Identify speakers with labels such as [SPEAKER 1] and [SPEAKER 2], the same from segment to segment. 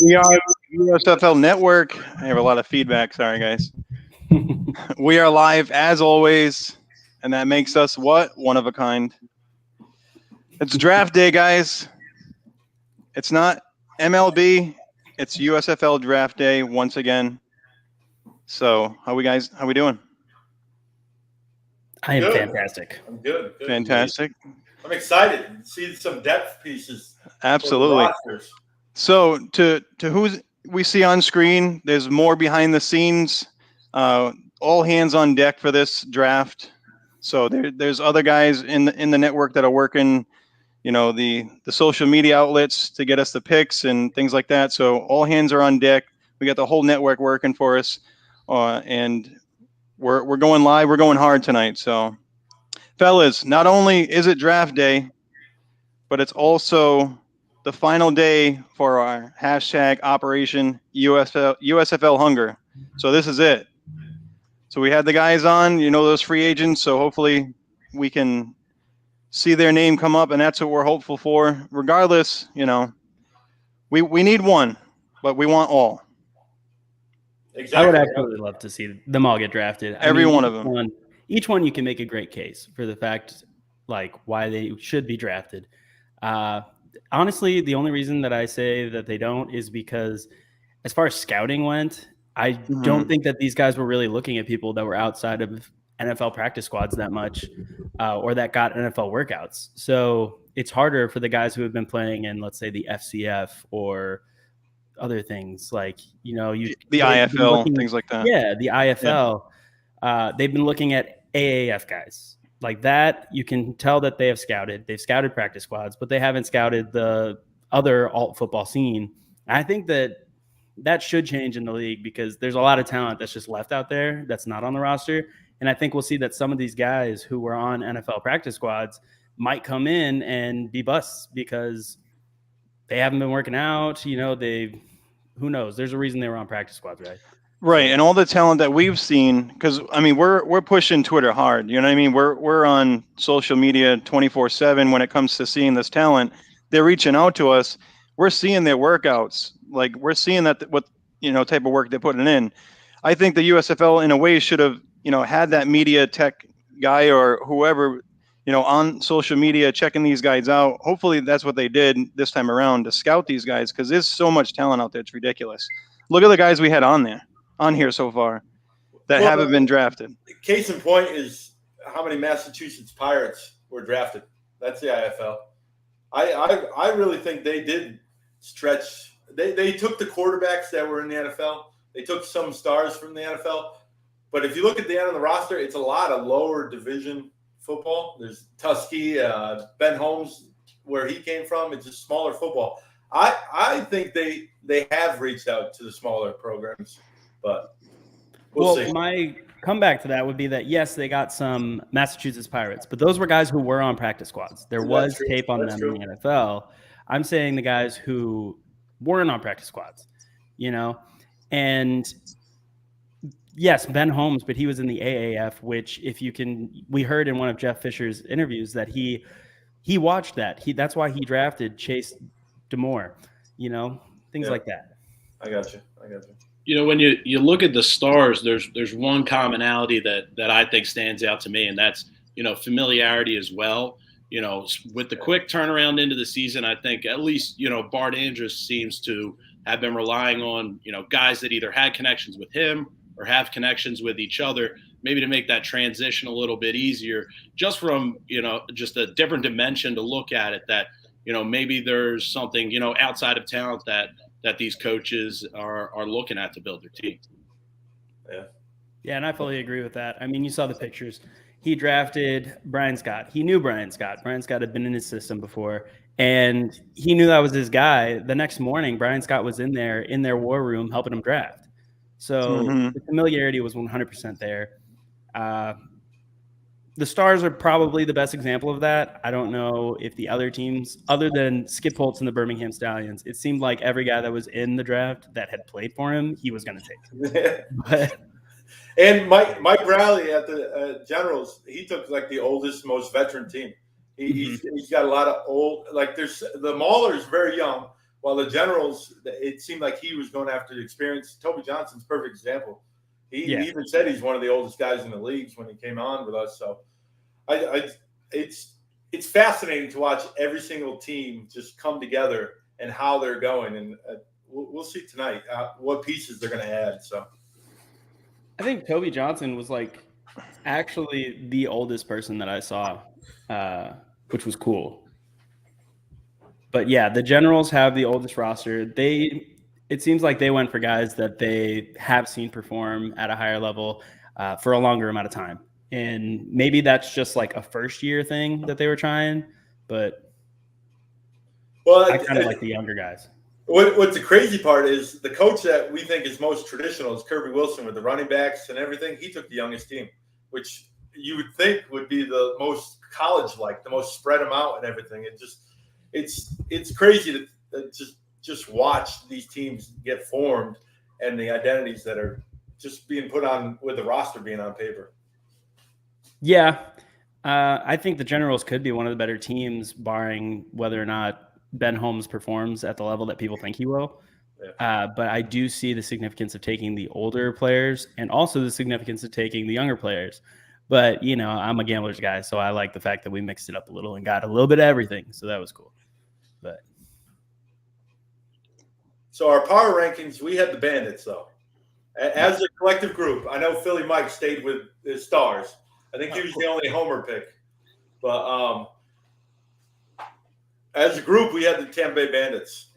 [SPEAKER 1] We are USFL Network. I have a lot of feedback. Sorry, guys. We are live as always, and that makes us what? One of a kind. It's draft day, guys. It's not MLB. It's USFL draft day once again. So, how we doing?
[SPEAKER 2] I am
[SPEAKER 3] Good.
[SPEAKER 2] fantastic.
[SPEAKER 3] I'm good.
[SPEAKER 1] Fantastic.
[SPEAKER 3] I'm excited to see some depth pieces.
[SPEAKER 1] Absolutely. So, to who we see on screen, there's more behind the scenes. All hands on deck for this draft. So there's other guys in the network that are working, the social media outlets to get us the picks and things like that. So all hands are on deck. We got the whole network working for us, and we're going live. We're going hard tonight. So, fellas, not only is it draft day, but it's also the final day for our hashtag Operation USFL Hunger. So this is it. So we had the guys on, those free agents. So hopefully we can see their name come up, and that's what we're hopeful for. Regardless, we need one, but we want all.
[SPEAKER 2] Exactly. I would absolutely love to see them all get drafted.
[SPEAKER 1] Every one of them.
[SPEAKER 2] Each one you can make a great case for the fact, why they should be drafted. Honestly, the only reason that I say that they don't is because as far as scouting went, I don't think that these guys were really looking at people that were outside of NFL practice squads that much, or that got NFL workouts. So it's harder for the guys who have been playing in, let's say, the FCF or other things the
[SPEAKER 1] IFL, things like that.
[SPEAKER 2] Yeah, the IFL. Yeah. They've been looking at AAF guys. Like that, you can tell that they have scouted. They've scouted practice squads, but they haven't scouted the other alt football scene. And I think that should change in the league because there's a lot of talent that's just left out there that's not on the roster. And I think we'll see that some of these guys who were on NFL practice squads might come in and be busts because they haven't been working out. Who knows? There's a reason they were on practice squads, right?
[SPEAKER 1] Right, and all the talent that we've seen, because we're pushing Twitter hard. You know what I mean? We're on social media 24/7 when it comes to seeing this talent. They're reaching out to us. We're seeing their workouts. We're seeing that what type of work they're putting in. I think the USFL in a way should have had that media tech guy or whoever on social media checking these guys out. Hopefully that's what they did this time around to scout these guys because there's so much talent out there. It's ridiculous. Look at the guys we had on here so far that haven't been drafted.
[SPEAKER 3] Case in point is how many Massachusetts Pirates were drafted. That's the IFL. I really think they did stretch. They took the quarterbacks that were in the NFL. They took some stars from the NFL. But if you look at the end of the roster, it's a lot of lower division football. There's Tuskegee, Ben Holmes, where he came from. It's just smaller football. I think they have reached out to the smaller programs. But we'll see.
[SPEAKER 2] My comeback to that would be that, yes, they got some Massachusetts Pirates, but those were guys who were on practice squads. There was tape on them in the NFL. I'm saying the guys who weren't on practice squads, and yes, Ben Holmes, but he was in the AAF, which we heard in one of Jeff Fisher's interviews that he watched that. That's why he drafted Chase DeMore, things like that.
[SPEAKER 3] I got you.
[SPEAKER 4] When you look at the stars, there's one commonality that I think stands out to me, and that's, familiarity as well. With the quick turnaround into the season, I think at least, Bart Andrus seems to have been relying on, guys that either had connections with him or have connections with each other, maybe to make that transition a little bit easier, just from, just a different dimension to look at it that, maybe there's something, outside of talent that these coaches are looking at to build their team.
[SPEAKER 2] Yeah, and I fully agree with that. You saw the pictures. He drafted Brian Scott. He knew Brian Scott. Brian Scott had been in his system before, and he knew that was his guy. The next morning, Brian Scott was in their war room helping him draft. So the familiarity was 100% there. The Stars are probably the best example of that. I don't know if the other teams, other than Skip Holtz and the Birmingham Stallions, it seemed like every guy that was in the draft that had played for him, he was going to take.
[SPEAKER 3] And Mike Rowley at the Generals, he took the oldest, most veteran team. He's got a lot of old, there's the Mauler's very young, While the Generals, it seemed like he was going after the experience. Toby Johnson's a perfect example. He even said he's one of the oldest guys in the leagues when he came on with us. So it's fascinating to watch every single team just come together and how they're going. And we'll see tonight what pieces they're going to add. So
[SPEAKER 2] I think Toby Johnson was like actually the oldest person that I saw, which was cool. But yeah, the Generals have the oldest roster. It seems like they went for guys that they have seen perform at a higher level for a longer amount of time. And maybe that's just like a first year thing that they were trying, but I kind of like the younger guys.
[SPEAKER 3] What's the crazy part is the coach that we think is most traditional is Kirby Wilson with the running backs and everything. He took the youngest team, which you would think would be the most college-like, the most spread them out and everything. It's crazy to just watch these teams get formed and the identities that are just being put on with the roster being on paper.
[SPEAKER 2] Yeah, I think the Generals could be one of the better teams, barring whether or not Ben Holmes performs at the level that people think he will. Yeah. But I do see the significance of taking the older players and also the significance of taking the younger players. But, you know, I'm a gambler's guy, so I like the fact that we mixed it up a little and got a little bit of everything. So that was cool.
[SPEAKER 3] So our power rankings, we had the Bandits, though. As a collective group, I know Philly Mike stayed with the Stars. I think he was the only homer pick. But as a group, we had the Tampa Bay Bandits.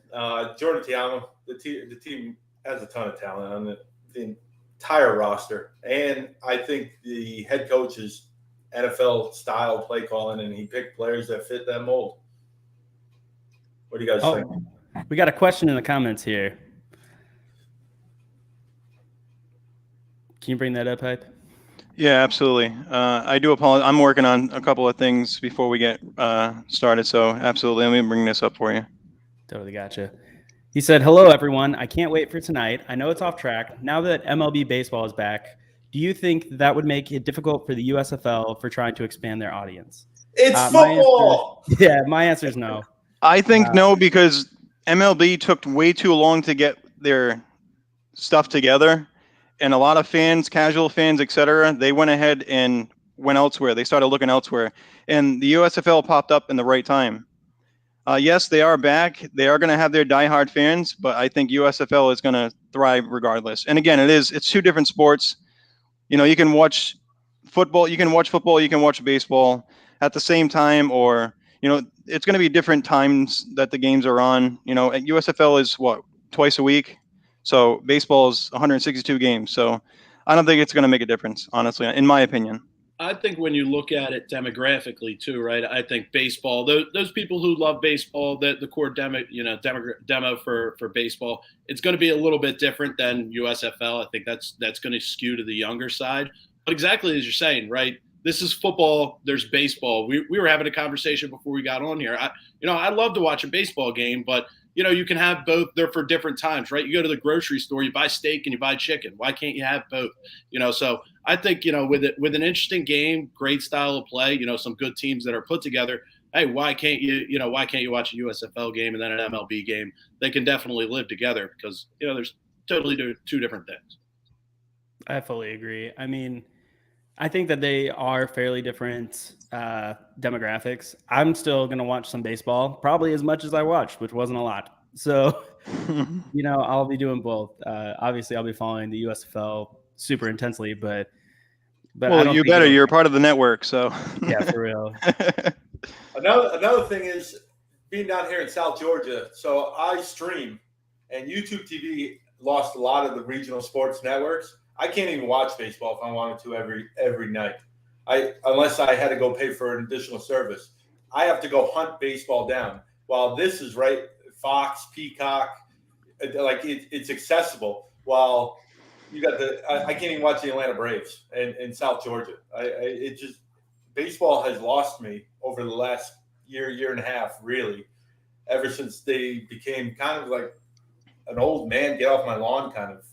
[SPEAKER 3] Jordan Tiamo, the team has a ton of talent on the entire roster. And I think the head coach is NFL-style play calling, and he picked players that fit that mold. What do you guys think?
[SPEAKER 2] We got a question in the comments here. Can you bring that up, Hype?
[SPEAKER 1] Yeah, absolutely. I do apologize. I'm working on a couple of things before we get started, so absolutely. Let me bring this up for you.
[SPEAKER 2] Totally gotcha. He said, hello, everyone. I can't wait for tonight. I know it's off track. Now that MLB baseball is back, do you think that would make it difficult for the USFL for trying to expand their audience?
[SPEAKER 3] It's football!
[SPEAKER 2] My answer is no.
[SPEAKER 1] I think no, because MLB took way too long to get their stuff together. And a lot of fans, casual fans, etc., they went ahead and went elsewhere. They started looking elsewhere. And the USFL popped up in the right time. Yes, they are back. They are going to have their diehard fans, but I think USFL is going to thrive regardless. And again, it's two different sports. You know, you can watch football, you can watch baseball at the same time, or, you know, it's going to be different times that the games are on. You know, at USFL is twice a week. So baseball is 162 games. So I don't think it's going to make a difference, honestly, in my opinion.
[SPEAKER 4] I think when you look at it demographically too, right? I think baseball, those people who love baseball, the core demo for baseball, it's going to be a little bit different than USFL. I think that's going to skew to the younger side. But exactly as you're saying, right? This is football. There's baseball. We were having a conversation before we got on here. I love to watch a baseball game, but you can have both. They're for different times, right? You go to the grocery store, you buy steak and you buy chicken. Why can't you have both? So I think, with an interesting game, great style of play, some good teams that are put together. Hey, why can't you watch a USFL game and then an MLB game? They can definitely live together because, there's totally two different things.
[SPEAKER 2] I fully agree. I mean, I think that they are fairly different demographics. I'm still going to watch some baseball, probably as much as I watched, which wasn't a lot. So, I'll be doing both. Obviously, I'll be following the USFL super intensely, but
[SPEAKER 1] well, you better. You're part of the network, so
[SPEAKER 2] yeah, for real.
[SPEAKER 3] Another thing is being down here in South Georgia. So I stream, and YouTube TV lost a lot of the regional sports networks. I can't even watch baseball if I wanted to every night. Unless I had to go pay for an additional service. I have to go hunt baseball down. While this is right, Fox, Peacock, it's accessible. While you got I can't even watch the Atlanta Braves in South Georgia. Baseball has lost me over the last year and a half, really, ever since they became kind of like an old man get off my lawn kind of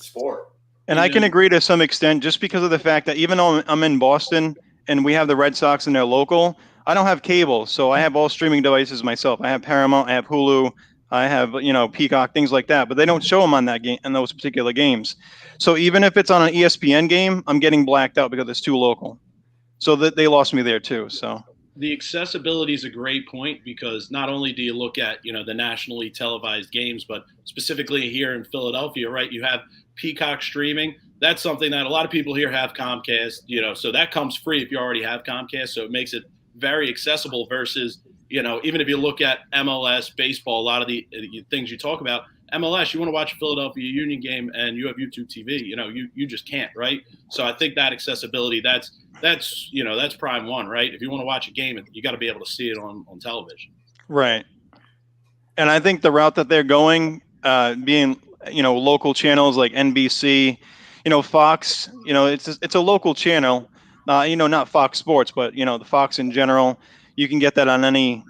[SPEAKER 3] sport.
[SPEAKER 1] And I can agree to some extent, just because of the fact that even though I'm in Boston and we have the Red Sox and they're local, I don't have cable. So I have all streaming devices myself. I have Paramount, I have Hulu, I have, Peacock, things like that, but they don't show them on that game, in those particular games. So even if it's on an ESPN game, I'm getting blacked out because it's too local. So that they lost me there too. So
[SPEAKER 4] the accessibility is a great point, because not only do you look at, the nationally televised games, but specifically here in Philadelphia, right? You have Peacock streaming. That's something that a lot of people here have Comcast, so that comes free if you already have Comcast. So it makes it very accessible versus, even if you look at MLS, baseball, a lot of the things you talk about, MLS, you want to watch a Philadelphia Union game and you have YouTube TV, you just can't, right? So I think that accessibility, that's prime one, right? If you want to watch a game, you got to be able to see it on television.
[SPEAKER 1] Right. And I think the route that they're going, being, local channels like NBC, Fox, it's a local channel, not Fox Sports, but, the Fox in general. You can get that on any,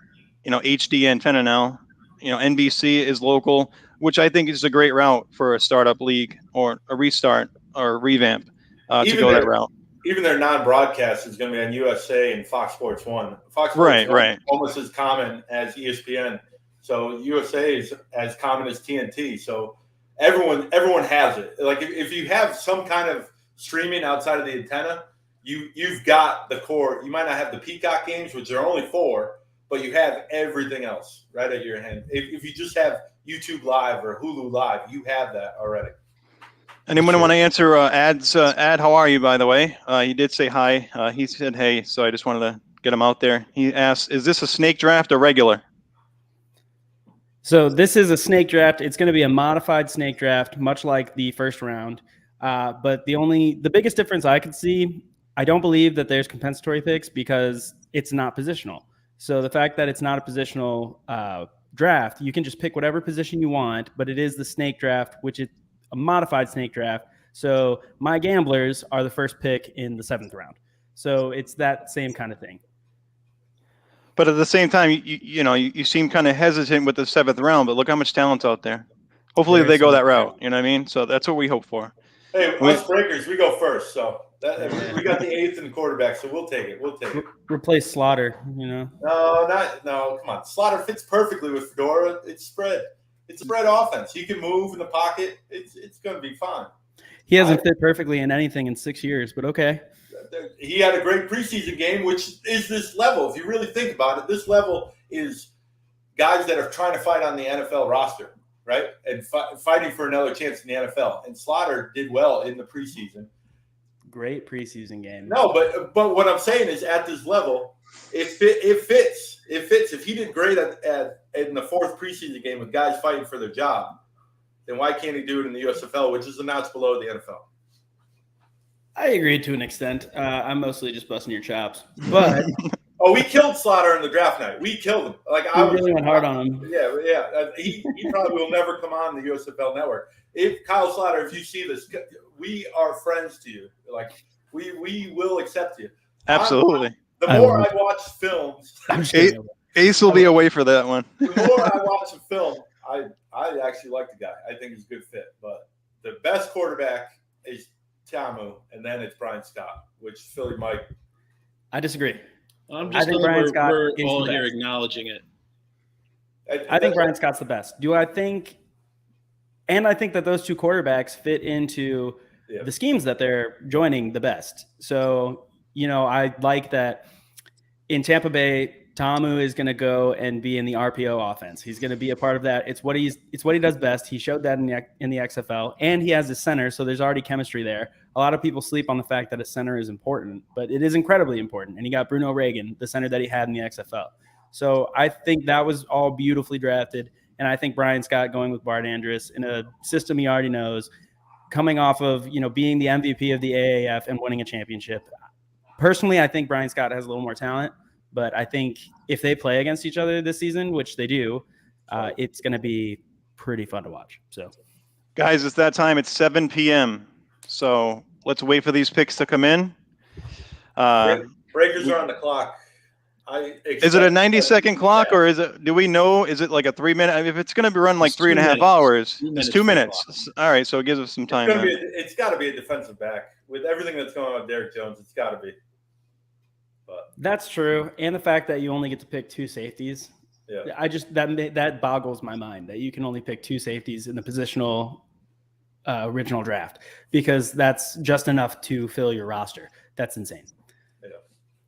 [SPEAKER 1] HD antenna now. NBC is local, which I think is a great route for a startup league or a restart or a revamp to go that route.
[SPEAKER 3] Even their non-broadcast is going to be on USA and Fox Sports 1. Fox Sports 1
[SPEAKER 1] right.
[SPEAKER 3] almost as common as ESPN. So USA is as common as TNT. So everyone has it. Like if you have some kind of streaming outside of the antenna, you've got the core. You might not have the Peacock games, which are only 4, but you have everything else right at your hand. If you just have YouTube Live or Hulu Live, you have that already.
[SPEAKER 1] Anyone want to answer Ad's? Ad, how are you, by the way? He did say hi. He said hey, so I just wanted to get him out there. He asked, is this a snake draft or regular?
[SPEAKER 2] So this is a snake draft. It's going to be a modified snake draft, much like the first round. But the biggest difference I could see, I don't believe that there's compensatory picks because it's not positional. So the fact that it's not a positional draft, you can just pick whatever position you want, but it is the snake draft, which is a modified snake draft. So my gamblers are the first pick in the 7th round. So it's that same kind of thing.
[SPEAKER 1] But at the same time, you seem kind of hesitant with the 7th round, but look how much talent's out there. Hopefully they go that route. You know what I mean? So that's what we hope for.
[SPEAKER 3] Hey, us breakers, we go first. So we got the 8th and quarterback, so we'll take it.
[SPEAKER 2] Replace Slaughter,
[SPEAKER 3] No, come on. Slaughter fits perfectly with Fedora. It's spread. It's a spread offense. He can move in the pocket. It's going to be fine.
[SPEAKER 2] He hasn't fit perfectly in anything in 6 years, but okay.
[SPEAKER 3] He had a great preseason game, which is this level. If you really think about it, this level is guys that are trying to fight on the NFL roster, right? And fighting for another chance in the NFL. And Slaughter did well in the preseason.
[SPEAKER 2] Great preseason game.
[SPEAKER 3] No, but what I'm saying is at this level, it fits. It fits. If he did great in the 4th preseason game with guys fighting for their job, then why can't he do it in the USFL, which is announced below the NFL?
[SPEAKER 2] I agree to an extent. I'm mostly just busting your chops. But
[SPEAKER 3] we killed Slaughter in the draft night. We killed him. I
[SPEAKER 2] really went hard on him.
[SPEAKER 3] Yeah. He probably will never come on the USFL network. If Kyle Slaughter, if you see this, we are friends to you. Like we will accept you.
[SPEAKER 1] Absolutely.
[SPEAKER 3] The more I watch films,
[SPEAKER 1] Ace will be away for that one.
[SPEAKER 3] The more I watch a film, I actually like the guy. I think he's a good fit. But the best quarterback is Tamu, and then it's Brian Scott, which Philly might.
[SPEAKER 2] I disagree.
[SPEAKER 4] I think Brian Scott we're all here acknowledging it.
[SPEAKER 2] I think Brian Scott's the best. I think that those 2 quarterbacks fit into the schemes that they're joining the best. So, I like that in Tampa Bay, Tamu is going to go and be in the RPO offense. He's going to be a part of that. It's what he does best. He showed that in the XFL, and he has a center, so there's already chemistry there. A lot of people sleep on the fact that a center is important, but it is incredibly important. And he got Bruno Reagan, the center that he had in the XFL. So I think that was all beautifully drafted, and I think Brian Scott going with Bart Andrus in a system he already knows, coming off of being the MVP of the AAF and winning a championship. Personally, I think Brian Scott has a little more talent. But I think if they play against each other this season, which they do, it's going to be pretty fun to watch. So,
[SPEAKER 1] guys, it's that time. It's 7 p.m. So let's wait for these picks to come in.
[SPEAKER 3] Breakers are on the clock.
[SPEAKER 1] Is it a 90-second clock, or do we know? Is it like a 3-minute? If it's going to be run like 3.5 hours, it's 2 minutes. All right, so it gives us some time.
[SPEAKER 3] It's got to be a defensive back with everything that's going on with Derrick Jones. It's got to be.
[SPEAKER 2] But that's true, and the fact that you only get to pick 2 safeties
[SPEAKER 3] Yeah.
[SPEAKER 2] I just that boggles my mind that you can only pick 2 safeties in the positional original draft, because that's just enough to fill your roster. That's insane.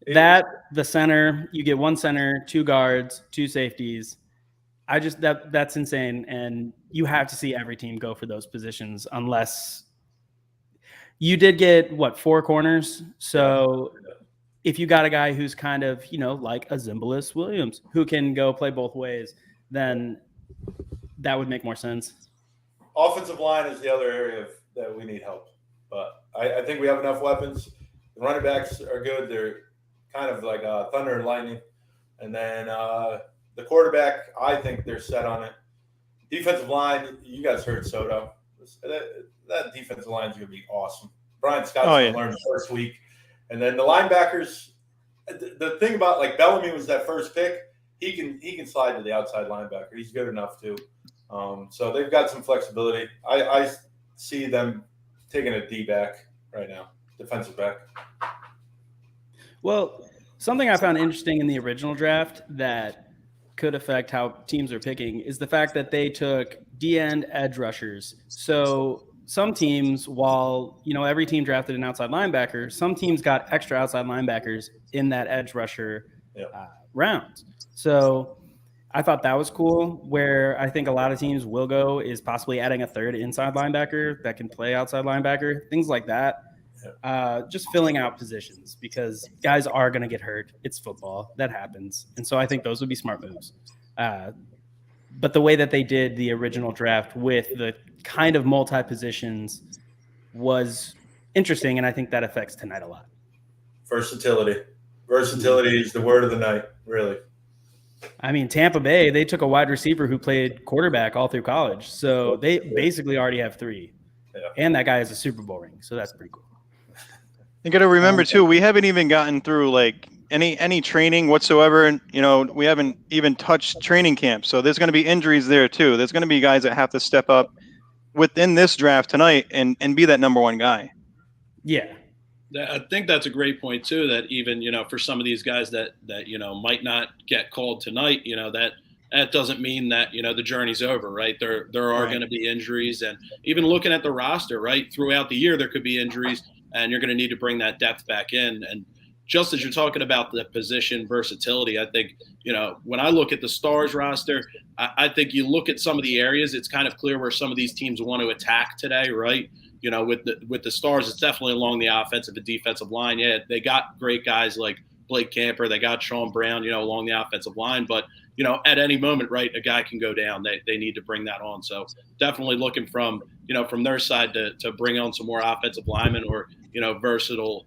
[SPEAKER 3] Yeah.
[SPEAKER 2] The center, you get 1 center, 2 guards, 2 safeties. That's insane. And you have to see every team go for those positions, unless you did get 4 corners. So if you got a guy who's kind of, like a Zimbalist Williams, who can go play both ways, then that would make more sense.
[SPEAKER 3] Offensive line is the other area that we need help. But I think we have enough weapons. The running backs are good. They're kind of like thunder and lightning. And then the quarterback, I think they're set on it. Defensive line, you guys heard Soto. That defensive line is going to be awesome. Brian Scott's going to learn the first week. And then the linebackers, the thing about like Bellamy was that first pick. He can slide to the outside linebacker. He's good enough too. So they've got some flexibility. I see them taking a D back right now, defensive back.
[SPEAKER 2] Well, something I found interesting in the original draft that could affect how teams are picking is the fact that they took D-end edge rushers. So some teams, while every team drafted an outside linebacker, some teams got extra outside linebackers in that edge rusher round. So I thought that was cool. Where I think a lot of teams will go is possibly adding a 3rd inside linebacker that can play outside linebacker, things like that. Just filling out positions, because guys are going to get hurt. It's football. That happens. And so I think those would be smart moves. But the way that they did the original draft with the kind of multi-positions was interesting, and I think that affects tonight a lot.
[SPEAKER 3] Versatility. Versatility is the word of the night, really.
[SPEAKER 2] I mean, Tampa Bay, they took a wide receiver who played quarterback all through college. So they basically already have 3. Yeah. And that guy has a Super Bowl ring. So that's pretty cool.
[SPEAKER 1] You got to remember, too, we haven't even gotten through like any training whatsoever. And, we haven't even touched training camp. So there's going to be injuries there, too. There's going to be guys that have to step up within this draft tonight and be that number 1 guy.
[SPEAKER 2] Yeah.
[SPEAKER 4] I think that's a great point, too, that even, for some of these guys that might not get called tonight, that doesn't mean that, the journey's over, right? There are going to be injuries. And even looking at the roster, right, throughout the year, there could be injuries, and you're going to need to bring that depth back in. And just as you're talking about the position versatility, I think, when I look at the Stars roster, I think you look at some of the areas, it's kind of clear where some of these teams want to attack today, right? With the Stars, it's definitely along the offensive and defensive line. Yeah, they got great guys like Blake Camper. They got Sean Brown, along the offensive line. But, at any moment, right, a guy can go down. They need to bring that on. So definitely looking from their side to bring on some more offensive linemen or, versatile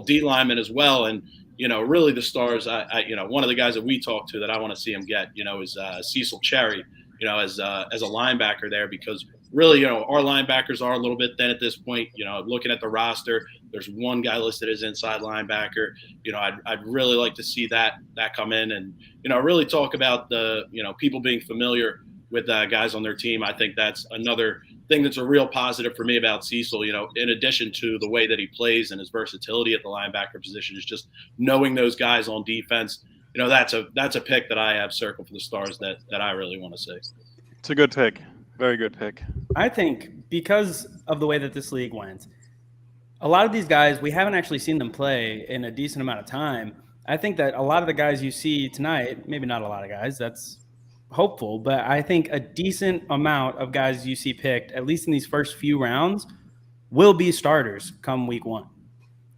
[SPEAKER 4] D linemen as well. And, really the Stars, one of the guys that we talked to that I want to see him get, is Cecil Cherry, as a linebacker there, because really, our linebackers are a little bit thin at this point. Looking at the roster, there's 1 guy listed as inside linebacker. I'd really like to see that come in and, really talk about the, people being familiar with guys on their team. I think that's another thing that's a real positive for me about Cecil, in addition to the way that he plays and his versatility at the linebacker position, is just knowing those guys on defense. That's a pick that I have circled for the Stars that I really want to see.
[SPEAKER 1] It's a good pick. Very good pick.
[SPEAKER 2] I think because of the way that this league went, a lot of these guys, we haven't actually seen them play in a decent amount of time. I think that a lot of the guys you see tonight, maybe not a lot of guys, that's hopeful, but I think a decent amount of guys you see picked, at least in these first few rounds, will be starters come week 1.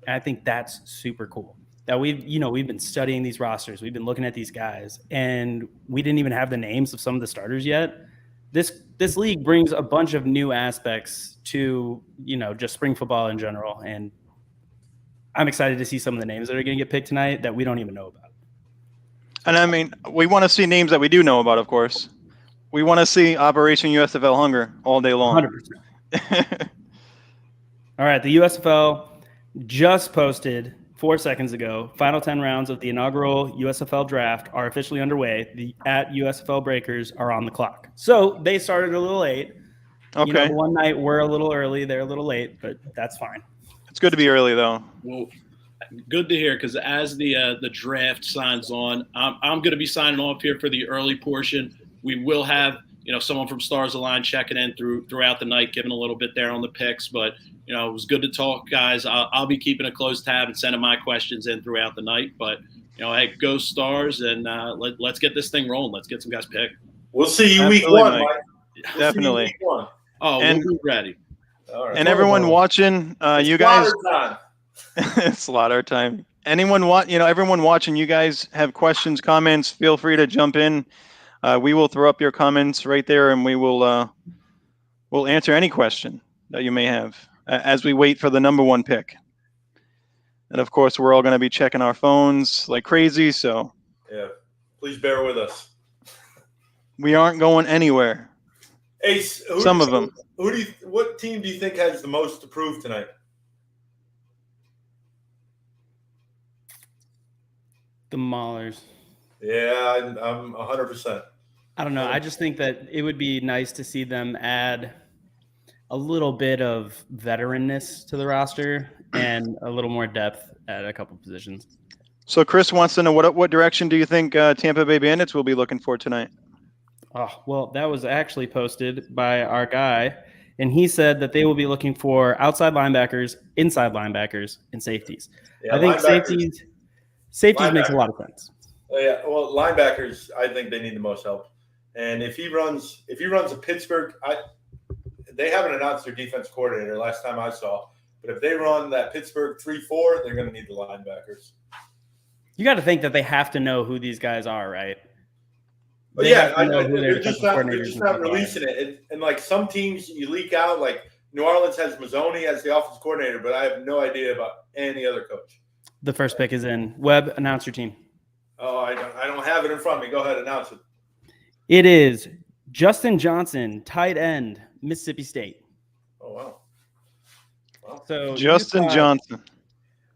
[SPEAKER 2] And I think that's super cool. That we've been studying these rosters. We've been looking at these guys, and we didn't even have the names of some of the starters yet. This league brings a bunch of new aspects to, just spring football in general. And I'm excited to see some of the names that are going to get picked tonight that we don't even know about.
[SPEAKER 1] And I mean, we want to see names that we do know about, of course. We want to see Operation USFL Hunger all day long.
[SPEAKER 2] 100%. All right. The USFL just posted 4 seconds ago. Final 10 rounds of the inaugural USFL draft are officially underway. The at USFL Breakers are on the clock. So they started a little late.
[SPEAKER 1] Okay.
[SPEAKER 2] One night we're a little early. They're a little late, but that's fine.
[SPEAKER 1] It's good to be early, though.
[SPEAKER 4] Well, Good to hear, because as the draft signs on, I'm going to be signing off here for the early portion. We will have someone from Stars Align checking in throughout the night, giving a little bit there on the picks. But it was good to talk, guys. I'll be keeping a close tab and sending my questions in throughout the night. But hey, go Stars, and let's get this thing rolling. Let's get some guys picked.
[SPEAKER 3] We'll see you
[SPEAKER 1] Absolutely,
[SPEAKER 3] week 1,
[SPEAKER 1] Mike.
[SPEAKER 3] Mike.
[SPEAKER 1] Definitely.
[SPEAKER 3] Week 1.
[SPEAKER 4] Oh,
[SPEAKER 1] And-
[SPEAKER 4] we'll be ready.
[SPEAKER 3] All right.
[SPEAKER 1] And everyone watching, you guys.
[SPEAKER 3] Time.
[SPEAKER 1] It's slaughter time. Everyone watching, you guys have questions, comments, feel free to jump in. We will throw up your comments right there, and we'll answer any question that you may have as we wait for the number 1 pick. And of course, we're all going to be checking our phones like crazy, so
[SPEAKER 3] yeah, please bear with us.
[SPEAKER 1] We aren't going anywhere.
[SPEAKER 3] Ace, what team do you think has the most to prove tonight?
[SPEAKER 2] The Maulers.
[SPEAKER 3] Yeah, I'm 100%.
[SPEAKER 2] I don't know. I just think that it would be nice to see them add a little bit of veteranness to the roster and a little more depth at a couple positions.
[SPEAKER 1] So Chris wants to know what direction do you think Tampa Bay Bandits will be looking for tonight?
[SPEAKER 2] Oh, well, that was actually posted by our guy, and he said that they will be looking for outside linebackers, inside linebackers, and safeties.
[SPEAKER 3] Yeah,
[SPEAKER 2] I think safeties makes a lot of sense.
[SPEAKER 3] Yeah, well, linebackers, I think they need the most help. And if he runs a Pittsburgh, they haven't announced their defense coordinator last time I saw. But if they run that Pittsburgh 3-4, they're going to need the linebackers.
[SPEAKER 2] You got to think that they have to know who these guys are, right?
[SPEAKER 3] But they're just not releasing it. And like some teams, you leak out. Like New Orleans has Mazzoni as the offensive coordinator, but I have no idea about any other coach.
[SPEAKER 2] The first pick is in. Webb, announce your team.
[SPEAKER 3] Oh, I don't have it in front of me. Go ahead, announce it.
[SPEAKER 2] It is Justin Johnson, tight end, Mississippi State.
[SPEAKER 3] Oh, wow.
[SPEAKER 2] So
[SPEAKER 1] Justin Johnson.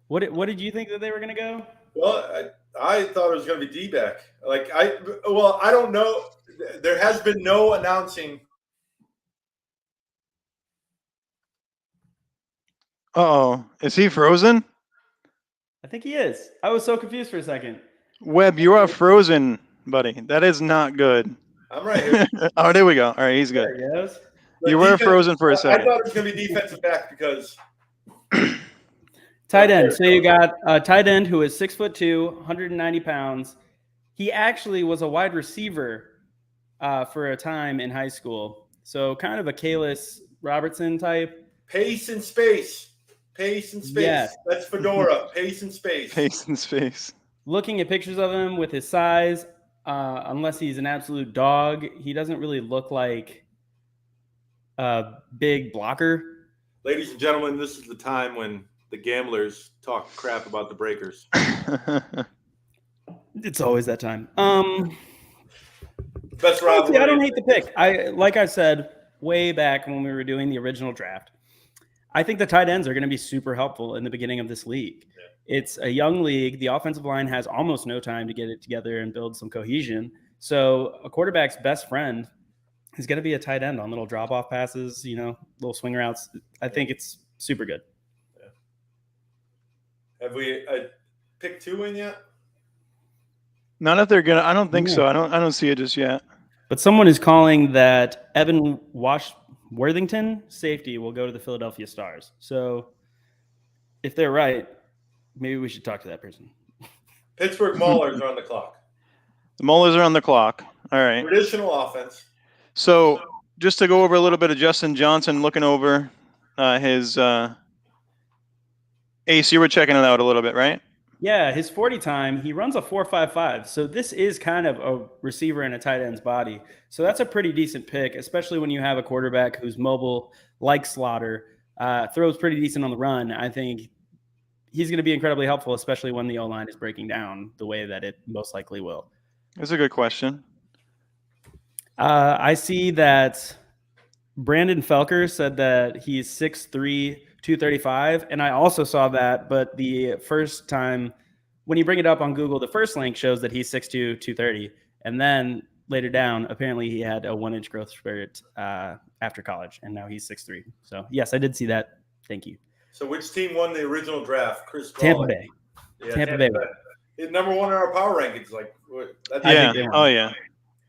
[SPEAKER 2] What did you think that they were going to go?
[SPEAKER 3] Well, I thought it was going to be D-back. I don't know. There has been no announcing.
[SPEAKER 1] Uh-oh. Is he frozen?
[SPEAKER 2] I think he is. I was so confused for a second.
[SPEAKER 1] Webb, you are frozen, buddy. That is not good.
[SPEAKER 3] I'm right here.
[SPEAKER 1] Oh, there we go. All right, he's good.
[SPEAKER 2] There he goes.
[SPEAKER 1] You were frozen for a second.
[SPEAKER 3] I thought it was going to be defensive back because
[SPEAKER 2] tight end. So you got a tight end who is 6'2", 190 pounds. He actually was a wide receiver for a time in high school. So kind of a Kalis Robertson type.
[SPEAKER 3] Pace and space. Yes. That's Fedora. Pace and space.
[SPEAKER 2] Looking at pictures of him with his size, unless he's an absolute dog, he doesn't really look like a big blocker.
[SPEAKER 3] Ladies and gentlemen, this is the time when the gamblers talk crap about the breakers.
[SPEAKER 2] It's always that time.
[SPEAKER 3] Best rivalry.
[SPEAKER 2] I don't hate the pick. Like I said way back when we were doing the original draft, I think the tight ends are going to be super helpful in the beginning of this league. Yeah. It's a young league. The offensive line has almost no time to get it together and build some cohesion. So a quarterback's best friend is going to be a tight end on little drop-off passes, little swing routes. I think it's super good.
[SPEAKER 3] Yeah. Have we picked 2 in yet?
[SPEAKER 1] Not if they're gonna. I don't think so. I don't see it just yet.
[SPEAKER 2] But someone is calling that Evan Worthington, safety, will go to the Philadelphia Stars. So if they're right, maybe we should talk to that person.
[SPEAKER 3] Pittsburgh Maulers are on the clock.
[SPEAKER 1] The Maulers are on the clock. All right.
[SPEAKER 3] Traditional offense.
[SPEAKER 1] So just to go over a little bit of Justin Johnson, looking over his Ace, you were checking it out a little bit, right?
[SPEAKER 2] Yeah, his 40 time, he runs a 4.55. So this is kind of a receiver in a tight end's body. So that's a pretty decent pick, especially when you have a quarterback who's mobile, like Slaughter, throws pretty decent on the run. I think he's going to be incredibly helpful, especially when the O-line is breaking down the way that it most likely will.
[SPEAKER 1] That's a good question.
[SPEAKER 2] I see that Brandon Felker said that he's 6'3", 235, and I also saw that, but the first time when you bring it up on Google, the first link shows that he's 6'2", 230, and then later down, apparently he had a 1-inch growth spurt after college, and now he's 6'3". So yes, I did see that. Thank you.
[SPEAKER 3] So which team won the original draft? Chris
[SPEAKER 2] Tampa Bay.
[SPEAKER 3] Yeah,
[SPEAKER 2] Tampa Bay.
[SPEAKER 3] It's number one in our power rankings. Like,
[SPEAKER 1] Yeah. Oh, yeah.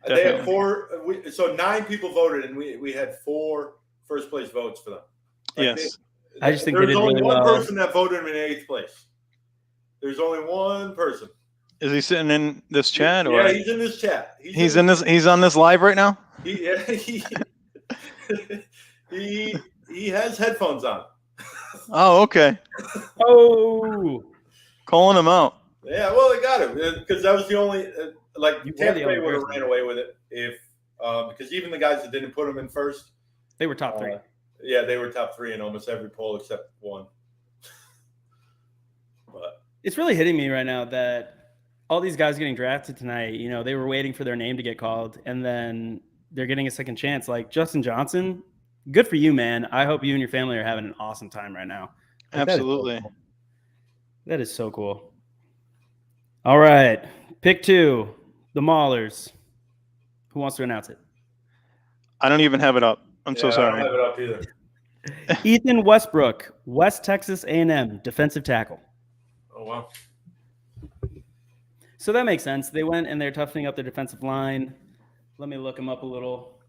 [SPEAKER 3] They had 4. So 9 people voted, and we had 4 first place votes for them. Like
[SPEAKER 1] Yes.
[SPEAKER 2] I just think they did
[SPEAKER 3] only
[SPEAKER 2] really
[SPEAKER 3] one
[SPEAKER 2] well.
[SPEAKER 3] person that voted him in 8th place. There's only one person.
[SPEAKER 1] Is he sitting in this chat? Or?
[SPEAKER 3] Yeah, he's in this chat.
[SPEAKER 1] He's on this live right now?
[SPEAKER 3] He has headphones on.
[SPEAKER 1] Oh, okay.
[SPEAKER 2] Oh.
[SPEAKER 1] Calling him out.
[SPEAKER 3] Yeah, well, they got him because that was the only Tampa Bay would have ran away with it if because even the guys that didn't put him in first,
[SPEAKER 2] they were top 3.
[SPEAKER 3] Yeah, they were top 3 in almost every poll except one. But
[SPEAKER 2] it's really hitting me right now that all these guys getting drafted tonight, they were waiting for their name to get called, and then they're getting a second chance. Like Justin Johnson, good for you, man. I hope you and your family are having an awesome time right now. Like,
[SPEAKER 1] absolutely.
[SPEAKER 2] That is so cool. All right. Pick 2, the Maulers. Who wants to announce it?
[SPEAKER 1] I don't even have it up. I'm so sorry.
[SPEAKER 3] I don't have it up either.
[SPEAKER 2] Ethan Westbrook, West Texas A&M, defensive tackle.
[SPEAKER 3] Oh, wow.
[SPEAKER 2] So that makes sense. They went and they're toughening up their defensive line. Let me look him up a little.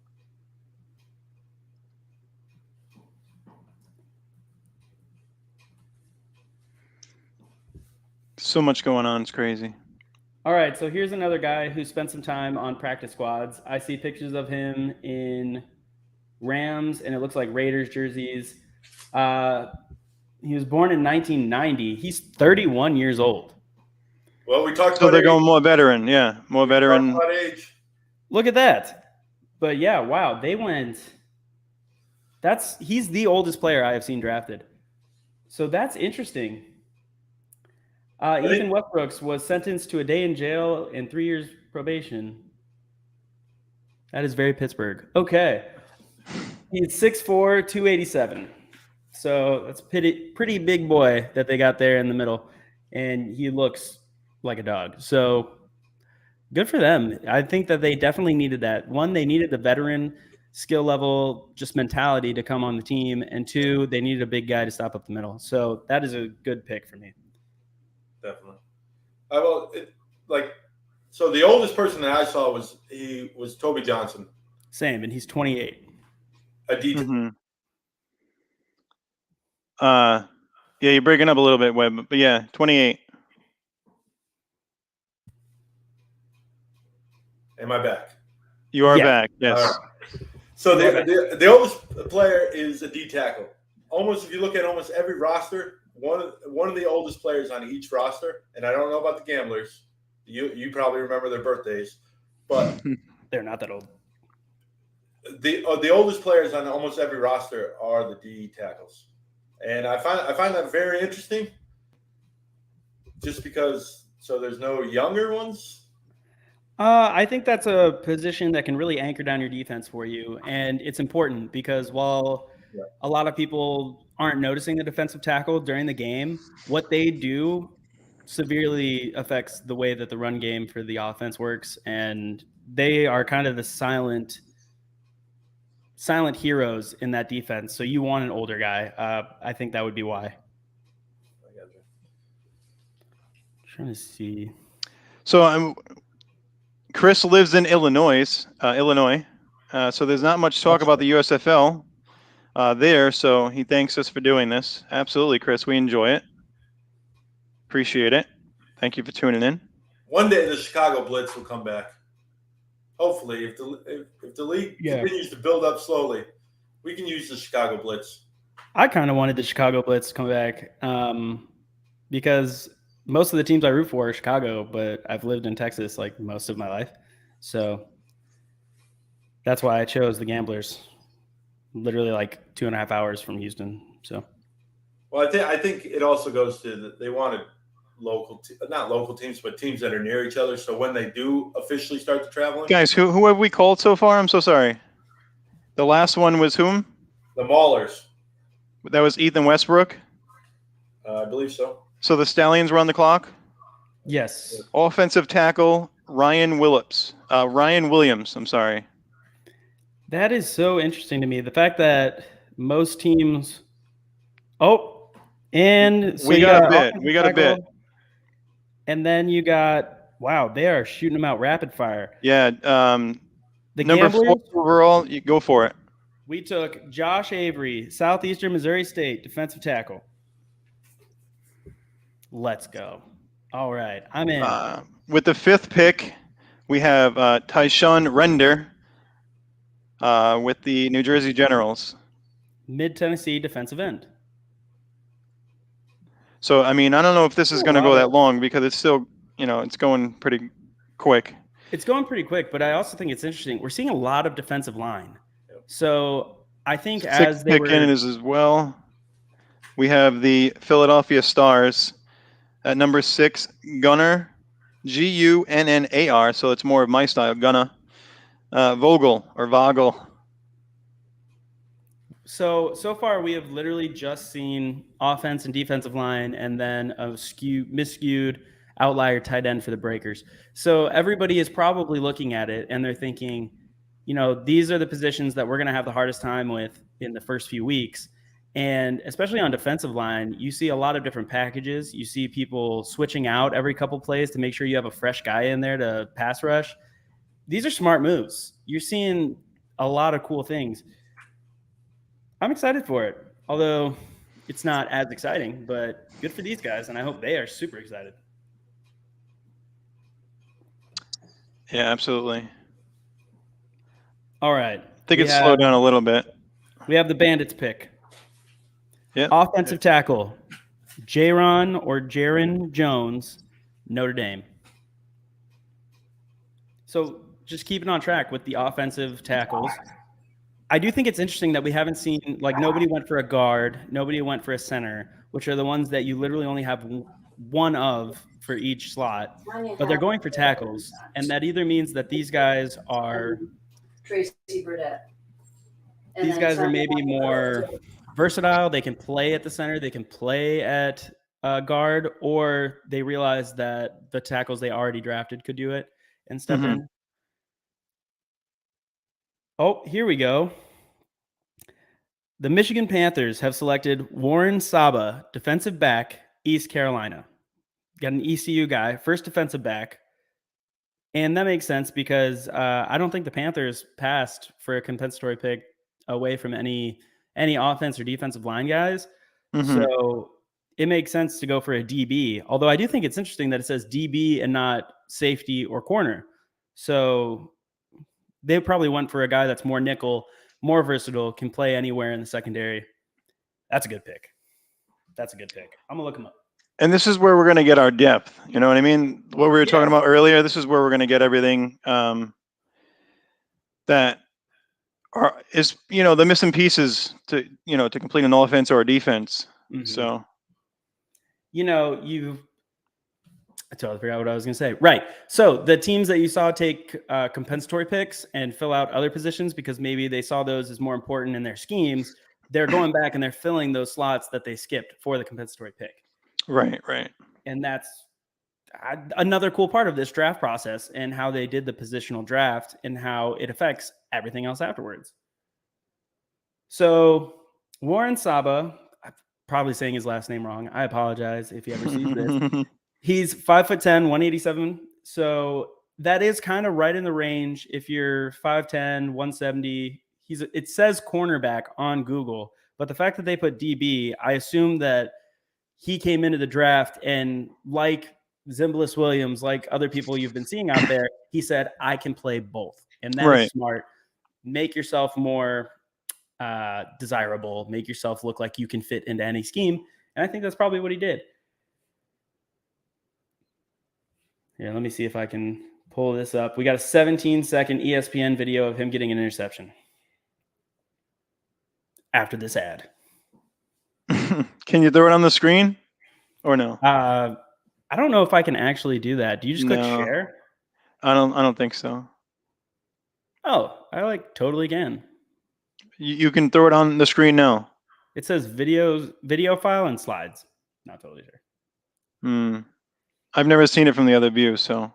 [SPEAKER 1] So much going on. It's crazy.
[SPEAKER 2] All right. So here's another guy who spent some time on practice squads. I see pictures of him in Rams, and it looks like Raiders jerseys. He was born in 1990. He's 31 years old.
[SPEAKER 3] Well, we talked
[SPEAKER 1] so
[SPEAKER 3] about
[SPEAKER 1] they're
[SPEAKER 3] age.
[SPEAKER 1] Going more veteran. Yeah, more veteran.
[SPEAKER 3] About age.
[SPEAKER 2] Look at that. But yeah, wow, they went. He's the oldest player I have seen drafted. So that's interesting. Ethan Westbrooks was sentenced to a day in jail and 3 years probation. That is very Pittsburgh. Okay. He's 6'4", 287. So that's pretty big boy that they got there in the middle. And he looks like a dog. So good for them. I think that they definitely needed that. 1, they needed the veteran skill level, just mentality to come on the team. And 2, they needed a big guy to stop up the middle. So that is a good pick for me.
[SPEAKER 3] Definitely. So the oldest person that I saw was Toby Johnson.
[SPEAKER 2] Same, and he's 28.
[SPEAKER 3] A detail.
[SPEAKER 1] Mm-hmm. Yeah, you're breaking up a little bit, Webb, but yeah, 28.
[SPEAKER 3] Am I back?
[SPEAKER 1] You are back. Yes.
[SPEAKER 3] Right. So the oldest player is a D tackle. Almost, if you look at almost every roster, one of the oldest players on each roster, and I don't know about the Gamblers. You probably remember their birthdays, but
[SPEAKER 2] they're not that old.
[SPEAKER 3] The oldest players on almost every roster are the D tackles, and I find that very interesting. Just because, so there's no younger ones.
[SPEAKER 2] I think that's a position that can really anchor down your defense for you, and it's important because while a lot of people aren't noticing the defensive tackle during the game, what they do severely affects the way that the run game for the offense works, and they are kind of the silent heroes in that defense. So you want an older guy. I think that would be why. Trying to see.
[SPEAKER 1] So Chris lives in Illinois. So there's not much talk about the USFL there. So he thanks us for doing this. Absolutely, Chris. We enjoy it. Appreciate it. Thank you for tuning in.
[SPEAKER 3] One day the Chicago Blitz will come back. Hopefully, if the league continues to build up slowly, we can use the Chicago Blitz.
[SPEAKER 2] I kind of wanted the Chicago Blitz to come back because most of the teams I root for are Chicago, but I've lived in Texas like most of my life. So that's why I chose the Gamblers. Literally like 2.5 hours from Houston. So,
[SPEAKER 3] well, I think it also goes to that they wanted not local teams, but teams that are near each other. So when they do officially start the traveling,
[SPEAKER 1] guys, who have we called so far? I'm so sorry. The last one was whom?
[SPEAKER 3] The Maulers.
[SPEAKER 1] That was Ethan Westbrook.
[SPEAKER 3] I believe so.
[SPEAKER 1] So the Stallions were on the clock.
[SPEAKER 2] Yes.
[SPEAKER 1] Offensive tackle Ryan Williams. I'm sorry.
[SPEAKER 2] That is so interesting to me. The fact that most teams. Oh, And so
[SPEAKER 1] we
[SPEAKER 2] you
[SPEAKER 1] got a
[SPEAKER 2] got
[SPEAKER 1] bit. We got a bit.
[SPEAKER 2] And then you got, wow, they are shooting them out rapid fire.
[SPEAKER 1] Yeah.
[SPEAKER 2] The
[SPEAKER 1] Number
[SPEAKER 2] Gamblers,
[SPEAKER 1] 4 overall. You go for it.
[SPEAKER 2] we took Josh Avery, Southeastern Missouri State, defensive tackle. Let's go. All right, I'm in.
[SPEAKER 1] With the 5th pick, we have Tyshawn Render with the New Jersey Generals.
[SPEAKER 2] Mid-Tennessee defensive end.
[SPEAKER 1] So, I mean, I don't know if this is going to go that long because it's still, it's going pretty quick.
[SPEAKER 2] It's going pretty quick, but I also think it's interesting. We're seeing a lot of defensive line. So I think as they were...
[SPEAKER 1] 6th pick in is as well. We have the Philadelphia Stars at number 6, Gunnar, Gunnar, so it's more of my style, Gunnar. Vogel.
[SPEAKER 2] So far we have literally just seen offense and defensive line and then a miscued outlier tight end for the Breakers. So everybody is probably looking at it and they're thinking, these are the positions that we're going to have the hardest time with in the first few weeks. And especially on defensive line, you see a lot of different packages. You see people switching out every couple plays to make sure you have a fresh guy in there to pass rush. These are smart moves. You're seeing a lot of cool things. I'm excited for it, although it's not as exciting, but good for these guys, and I hope they are super excited.
[SPEAKER 1] Yeah, absolutely.
[SPEAKER 2] All right.
[SPEAKER 1] I think it's slowed down a little bit.
[SPEAKER 2] We have the Bandits pick.
[SPEAKER 1] Yeah.
[SPEAKER 2] Offensive tackle, Jaron Jones, Notre Dame. So just keeping on track with the offensive tackles. I do think it's interesting that we haven't seen, nobody went for a guard, nobody went for a center, which are the ones that you literally only have one of for each slot, but they're going for tackles. And that either means that these guys are
[SPEAKER 5] Tracy Burdett.
[SPEAKER 2] These guys are maybe more versatile. They can play at the center. They can play at guard, or they realize that the tackles they already drafted could do it and step in. Oh, here we go. The Michigan Panthers have selected Warren Saba, defensive back, East Carolina. Got an ECU guy, first defensive back. And that makes sense because I don't think the Panthers passed for a compensatory pick away from any offense or defensive line guys. So it makes sense to go for a DB. Although I do think it's interesting that it says DB and not safety or corner. So they probably went for a guy that's more nickel, more versatile, can play anywhere in the secondary. That's a good pick. I'm going to look him up.
[SPEAKER 1] And this is where we're going to get our depth. You know what I mean? What we were talking about earlier, this is where we're going to get everything that is the missing pieces to complete an offense or a defense. So,
[SPEAKER 2] I totally forgot what I was going to say. Right. So the teams that you saw take compensatory picks and fill out other positions because maybe they saw those as more important in their schemes, they're going back and they're filling those slots that they skipped for the compensatory pick.
[SPEAKER 1] Right.
[SPEAKER 2] And that's another cool part of this draft process and how they did the positional draft and how it affects everything else afterwards. So Warren Saba, I'm probably saying his last name wrong. I apologize if he ever sees this. He's 5'10", 187. So that is kind of right in the range. If you're 5'10", 170, it says cornerback on Google, but the fact that they put DB, I assume that he came into the draft and like Zimbalist Williams, like other people you've been seeing out there, he said, I can play both. And that's smart. Make yourself more desirable. Make yourself look like you can fit into any scheme. And I think that's probably what he did. Here, let me see if I can pull this up. We got a 17-second ESPN video of him getting an interception after this ad.
[SPEAKER 1] Can you throw it on the screen or no?
[SPEAKER 2] I don't know if I can actually do that. Do you just click share?
[SPEAKER 1] I don't think so.
[SPEAKER 2] Oh, I totally can.
[SPEAKER 1] You can throw it on the screen now.
[SPEAKER 2] It says video file and slides. Not totally sure.
[SPEAKER 1] I've never seen it from the other view, so.
[SPEAKER 2] All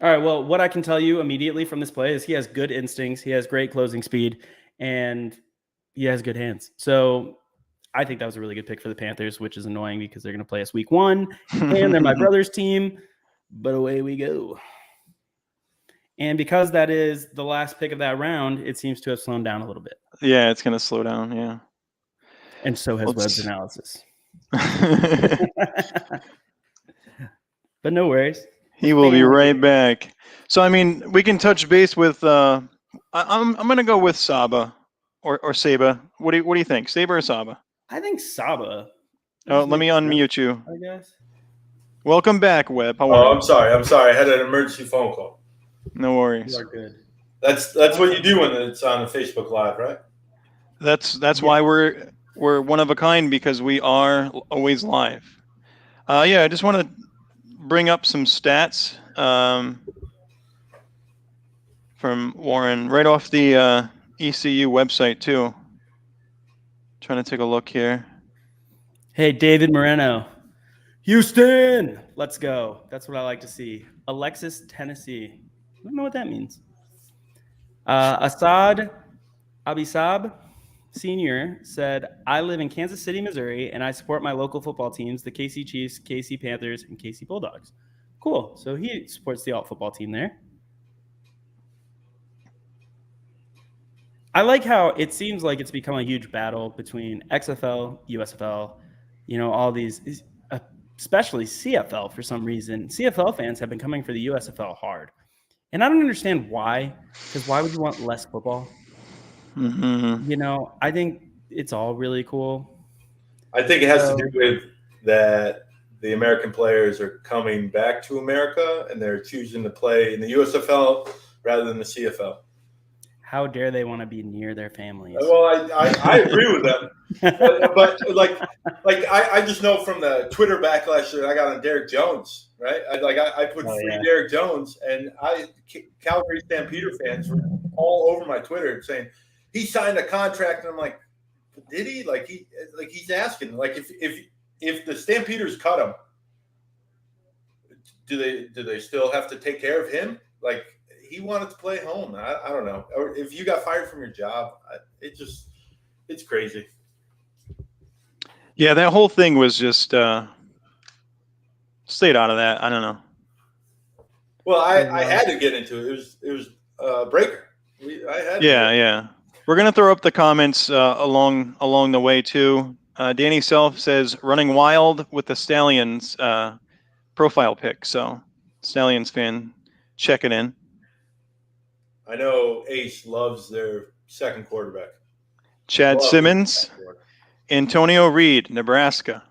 [SPEAKER 2] right, well, what I can tell you immediately from this play is he has good instincts, he has great closing speed, and he has good hands. So I think that was a really good pick for the Panthers, which is annoying because they're going to play us week 1 and they're my brother's team. But away we go. And because that is the last pick of that round, it seems to have slowed down a little bit.
[SPEAKER 1] Yeah, it's going to slow down. Yeah.
[SPEAKER 2] And so has Webb's analysis. But no worries.
[SPEAKER 1] He will be right back. So, I mean, we can touch base with, I'm going to go with Saba or Saba. What do you think? Saba or Saba?
[SPEAKER 2] I think Saba.
[SPEAKER 1] Oh, let me unmute you.
[SPEAKER 2] I guess.
[SPEAKER 1] Welcome back, Webb. How are you?
[SPEAKER 3] I'm sorry. I had an emergency phone call.
[SPEAKER 1] No worries.
[SPEAKER 2] You are good.
[SPEAKER 3] That's what you do when it's on a Facebook Live, right?
[SPEAKER 1] That's why we're one of a kind, because we are always live. I just want to bring up some stats from Warren right off the ECU website too. Trying to take a look here.
[SPEAKER 2] Hey, David Moreno. Houston, let's go. That's what I like to see. Alexis, Tennessee. I don't know what that means. Assad Abisab Sr. said, I live in Kansas City, Missouri, and I support my local football teams, the KC Chiefs, KC Panthers, and KC Bulldogs. Cool. So he supports the alt football team there. I like how it seems like it's become a huge battle between XFL, USFL, all these, especially CFL for some reason. CFL fans have been coming for the USFL hard. And I don't understand why, because why would you want less football?
[SPEAKER 1] Mm-hmm.
[SPEAKER 2] I think it's all really cool.
[SPEAKER 3] I think it has to do with that the American players are coming back to America and they're choosing to play in the USFL rather than the CFL.
[SPEAKER 2] How dare they want to be near their families?
[SPEAKER 3] Well, I agree with them, but I just know from the Twitter backlash that I got on Derek Jones, right? I put free Derek Jones, and Calgary Stampeder fans were all over my Twitter saying he signed a contract, and I'm like, did he? He's asking, if the Stampeders cut him, do they still have to take care of him? He wanted to play home. I don't know. Or if you got fired from your job, it's crazy.
[SPEAKER 1] Yeah, that whole thing was just stayed out of that. I don't know.
[SPEAKER 3] Well, I had to get into it. It was a breaker.
[SPEAKER 1] Yeah. We're gonna throw up the comments along the way too. Danny Self says running wild with the Stallions profile pic. So Stallions fan, check it in.
[SPEAKER 3] I know Ace loves their second quarterback.
[SPEAKER 1] Chad Simmons, Antonio Reed, Nebraska.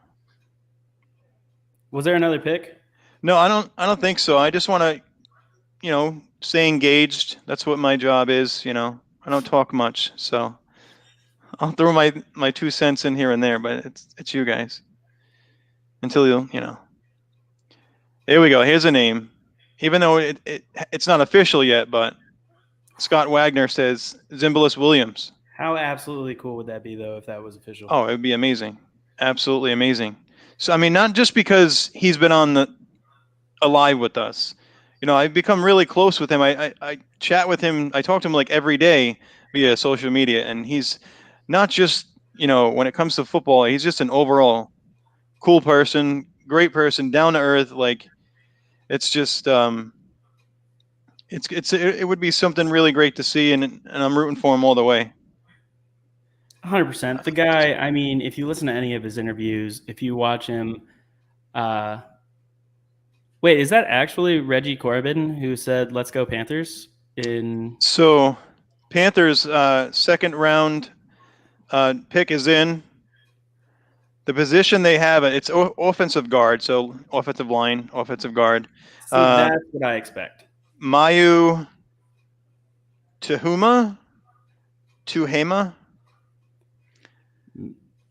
[SPEAKER 2] Was there another pick?
[SPEAKER 1] No, I don't think so. I just want to, stay engaged. That's what my job is. I don't talk much, so I'll throw my 2 cents in here and there, but it's you guys. Until you. There we go. Here's a name, even though it's not official yet, but. Scott Wagner says Zimbalist Williams.
[SPEAKER 2] How absolutely cool would that be, though, if that was official?
[SPEAKER 1] Oh, it would be amazing. Absolutely amazing. So, I mean, not just because he's been alive with us. I've become really close with him. I chat with him. I talk to him every day via social media. And he's not just, when it comes to football, he's just an overall cool person, great person, down to earth. It's just... It would be something really great to see, and I'm rooting for him all the way.
[SPEAKER 2] 100%. The guy, I mean, if you listen to any of his interviews, if you watch him, wait, is that actually Reggie Corbin who said "Let's go Panthers"?
[SPEAKER 1] So, Panthers second round pick is in. The position they have, it's offensive guard, so offensive line, offensive guard.
[SPEAKER 2] See, that's what I expect.
[SPEAKER 1] Mayu Tuhema.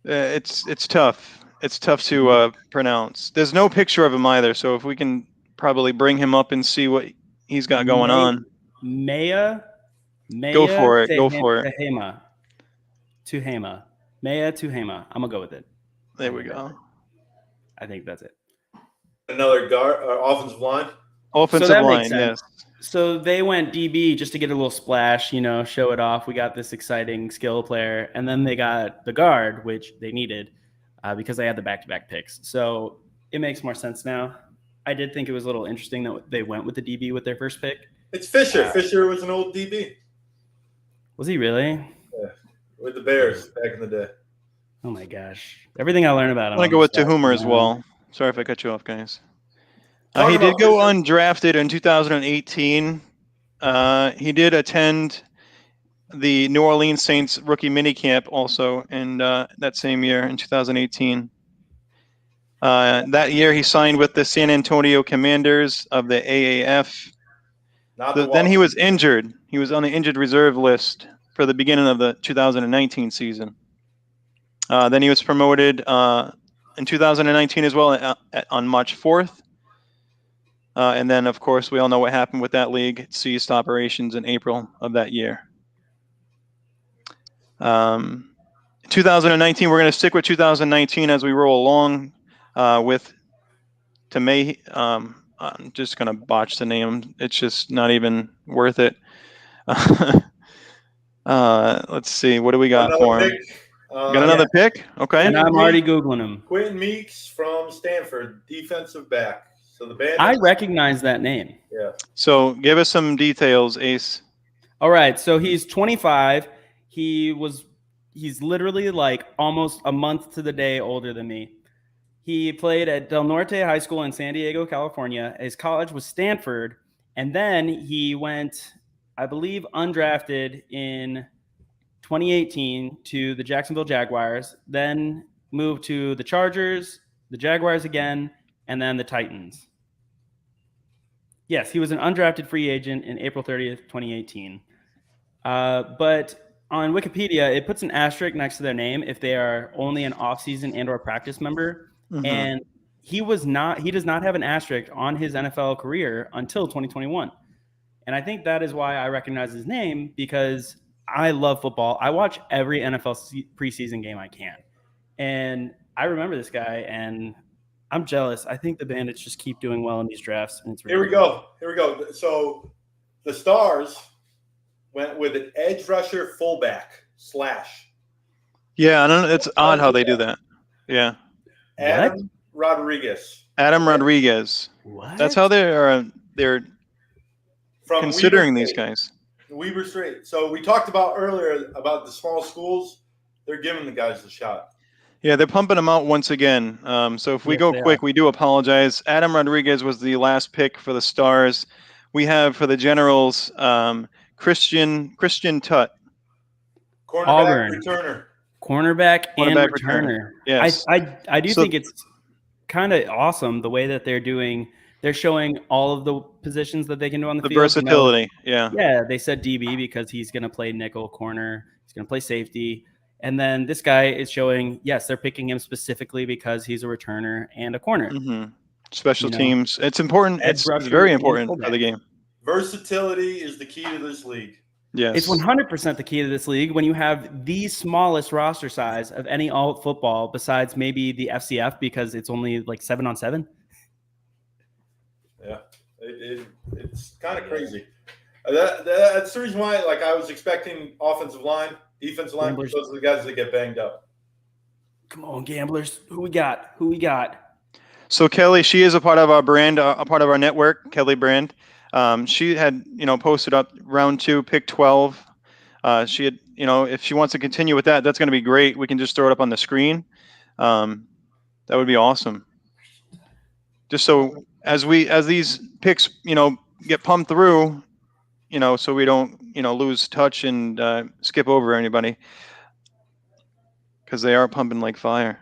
[SPEAKER 1] It's tough. It's tough to pronounce. There's no picture of him either, so if we can probably bring him up and see what he's got going on.
[SPEAKER 2] Maya.
[SPEAKER 1] Go for it.
[SPEAKER 2] Tuhema. Maya Tuhema. I'm gonna go with it.
[SPEAKER 1] There we go.
[SPEAKER 2] I think that's it.
[SPEAKER 3] Another guard, offensive line.
[SPEAKER 1] Offensive line, yes.
[SPEAKER 2] So they went DB just to get a little splash, show it off. We got this exciting skill player. And then they got the guard, which they needed because they had the back-to-back picks. So it makes more sense now. I did think it was a little interesting that they went with the DB with their first pick.
[SPEAKER 3] It's Fisher. Fisher was an old DB.
[SPEAKER 2] Was he really?
[SPEAKER 3] Yeah, with the Bears back in the day.
[SPEAKER 2] Oh, my gosh. Everything I learned about him.
[SPEAKER 1] I want to go with Tuhumer as well. Sorry if I cut you off, guys. He did go undrafted in 2018. He did attend the New Orleans Saints rookie minicamp also in that same year in 2018. That year he signed with the San Antonio Commanders of the AAF. Then he was injured. He was on the injured reserve list for the beginning of the 2019 season. Then he was promoted in 2019 as well on March 4th. And then, of course, we all know what happened with that league. It ceased operations in April of that year. 2019, we're going to stick with 2019 as we roll along with Tomei. I'm just going to botch the name. It's just not even worth it. Let's see. What do we got for him? Got another pick? Okay.
[SPEAKER 2] And I'm already Googling him.
[SPEAKER 3] Quentin Meeks from Stanford, defensive back. So the band.
[SPEAKER 2] I recognize that name.
[SPEAKER 3] Yeah.
[SPEAKER 1] So give us some details, Ace.
[SPEAKER 2] All right. So he's 25. He's literally like almost a month to the day older than me. He played at Del Norte High School in San Diego, California. His college was Stanford. And then he went, I believe, undrafted in 2018 to the Jacksonville Jaguars, then moved to the Chargers, the Jaguars again, and then the Titans. Yes, he was an undrafted free agent in April 30th, 2018. But on Wikipedia, it puts an asterisk next to their name if they are only an off-season and or practice member. Mm-hmm. And he does not have an asterisk on his NFL career until 2021. And I think that is why I recognize his name, because I love football. I watch every NFL preseason game I can. And I remember this guy, and I'm jealous. I think the Bandits just keep doing well in these drafts. And it's really
[SPEAKER 3] Here we go. So the Stars went with an edge rusher fullback /
[SPEAKER 1] Yeah, I don't know. It's odd how they do that. Yeah.
[SPEAKER 3] Adam Rodriguez.
[SPEAKER 2] What?
[SPEAKER 1] That's how they're considering these guys.
[SPEAKER 3] Weber State. So we talked about earlier about the small schools. They're giving the guys a shot.
[SPEAKER 1] Yeah, they're pumping them out once again. So if we go quick, we do apologize. Adam Rodriguez was the last pick for the Stars. We have for the Generals, Christian Tutt.
[SPEAKER 2] Cornerback and returner.
[SPEAKER 1] Yes.
[SPEAKER 2] I do think it's kind of awesome the way that they're showing all of the positions that they can do on the field.
[SPEAKER 1] The versatility, yeah.
[SPEAKER 2] Yeah, they said DB because he's going to play nickel, corner. He's going to play safety. And then this guy is showing, yes, they're picking him specifically because he's a returner and a corner.
[SPEAKER 1] Mm-hmm. Special teams. It's important. It's very important for the game.
[SPEAKER 3] Versatility is the key to this league.
[SPEAKER 1] Yes.
[SPEAKER 2] It's 100% the key to this league when you have the smallest roster size of any alt football besides maybe the FCF because it's only like 7-on-7.
[SPEAKER 3] Yeah, it's kind of crazy. That's the reason why, like, I was expecting offensive line, defensive line, because those are the guys that get banged up.
[SPEAKER 2] Come on, gamblers. Who we got?
[SPEAKER 1] So Kelly, she is a part of our brand, a part of our network, Kelly Brand. She had, posted up round 2, pick 12. She had, if she wants to continue with that, that's going to be great. We can just throw it up on the screen. That would be awesome. Just so as these picks, get pumped through, so we don't, lose touch and skip over anybody, because they are pumping like fire.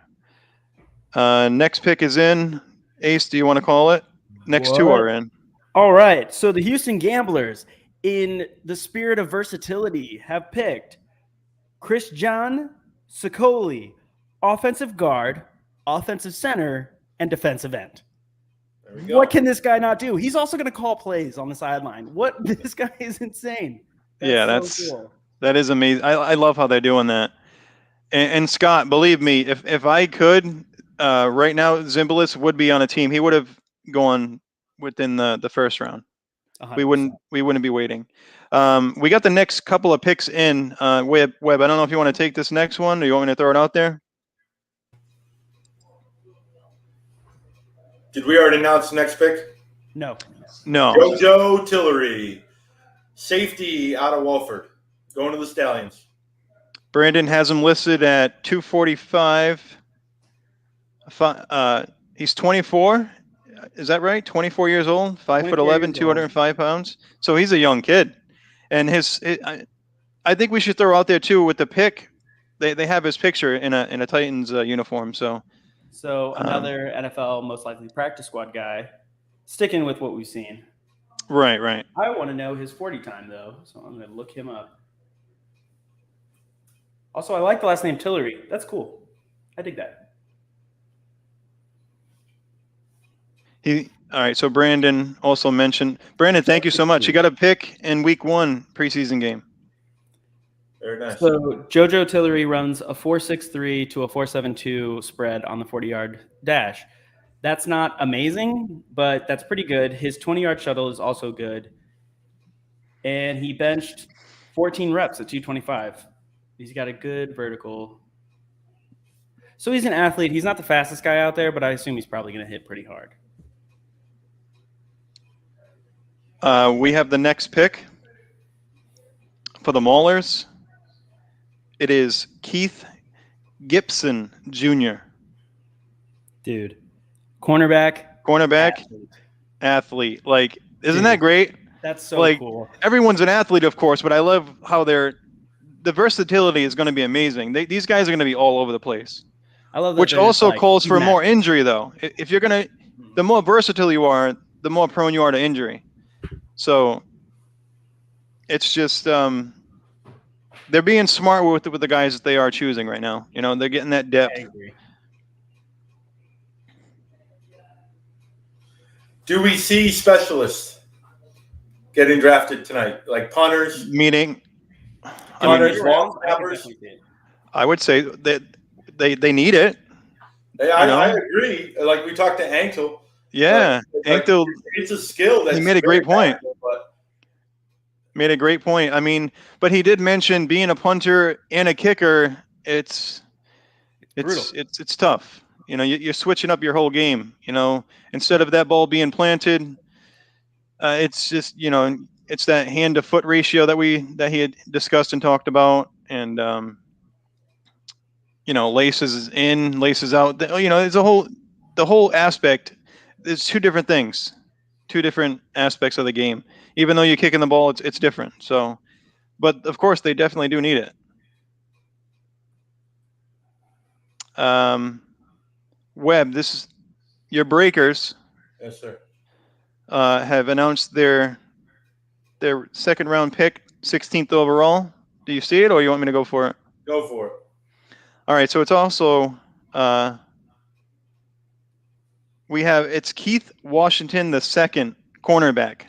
[SPEAKER 1] Next pick is in. Ace, do you want to call it? Next two are in.
[SPEAKER 2] All right. So the Houston Gamblers, in the spirit of versatility, have picked Christian Sicoli, offensive guard, offensive center, and defensive end.
[SPEAKER 3] There we go.
[SPEAKER 2] What can this guy not do? He's also going to call plays on the sideline. This guy is insane.
[SPEAKER 1] That is amazing. I love how they're doing that. And Scott, believe me, if I could, right now, Zimbalist would be on a team. He would have gone within the first round. we
[SPEAKER 2] 100%.
[SPEAKER 1] wouldn't be waiting. We got the next couple of picks in. Webb, I don't know if you want to take this next one or you want me to throw it out there.
[SPEAKER 3] Did we already announce the next pick?
[SPEAKER 2] No.
[SPEAKER 3] JoJo Tillery, safety out of Walford, going to the Stallions.
[SPEAKER 1] Brandon has him listed at 245. He's 24. Is that right? 24 years old, 5'11", 205 pounds. So he's a young kid. And I think we should throw out there too with the pick. They have his picture in a Titans uniform. So
[SPEAKER 2] another NFL most likely practice squad guy, sticking with what we've seen.
[SPEAKER 1] Right.
[SPEAKER 2] I want to know his 40 time though, so I'm going to look him up. Also, I like the last name Tillery. That's cool. I dig that.
[SPEAKER 1] All right. So Brandon also mentioned. Brandon, thank you so much. You got a pick in Week 1 preseason game.
[SPEAKER 3] Very nice.
[SPEAKER 2] So JoJo Tillery runs a 4.63 to a 4.72 spread on the 40-yard dash. That's not amazing, but that's pretty good. His 20-yard shuttle is also good. And he benched 14 reps at 225. He's got a good vertical. So he's an athlete. He's not the fastest guy out there, but I assume he's probably going to hit pretty hard.
[SPEAKER 1] We have the next pick for the Maulers. It is Keith Gibson Jr.
[SPEAKER 2] Dude. Cornerback,
[SPEAKER 1] athlete. Like, isn't that great?
[SPEAKER 2] That's so cool.
[SPEAKER 1] Everyone's an athlete, of course, but I love how the versatility is going to be amazing. These guys are going to be all over the place.
[SPEAKER 2] I love that.
[SPEAKER 1] Which also calls for more injury, though. If you're going to, the more versatile you are, the more prone you are to injury. So it's just they're being smart with the guys that they are choosing right now. You know, they're getting that depth.
[SPEAKER 2] I agree.
[SPEAKER 3] Do we see specialists getting drafted tonight, like punters?
[SPEAKER 1] Meaning,
[SPEAKER 3] Punters, long snappers.
[SPEAKER 1] I would say that they need it.
[SPEAKER 3] I agree. Like we talked to Ankle.
[SPEAKER 1] Yeah, Ankle.
[SPEAKER 3] It's a skill.
[SPEAKER 1] He made a great point. Made a great point. I mean, but he did mention being a punter and a kicker. It's tough. You know, you're switching up your whole game. You know, instead of that ball being planted, it's just, you know, it's that hand to foot ratio that he had discussed and talked about, and you know, laces in, laces out. You know, it's the whole aspect. There's two different things, two different aspects of the game. Even though you're kicking the ball, it's different. So, but of course, they definitely do need it. Webb, this is your Breakers.
[SPEAKER 3] Yes, sir.
[SPEAKER 1] Have announced their second round pick, 16th overall. Do you see it, or you want me to go for it?
[SPEAKER 3] Go for it.
[SPEAKER 1] All right. So it's also it's Keith Washington, the second cornerback.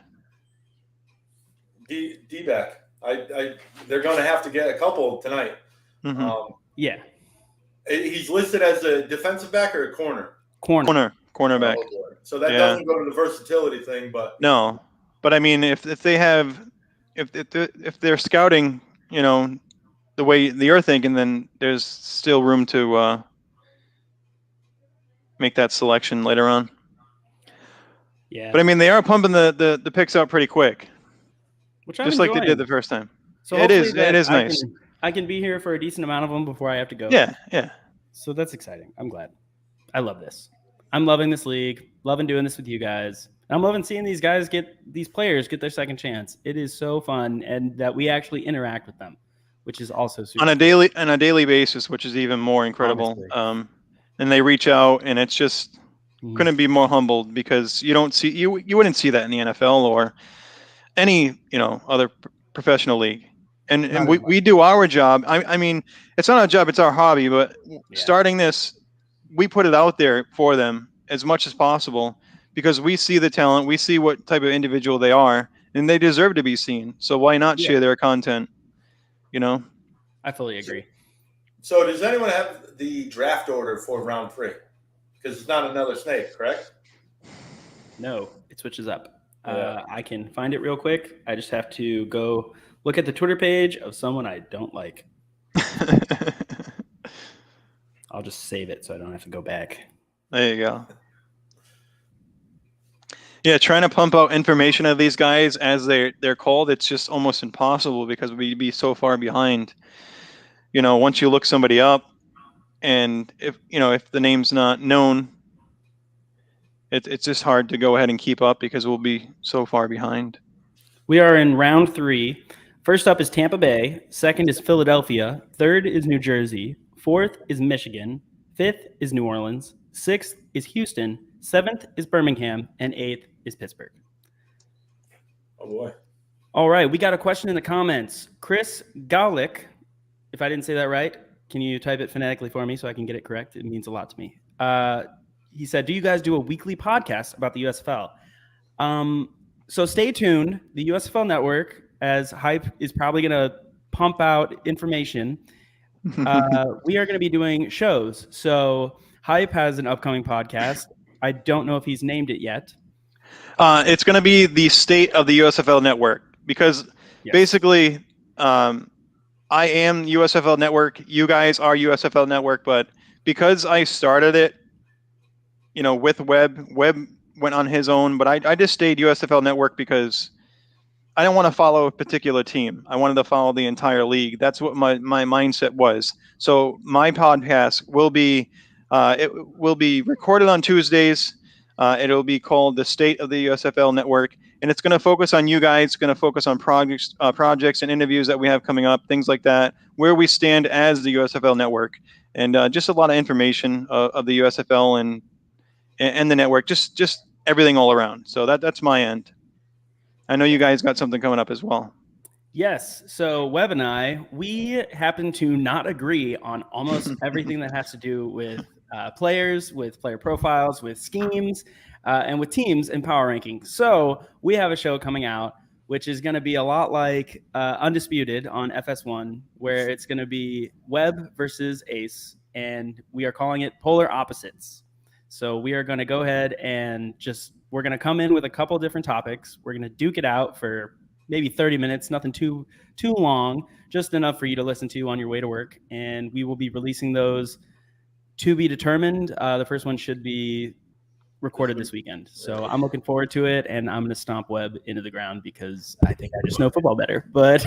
[SPEAKER 3] D-back. They're going to have to get a couple tonight.
[SPEAKER 1] Mm-hmm.
[SPEAKER 2] Yeah.
[SPEAKER 3] He's listed as a defensive back or a corner?
[SPEAKER 1] Cornerback.
[SPEAKER 3] So that doesn't go to the versatility thing, but
[SPEAKER 1] no. But I mean, if they're scouting, you know, the way you're thinking, then there's still room to make that selection later on.
[SPEAKER 2] Yeah.
[SPEAKER 1] But I mean, they are pumping the picks out pretty quick,
[SPEAKER 2] just
[SPEAKER 1] like they did the first time.
[SPEAKER 2] So
[SPEAKER 1] it is nice.
[SPEAKER 2] I can be here for a decent amount of them before I have to go.
[SPEAKER 1] Yeah.
[SPEAKER 2] So that's exciting. I'm glad. I love this. I'm loving this league. Loving doing this with you guys. I'm loving seeing these players get their second chance. It is so fun, and that we actually interact with them, which is also super
[SPEAKER 1] on a daily basis, which is even more incredible. And they reach out, and it's just couldn't be more humbled, because you wouldn't see that in the NFL or any, you know, other professional league. And we do our job. I mean, it's not our job, it's our hobby, but starting this, we put it out there for them as much as possible, because we see the talent, we see what type of individual they are, and they deserve to be seen. So why not share their content, you know?
[SPEAKER 2] I fully agree.
[SPEAKER 3] So does anyone have the draft order for round 3? Because it's not another snake, correct?
[SPEAKER 2] No, it switches up. I can find it real quick. I just have to go look at the Twitter page of someone I don't like. I'll just save it so I don't have to go back.
[SPEAKER 1] There you go. Yeah, trying to pump out information of these guys as they're called, it's just almost impossible because we'd be so far behind. Once you look somebody up, and if the name's not known, it's just hard to go ahead and keep up because we'll be so far behind.
[SPEAKER 2] We are in round 3. First up is Tampa Bay. Second is Philadelphia. Third is New Jersey. Fourth is Michigan. Fifth is New Orleans. Sixth is Houston. Seventh is Birmingham. And eighth is Pittsburgh.
[SPEAKER 3] Oh, boy.
[SPEAKER 2] All right. We got a question in the comments. Chris Gaulick, if I didn't say that right, can you type it phonetically for me so I can get it correct? It means a lot to me. He said, do you guys do a weekly podcast about the USFL? So stay tuned. The USFL Network, as Hype is probably going to pump out information, we are going to be doing shows. So Hype has an upcoming podcast. I don't know if he's named it yet.
[SPEAKER 1] It's going to be the State of the USFL Network because basically I am USFL Network. You guys are USFL Network, but because I started it, with Webb went on his own, but I just stayed USFL Network because I didn't want to follow a particular team. I wanted to follow the entire league. That's what my mindset was. So my podcast will be recorded on Tuesdays. It'll be called the State of the USFL Network, and it's going to focus on you guys. It's going to focus on projects and interviews that we have coming up, things like that, where we stand as the USFL Network, and just a lot of information of the USFL and the network, just everything all around. So that's my end. I know you guys got something coming up as well.
[SPEAKER 2] Yes. So Webb and we happen to not agree on almost everything that has to do with players, with player profiles, with schemes, and with teams and power rankings. So we have a show coming out, which is going to be a lot like Undisputed on FS1, where it's going to be Webb versus Ace, and we are calling it Polar Opposites. So we are going to go ahead and we're going to come in with a couple different topics. We're going to duke it out for maybe 30 minutes, nothing too long, just enough for you to listen to on your way to work. And we will be releasing those to be determined. The first one should be recorded this weekend. So I'm looking forward to it, and I'm going to stomp Webb into the ground because I think I just know football better. But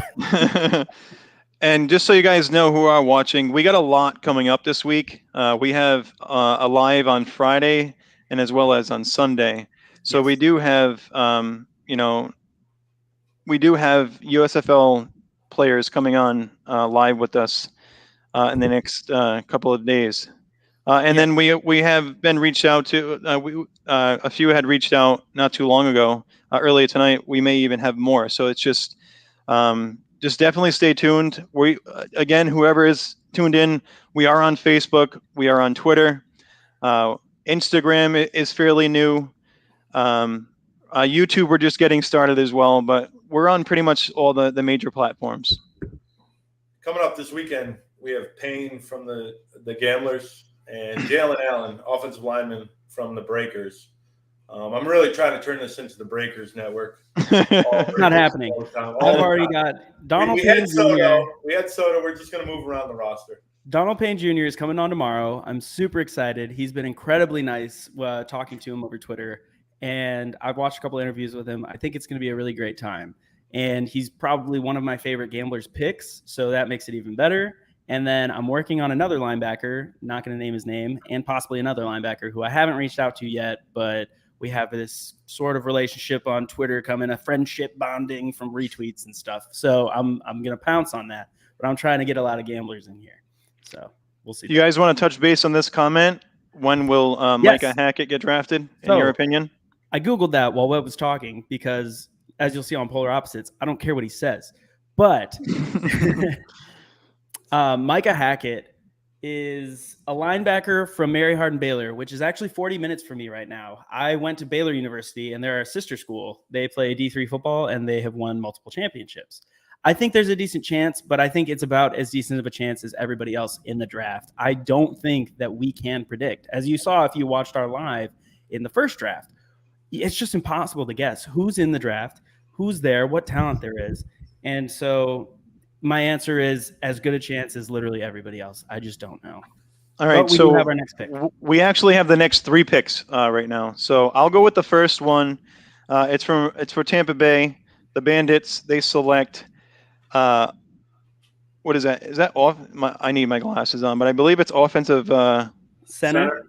[SPEAKER 1] And just so you guys know who are watching, we got a lot coming up this week. We have a live on Friday and as well as on Sunday. So we do have, USFL players coming on live with us in the next couple of days. Then we have been reached out to. A few had reached out not too long ago. Earlier tonight, we may even have more. So it's just definitely stay tuned. Whoever is tuned in, we are on Facebook. We are on Twitter. Instagram is fairly new. YouTube, we're just getting started as well, but we're on pretty much all the major platforms.
[SPEAKER 3] Coming up this weekend, we have Payne from the Gamblers and Jalen Allen, offensive lineman from the Breakers. I'm really trying to turn this into the Breakers network.
[SPEAKER 2] It's not happening. I've already got Donald Payne Jr.
[SPEAKER 3] We had Soto. We're just going to move around the roster.
[SPEAKER 2] Donald Payne Jr. is coming on tomorrow. I'm super excited. He's been incredibly nice talking to him over Twitter, and I've watched a couple interviews with him. I think it's going to be a really great time, and he's probably one of my favorite Gamblers picks, so that makes it even better. And then I'm working on another linebacker, not going to name his name, and possibly another linebacker who I haven't reached out to yet, but we have this sort of relationship on Twitter coming, a friendship bonding from retweets and stuff. So I'm going to pounce on that, but I'm trying to get a lot of Gamblers in here. So we'll see.
[SPEAKER 1] You guys want to touch base on this comment? When will Micah Hackett get drafted, in your opinion?
[SPEAKER 2] I Googled that while Webb was talking because, as you'll see on Polar Opposites, I don't care what he says. But Micah Hackett is a linebacker from Mary Hardin Baylor, which is actually 40 minutes from me right now. I went to Baylor University, and they're a sister school. They play D3 football, and they have won multiple championships. I think there's a decent chance, but I think it's about as decent of a chance as everybody else in the draft. I don't think that we can predict. As you saw if you watched our live in the first draft, it's just impossible to guess who's in the draft, who's there, what talent there is. And so my answer is as good a chance as literally everybody else. I just don't know.
[SPEAKER 1] All right,
[SPEAKER 2] but we do have our next pick.
[SPEAKER 1] We actually have the next 3 picks right now. So I'll go with the first one. It's for Tampa Bay. The Bandits, they select what is that? Is that off? I need my glasses on, but I believe it's offensive
[SPEAKER 2] Center.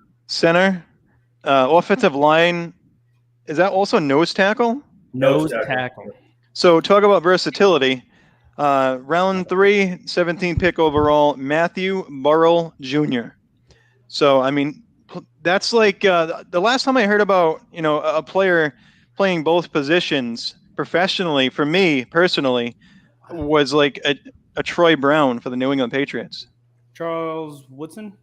[SPEAKER 1] Offensive line. Is that also nose tackle?
[SPEAKER 2] Nose tackle.
[SPEAKER 1] So talk about versatility. Round 3, 17 pick overall, Matthew Burrell Jr. So, I mean, that's like the last time I heard about, a player playing both positions professionally, for me personally, was like a Troy Brown for the New England Patriots.
[SPEAKER 2] Charles Woodson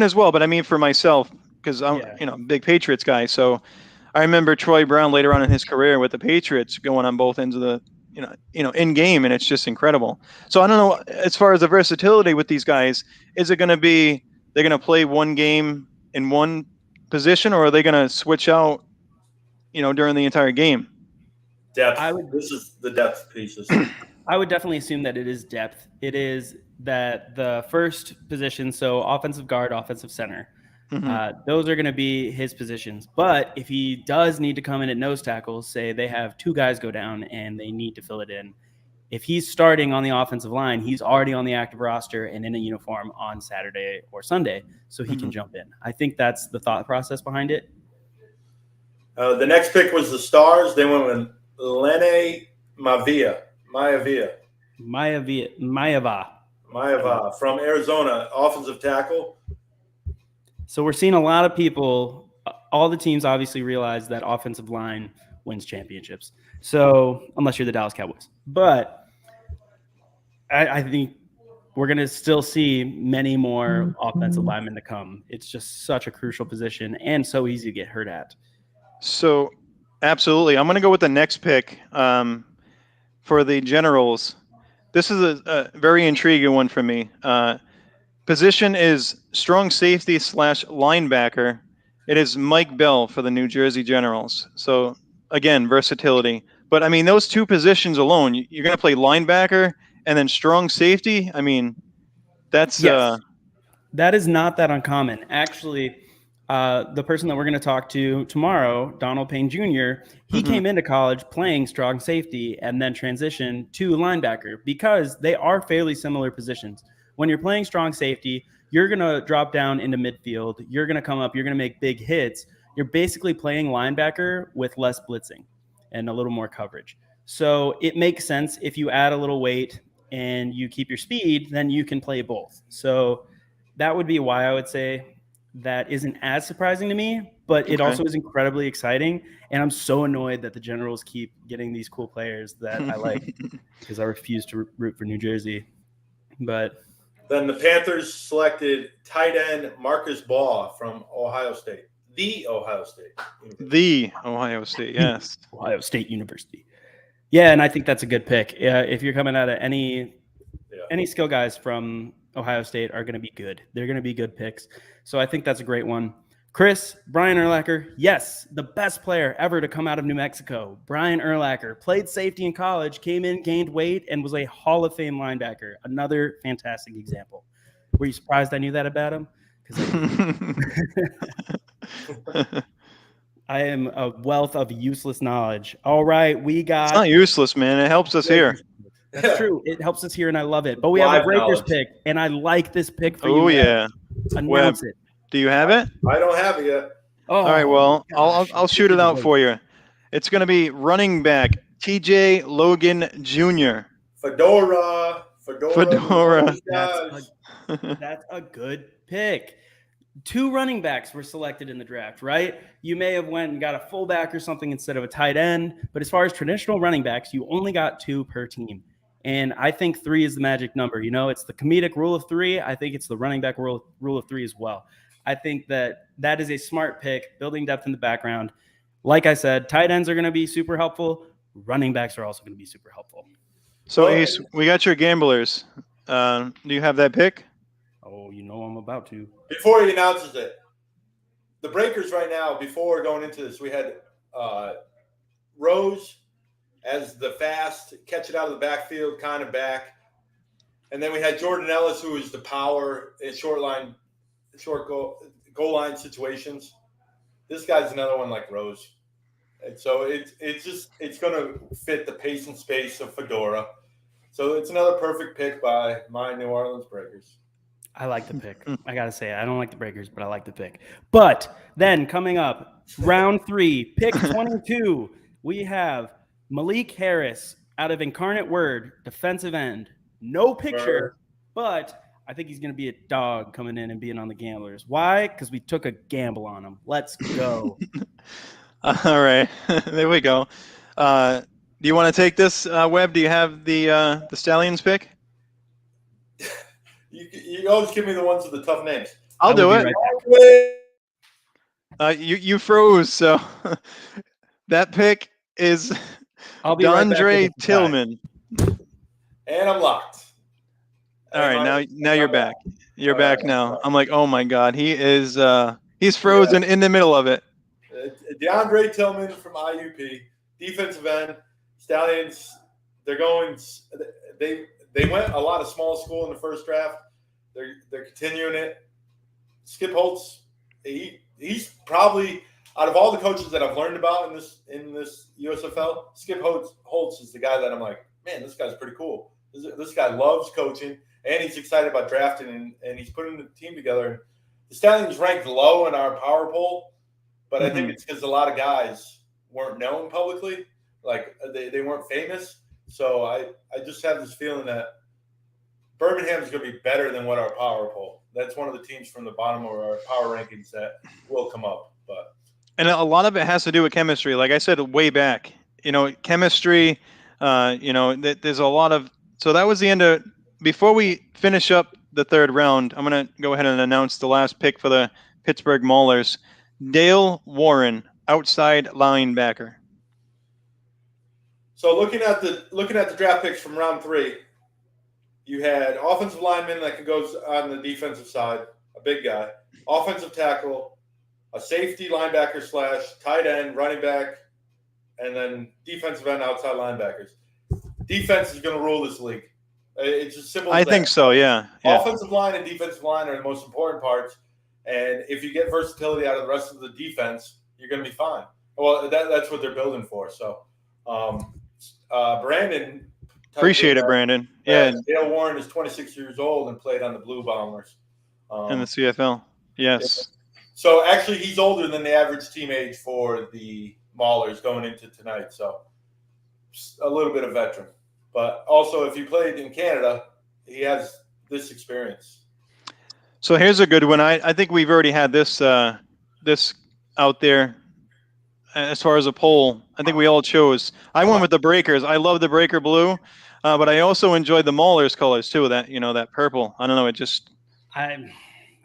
[SPEAKER 1] as well, but I mean for myself, because I'm, a big Patriots guy. So I remember Troy Brown later on in his career with the Patriots going on both ends of the, in game, and it's just incredible. So I don't know, as far as the versatility with these guys, is it going to be they're going to play one game in one position, or are they going to switch out, during the entire game?
[SPEAKER 3] Depth. This is the depth pieces.
[SPEAKER 2] I would definitely assume that it is depth. It is that the first position, so offensive guard, offensive center, those are going to be his positions. But if he does need to come in at nose tackles, say they have 2 guys go down and they need to fill it in, if he's starting on the offensive line, he's already on the active roster and in a uniform on Saturday or Sunday, so he can jump in. I think that's the thought process behind it.
[SPEAKER 3] The next pick was the Stars. They went with Lene Maivava from Arizona, offensive tackle.
[SPEAKER 2] So we're seeing a lot of people, all the teams obviously realize that offensive line wins championships. So unless you're the Dallas Cowboys. But I think we're going to still see many more offensive linemen to come. It's just such a crucial position and so easy to get hurt at.
[SPEAKER 1] So absolutely. I'm going to go with the next pick for the Generals. This is a very intriguing one for me. Position is strong safety / linebacker. It is Mike Bell for the New Jersey Generals. So, again, versatility. But, I mean, those 2 positions alone, you're going to play linebacker and then strong safety. I mean, that's
[SPEAKER 2] yes. That is not that uncommon. Actually, the person that we're going to talk to tomorrow, Donald Payne Jr., he came into college playing strong safety and then transitioned to linebacker because they are fairly similar positions. When you're playing strong safety, you're going to drop down into midfield. You're going to come up. You're going to make big hits. You're basically playing linebacker with less blitzing and a little more coverage. So it makes sense if you add a little weight and you keep your speed, then you can play both. So that would be why I would say that isn't as surprising to me, but it also is incredibly exciting. And I'm so annoyed that the Generals keep getting these cool players that I like because I refuse to root for New Jersey. But
[SPEAKER 3] then the Panthers selected tight end Marcus Baugh from Ohio State. The Ohio State, yes.
[SPEAKER 2] Ohio State University. Yeah, and I think that's a good pick. If you're coming out of any skill guys from Ohio State are going to be good. They're going to be good picks. So I think that's a great one. Chris, Brian Urlacher, yes, the best player ever to come out of New Mexico. Brian Urlacher played safety in college, came in, gained weight, and was a Hall of Fame linebacker. Another fantastic example. Were you surprised I knew that about him? I am a wealth of useless knowledge. All right, we got...
[SPEAKER 1] It's not useless, man. It helps us here.
[SPEAKER 2] That's true. It helps us here, and I love it. But we have a Breakers pick, and I like this pick for you.
[SPEAKER 1] Oh, yeah.
[SPEAKER 2] Announce it.
[SPEAKER 1] Do you have it?
[SPEAKER 3] I don't have it yet.
[SPEAKER 2] Oh,
[SPEAKER 1] all right, well, I'll shoot it out for you. It's going to be running back TJ Logan Jr.
[SPEAKER 3] Fedora.
[SPEAKER 2] That's a good pick. 2 running backs were selected in the draft, right? You may have went and got a fullback or something instead of a tight end, but as far as traditional running backs, you only got 2 per team. And I think 3 is the magic number. It's the comedic rule of 3. I think it's the running back rule of 3 as well. I think that is a smart pick, building depth in the background. Like I said, tight ends are going to be super helpful. Running backs are also going to be super helpful.
[SPEAKER 1] So, Ace, we got your gamblers. Do you have that pick?
[SPEAKER 2] Oh, I'm about to.
[SPEAKER 3] Before he announces it, the Breakers right now, before going into this, we had Rose as the fast, catch it out of the backfield kind of back. And then we had Jordan Ellis, who is the power in short goal line situations. This guy's another one like Rose. And so it's going to fit the pace and space of Fedora. So it's another perfect pick by my New Orleans Breakers.
[SPEAKER 2] I like the pick. I got to say, I don't like the Breakers, but I like the pick. But then coming up, round 3, pick 22, we have Malik Harris out of Incarnate Word, defensive end. No picture, but I think he's going to be a dog coming in and being on the Gamblers. Why? Because we took a gamble on him. Let's go.
[SPEAKER 1] All right. There we go. Do you want to take this, Webb? Do you have the Stallions pick?
[SPEAKER 3] You always give me the ones with the tough names.
[SPEAKER 1] I'll do it.
[SPEAKER 3] Right
[SPEAKER 1] you froze, so that pick is Dondre Tillman.
[SPEAKER 3] And I'm locked.
[SPEAKER 1] All right, now you're back. You're back now. I'm like, oh my God, he's frozen in the middle of it.
[SPEAKER 3] DeAndre Tillman from IUP, defensive end. Stallions, they went a lot of small school in the first draft. They're continuing it. Skip Holtz, he's probably out of all the coaches that I've learned about in this USFL, Skip Holtz is the guy that I'm like, man, this guy's pretty cool. This guy loves coaching, and he's excited about drafting, and he's putting the team together. The Stallions ranked low in our power poll, but I think it's because a lot of guys weren't known publicly, like they weren't famous. So I just have this feeling that Birmingham is going to be better than what our power poll. That's one of the teams from the bottom of our power rankings that will come up.
[SPEAKER 1] And a lot of it has to do with chemistry. Like I said way back, chemistry. There's a lot of. So that was the end of. Before we finish up the third round, I'm going to go ahead and announce the last pick for the Pittsburgh Maulers. Dale Warren, outside linebacker.
[SPEAKER 3] So looking at the draft picks from round 3, you had offensive lineman that could go on the defensive side, a big guy, offensive tackle, a safety linebacker / tight end, running back, and then defensive end, outside linebackers. Defense is going to rule this league. It's as simple as that.
[SPEAKER 1] I think so, yeah.
[SPEAKER 3] Offensive line and defensive line are the most important parts. And if you get versatility out of the rest of the defense, you're going to be fine. Well, that's what they're building for. So, Brandon.
[SPEAKER 1] Appreciate it, Brandon. Yeah.
[SPEAKER 3] Dale Warren is 26 years old and played on the Blue Bombers.
[SPEAKER 1] In the CFL. Yes.
[SPEAKER 3] So, actually, he's older than the average team age for the Maulers going into tonight. So, a little bit of veteran. But also, if he played in Canada, he has this experience.
[SPEAKER 1] So here's a good one. I think we've already had this out there as far as a poll. I think we all chose. I went with the Breakers. I love the Breaker blue, but I also enjoyed the Maulers colors too. That purple. I don't know. It just
[SPEAKER 2] I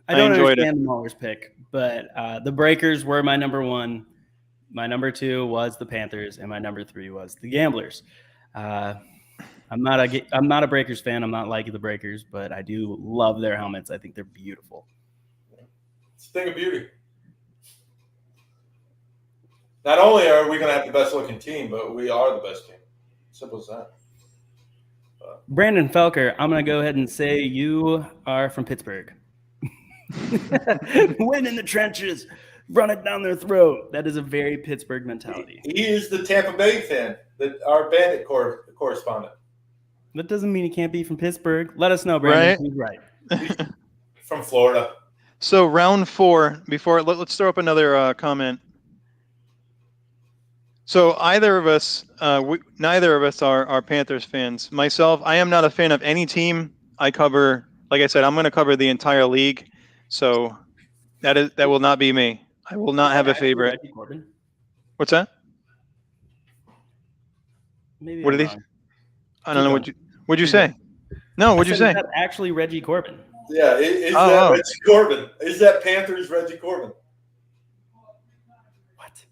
[SPEAKER 2] don't understand the Maulers pick, but the Breakers were my number 1. My number 2 was the Panthers, and my number 3 was the Gamblers. I'm not a Breakers fan. I'm not liking the Breakers, but I do love their helmets. I think they're beautiful.
[SPEAKER 3] It's a thing of beauty. Not only are we going to have the best looking team, but we are the best team. Simple as that.
[SPEAKER 2] Brandon Felker, I'm going to go ahead and say you are from Pittsburgh. Win in the trenches, run it down their throat. That is a very Pittsburgh mentality.
[SPEAKER 3] He is the Tampa Bay fan, our Bandit correspondent.
[SPEAKER 2] That doesn't mean he can't be from Pittsburgh. Let us know, Brandon. Who's right?
[SPEAKER 3] From Florida.
[SPEAKER 1] So round 4, let's throw up another comment. So neither of us are Panthers fans. Myself, I am not a fan of any team. I cover, like I said, I'm going to cover the entire league. So that will not be me. I will not have a favorite.
[SPEAKER 2] Reggie Corbin?
[SPEAKER 1] What's that?
[SPEAKER 2] Maybe
[SPEAKER 1] what are these? I don't know. What'd you say? No, what'd you say?
[SPEAKER 2] Is that actually Reggie Corbin?
[SPEAKER 3] Yeah, is that Reggie Corbin? Is that Panthers Reggie Corbin?
[SPEAKER 2] What?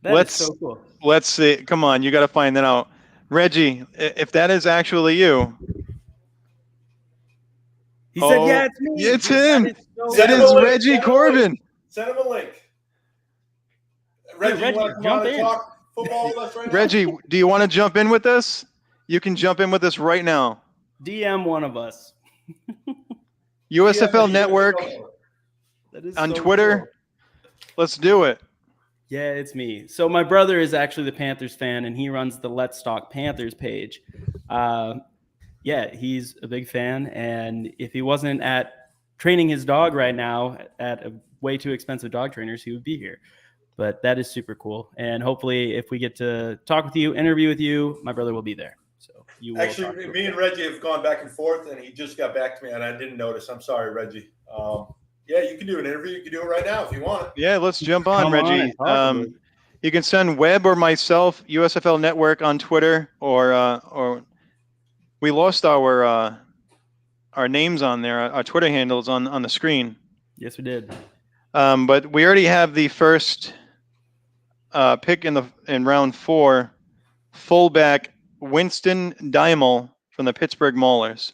[SPEAKER 2] That's so cool.
[SPEAKER 1] Let's see. Come on, you got to find that out. Reggie, if that is actually you.
[SPEAKER 2] He said, yeah, it's me.
[SPEAKER 1] It's him. It is Reggie Corbin.
[SPEAKER 3] Send him a link. Reggie,
[SPEAKER 2] Reggie,
[SPEAKER 3] you want to come
[SPEAKER 2] jump
[SPEAKER 3] on and
[SPEAKER 2] in.
[SPEAKER 3] talk football with us right now?
[SPEAKER 1] Reggie, do you want to jump in with us? You can jump in with us right now.
[SPEAKER 2] DM one of us.
[SPEAKER 1] USFL Network
[SPEAKER 2] That is
[SPEAKER 1] on
[SPEAKER 2] so
[SPEAKER 1] Twitter.
[SPEAKER 2] cool.
[SPEAKER 1] Let's do it.
[SPEAKER 2] Yeah, it's me. So my brother is actually the Panthers fan, and he runs the Let's Talk Panthers page. Yeah, he's a big fan, and if he wasn't at training his dog right now at a way too expensive dog trainers, he would be here. But that is super cool, and hopefully, if we get to talk with you, interview with you, my brother will be there. So you will
[SPEAKER 3] Actually, me and Reggie have gone back and forth, and he just got back to me, and I didn't notice. I'm sorry, Reggie. Yeah, you can do an interview. You can do it right now if you want.
[SPEAKER 1] Yeah, let's jump on,
[SPEAKER 2] Come on
[SPEAKER 1] Reggie.
[SPEAKER 2] and talk to me.
[SPEAKER 1] You can send Webb or myself, USFL Network on Twitter, or we lost our names on there, our Twitter handles on the screen.
[SPEAKER 2] Yes, we did.
[SPEAKER 1] But we already have the first pick in round 4, fullback Winston Dymel from the Pittsburgh Maulers.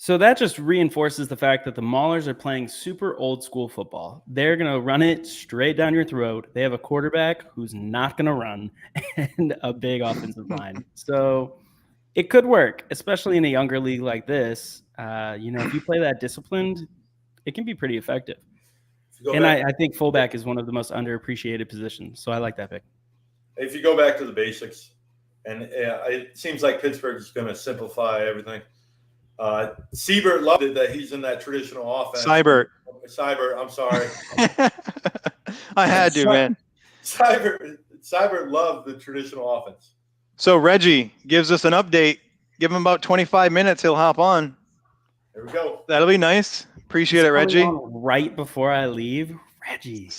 [SPEAKER 2] So that just reinforces the fact that the Maulers are playing super old school football. They're going to run it straight down your throat. They have a quarterback who's not going to run and a big offensive line. So it could work, especially in a younger league like this. If you play that disciplined, it can be pretty effective. And I think fullback is one of the most underappreciated positions. So I like that pick.
[SPEAKER 3] If you go back to the basics, and it seems like Pittsburgh is going to simplify everything. Siebert loved it that he's in that traditional offense. Seibert, I'm sorry.
[SPEAKER 1] I had to, man.
[SPEAKER 3] Seibert loved the traditional offense.
[SPEAKER 1] So Reggie gives us an update. Give him about 25 minutes. He'll hop on.
[SPEAKER 3] There we go.
[SPEAKER 1] That'll be nice. Appreciate it, Reggie.
[SPEAKER 2] Right before I leave, Reggie.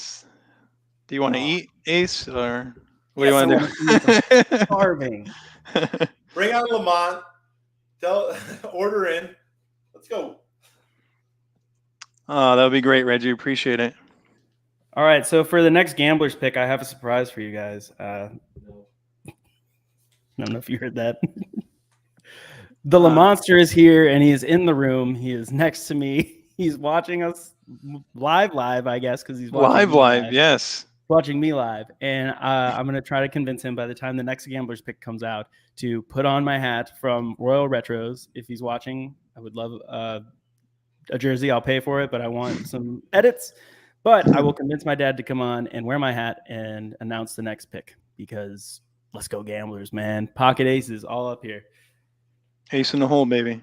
[SPEAKER 1] Do you want to eat, Ace, or what do you want to do?
[SPEAKER 2] Starving.
[SPEAKER 3] Bring out Lamont. Order in. Let's go.
[SPEAKER 1] Oh, that would be great, Reggie. Appreciate it.
[SPEAKER 2] All right, so for the next Gamblers pick, I have a surprise for you guys. I don't know if you heard that. The Lamonster is here, and he is in the room. He is next to me. He's watching us live, I guess, because he's watching
[SPEAKER 1] live. Yes.
[SPEAKER 2] Watching me live, and I'm going to try to convince him by the time the next Gamblers pick comes out to put on my hat from Royal Retros. If he's watching, I would love a jersey. I'll pay for it, but I want some edits. But I will convince my dad to come on and wear my hat and announce the next pick, because let's go Gamblers, man. Pocket aces all up here.
[SPEAKER 1] Ace in the hole, baby.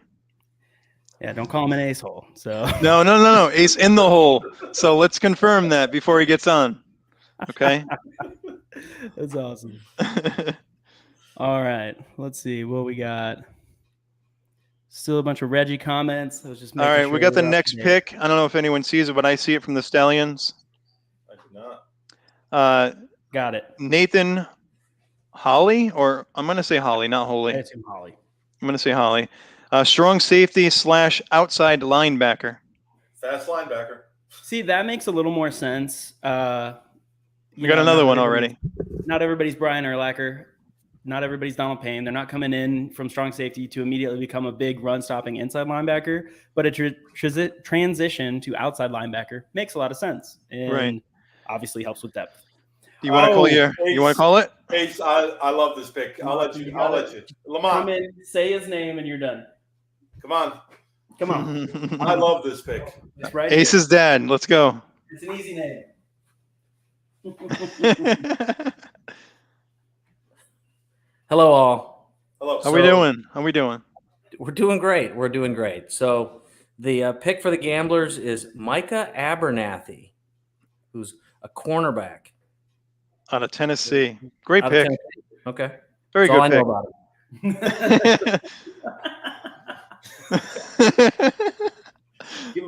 [SPEAKER 2] Yeah, don't call him an ace hole. So
[SPEAKER 1] No. Ace in the hole. So let's confirm that before he gets on. Okay.
[SPEAKER 2] That's awesome. All right. Let's see what we got. Still a bunch of Reggie comments. I was just
[SPEAKER 1] all right. We got the next pick. I don't know if anyone sees it, but I see it from the Stallions.
[SPEAKER 3] I do
[SPEAKER 1] not.
[SPEAKER 2] Got it.
[SPEAKER 1] Nathan Holly, or I'm going to say Holly, not Holy.
[SPEAKER 2] It's him, Holly.
[SPEAKER 1] I'm going to say Holly. Strong safety / outside linebacker.
[SPEAKER 3] Fast linebacker.
[SPEAKER 2] See, that makes a little more sense.
[SPEAKER 1] We got another one already.
[SPEAKER 2] Not everybody's Brian Urlacher. Not everybody's Donald Payne. They're not coming in from strong safety to immediately become a big run-stopping inside linebacker. But a transition to outside linebacker makes a lot of sense, and obviously helps with depth.
[SPEAKER 1] You want to call you want to call it?
[SPEAKER 3] Ace, I love this pick. I'll let you. Lamont.
[SPEAKER 2] Come in, say his name, and you're done.
[SPEAKER 3] Come on.
[SPEAKER 1] I
[SPEAKER 3] love this pick.
[SPEAKER 2] It's right
[SPEAKER 1] Ace's
[SPEAKER 2] here.
[SPEAKER 1] dad. Let's go.
[SPEAKER 2] It's an easy name.
[SPEAKER 6] Hello, all.
[SPEAKER 3] Hello.
[SPEAKER 1] How we doing?
[SPEAKER 6] We're doing great. So the pick for the Gamblers is Micah Abernathy, who's a cornerback.
[SPEAKER 1] Out of Tennessee. Great pick.
[SPEAKER 6] Okay.
[SPEAKER 1] Very good
[SPEAKER 6] all I
[SPEAKER 1] pick.
[SPEAKER 6] know about it.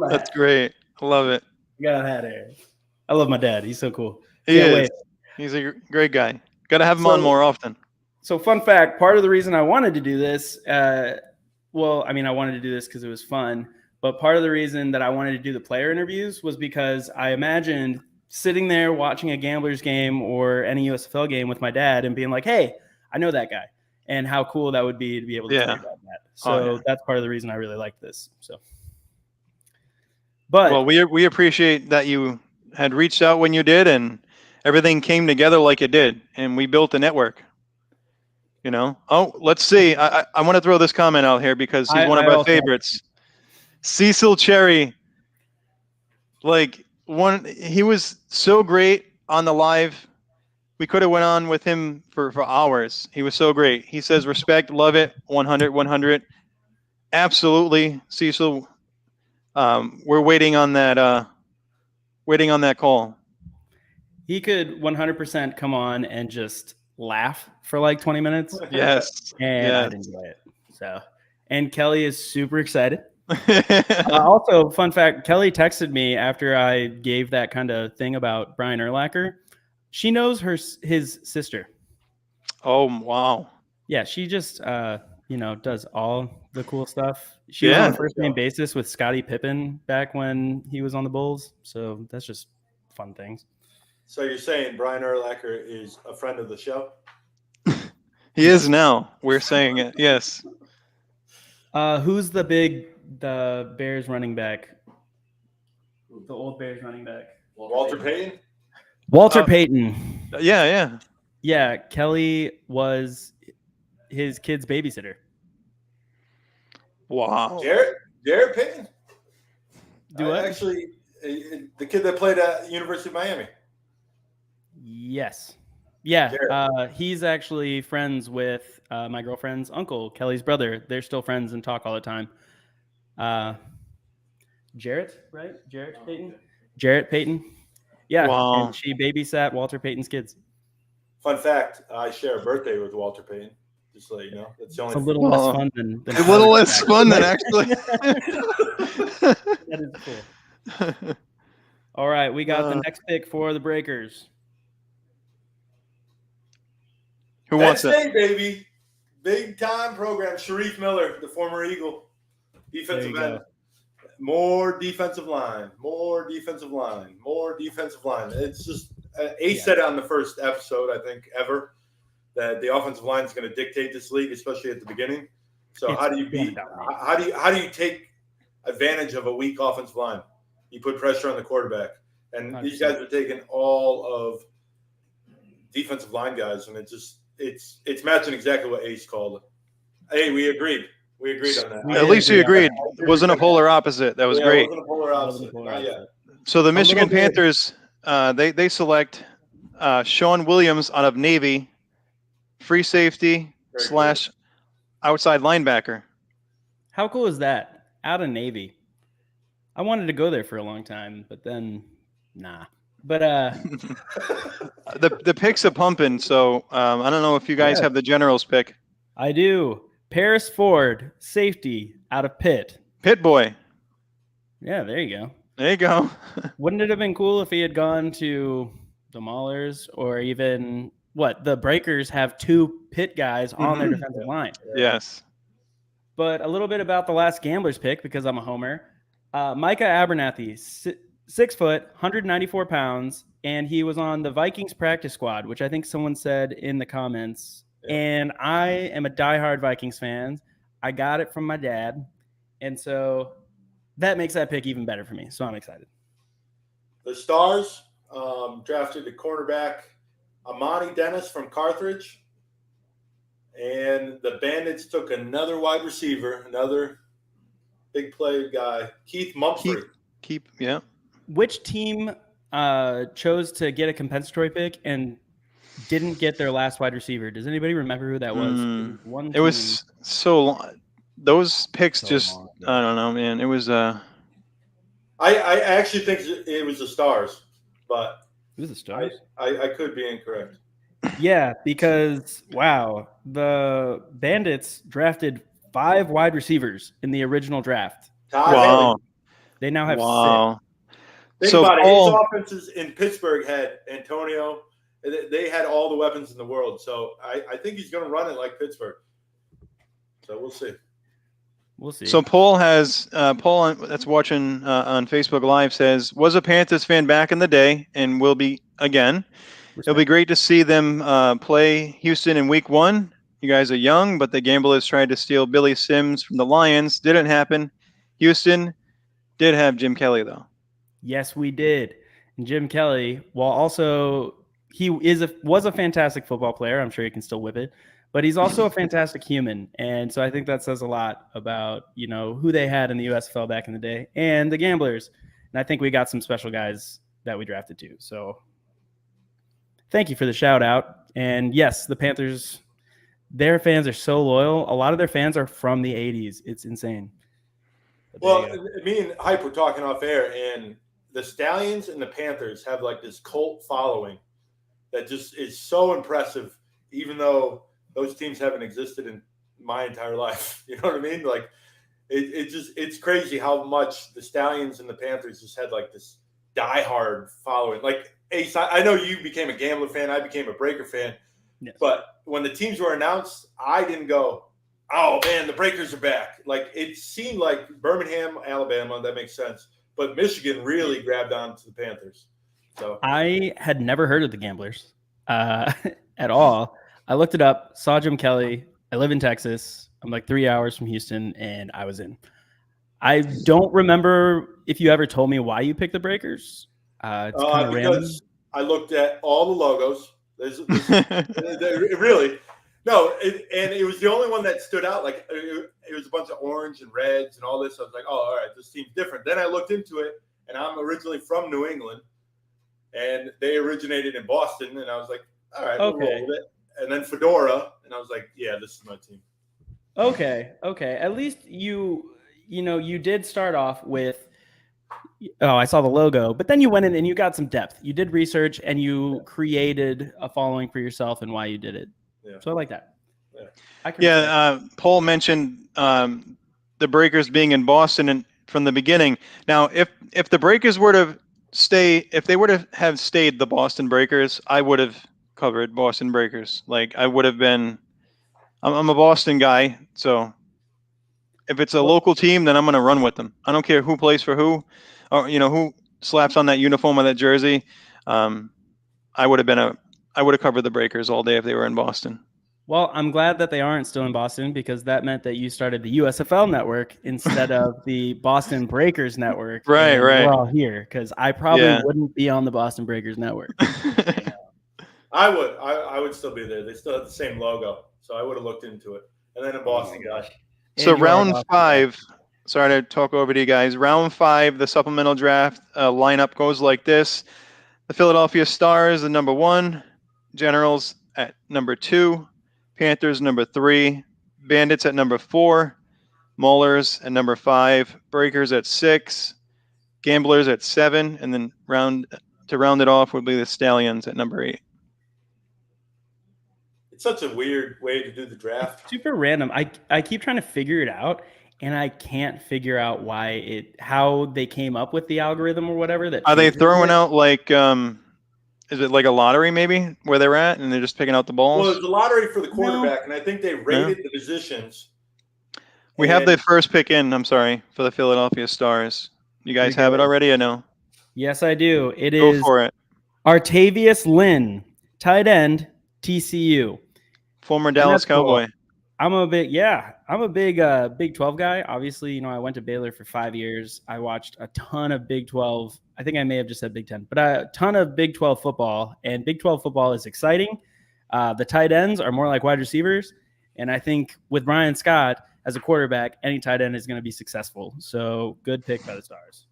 [SPEAKER 1] That's great. I love it.
[SPEAKER 2] Got hat hair. I love my dad. He's so cool.
[SPEAKER 1] He is. He's a great guy. Got to have him on more often.
[SPEAKER 2] So fun fact, part of the reason I wanted to do this, I wanted to do this because it was fun, but part of the reason that I wanted to do the player interviews was because I imagined sitting there watching a Gamblers game or any USFL game with my dad and being like, hey, I know that guy, and how cool that would be to be able to talk about that. So that's part of the reason I really liked this. So, but
[SPEAKER 1] we appreciate that you had reached out when you did, and everything came together like it did, and we built a network. You know. Oh, let's see. I want to throw this comment out here because he's one of my favorites. Cecil Cherry. Like he was so great on the live. We could have went on with him for hours. He was so great. He says, respect, love it, 100, 100. Absolutely, Cecil. We're waiting on that call.
[SPEAKER 2] He could 100% come on and just laugh for like 20 minutes.
[SPEAKER 1] Yes.
[SPEAKER 2] And
[SPEAKER 1] yes.
[SPEAKER 2] I'd enjoy it. So, and Kelly is super excited. Also, fun fact, Kelly texted me after I gave that kind of thing about Brian Urlacher. She knows his sister.
[SPEAKER 1] Oh, wow.
[SPEAKER 2] Yeah, she just does all the cool stuff. She was on a first name basis with Scottie Pippen back when he was on the Bulls. So that's just fun things.
[SPEAKER 3] So you're saying Brian Urlacher is a friend of the show?
[SPEAKER 2] He is now. We're saying it. Yes. Who's the Bears running back? The old Bears running back.
[SPEAKER 3] Walter Payton?
[SPEAKER 2] Walter Payton.
[SPEAKER 1] Yeah.
[SPEAKER 2] Kelly was his kid's babysitter.
[SPEAKER 1] Wow.
[SPEAKER 3] Jarrett Payton?
[SPEAKER 2] Actually,
[SPEAKER 3] the kid that played at University of Miami.
[SPEAKER 2] Yes. Yeah. He's actually friends with my girlfriend's uncle, Kelly's brother. They're still friends and talk all the time. Jarrett, right? Jarrett Payton? Jarrett Payton. Yeah.
[SPEAKER 1] Wow.
[SPEAKER 2] And she babysat Walter Payton's kids.
[SPEAKER 3] Fun fact, I share a birthday with Walter Payton. Just so you know. That's the only
[SPEAKER 2] it's a little less fun than
[SPEAKER 1] a little less fun than actually.
[SPEAKER 2] That is cool. All right, we got the next pick for the Breakers.
[SPEAKER 1] Who wants it?
[SPEAKER 3] Hey, baby. Big time program. Sharif Miller, the former Eagle. Defensive end. More defensive line. It's just Ace said it on the first episode, I think, ever, that the offensive line is going to dictate this league, especially at the beginning. So how do you take advantage of a weak offensive line? You put pressure on the quarterback. And these guys are taking all of defensive line guys, and it's matching exactly what Ace called it. Hey, we agreed. We agreed on that.
[SPEAKER 1] At least we agreed. It wasn't a polar opposite. That was great.
[SPEAKER 3] It wasn't a polar opposite. Not yet.
[SPEAKER 1] So the Michigan Panthers, they select Sean Williams out of Navy, free safety / outside linebacker.
[SPEAKER 2] How cool is that? Out of Navy. I wanted to go there for a long time, but then nah. But
[SPEAKER 1] the picks are pumping. So I don't know if you guys have the Generals pick.
[SPEAKER 2] I do. Paris Ford, safety out of Pitt.
[SPEAKER 1] Pitt boy.
[SPEAKER 2] Yeah, there you go.
[SPEAKER 1] There you go.
[SPEAKER 2] Wouldn't it have been cool if he had gone to the Maulers or even the Breakers have two Pitt guys on their defensive line?
[SPEAKER 1] Yes.
[SPEAKER 2] But a little bit about the last Gamblers pick because I'm a homer. Micah Abernathy, 6 foot, 194 pounds, and he was on the Vikings practice squad, which I think someone said in the comments. Yeah. And I am a diehard Vikings fan. I got it from my dad. And so that makes that pick even better for me. So I'm excited.
[SPEAKER 3] The Stars drafted a cornerback, Amani Dennis from Carthage. And the Bandits took another wide receiver, another big play guy, Keith Mumphrey.
[SPEAKER 1] Yeah.
[SPEAKER 2] Which team chose to get a compensatory pick and didn't get their last wide receiver? Does anybody remember who that was?
[SPEAKER 1] It was so long. Those picks I don't know, man. It was
[SPEAKER 3] I actually think it was the Stars, but
[SPEAKER 2] it was the Stars.
[SPEAKER 3] I could be incorrect.
[SPEAKER 2] Yeah, because the Bandits drafted 5 wide receivers in the original draft.
[SPEAKER 1] Wow.
[SPEAKER 2] They now have 6.
[SPEAKER 3] Think about it. His offenses in Pittsburgh had Antonio. They had all the weapons in the world. So I think he's going to run it like Pittsburgh. So we'll see.
[SPEAKER 1] So Paul that's watching on Facebook Live says, was a Panthers fan back in the day and will be again. It'll be great to see them play Houston in week 1. You guys are young, but the Gamblers tried to steal Billy Sims from the Lions. Didn't happen. Houston did have Jim Kelly, though.
[SPEAKER 2] Yes, we did. And Jim Kelly, while also was a fantastic football player. I'm sure he can still whip it, but he's also a fantastic human. And so I think that says a lot about, who they had in the USFL back in the day and the Gamblers. And I think we got some special guys that we drafted too. So thank you for the shout out. And yes, the Panthers, their fans are so loyal. A lot of their fans are from the 80s. It's insane.
[SPEAKER 3] Well, me and Hype were talking off air, and the Stallions and the Panthers have like this cult following that just is so impressive, even though those teams haven't existed in my entire life. You know what I mean? Like it's crazy how much the Stallions and the Panthers just had like this diehard following. Like Ace, I know you became a Gambler fan. I became a Breaker fan.
[SPEAKER 2] Yes.
[SPEAKER 3] But when the teams were announced, I didn't go, oh, man, the Breakers are back. Like, it seemed like Birmingham, Alabama, that makes sense. But Michigan really grabbed on to the Panthers. So
[SPEAKER 2] I had never heard of the Gamblers at all. I looked it up, saw Jim Kelly. I live in Texas. I'm like 3 hours from Houston, and I was in. I don't remember if you ever told me why you picked the Breakers. It's kind of random.
[SPEAKER 3] I looked at all the logos. Really, no, and it was the only one that stood out. Like it was a bunch of orange and reds and all this. I was like, oh, all right, this team's different. Then I looked into it, and I'm originally from New England, and they originated in Boston, and I was like, all right, we'll roll with it. And then Fedora, and I was like, yeah, this is my team.
[SPEAKER 2] Okay. At least you did start off with. Oh, I saw the logo, but then you went in and you got some depth. You did research and you created a following for yourself and why you did it. Yeah. So I like that.
[SPEAKER 1] Paul mentioned the Breakers being in Boston from the beginning. Now, if the Breakers were to if they would have stayed the Boston Breakers, I would have covered Boston Breakers. Like I would have been. I'm a Boston guy, so if it's a local team, then I'm going to run with them. I don't care who plays for who. Or who slaps on that uniform or that jersey. I would have covered the Breakers all day if they were in Boston.
[SPEAKER 2] Well, I'm glad that they aren't still in Boston because that meant that you started the USFL network instead of the Boston Breakers network.
[SPEAKER 1] Right.
[SPEAKER 2] We're all here because I probably wouldn't be on the Boston Breakers network.
[SPEAKER 3] I would still be there. They still have the same logo, so I would have looked into it. And then in Boston, gosh.
[SPEAKER 1] So round 5. Sorry to talk over to you guys. Round 5, the supplemental draft lineup goes like this. The Philadelphia Stars, the number 1. Generals at number 2. Panthers, number 3. Bandits at number 4. Maulers at number 5. Breakers at 6. Gamblers at 7. And then to round it off would be the Stallions at number 8.
[SPEAKER 3] It's such a weird way to do the draft.
[SPEAKER 2] It's super random. I keep trying to figure it out. And I can't figure out how they came up with the algorithm or whatever. Are
[SPEAKER 1] they throwing out like, is it like a lottery maybe where they're at and they're just picking out the balls?
[SPEAKER 3] Well, it's a lottery for the quarterback, and I think they rated the positions.
[SPEAKER 1] We have the first pick in, for the Philadelphia Stars. You guys have it already, I know.
[SPEAKER 2] Yes, I do. It
[SPEAKER 1] Go
[SPEAKER 2] is
[SPEAKER 1] for it.
[SPEAKER 2] Artavius Lynn, tight end, TCU.
[SPEAKER 1] Former Dallas Cowboy.
[SPEAKER 2] Cool. I'm a big Big 12 guy. Obviously, I went to Baylor for 5 years. I watched a ton of Big 12. I think I may have just said Big 10, but a ton of Big 12 football. And Big 12 football is exciting. The tight ends are more like wide receivers. And I think with Ryan Scott as a quarterback, any tight end is going to be successful. So good pick by the Stars.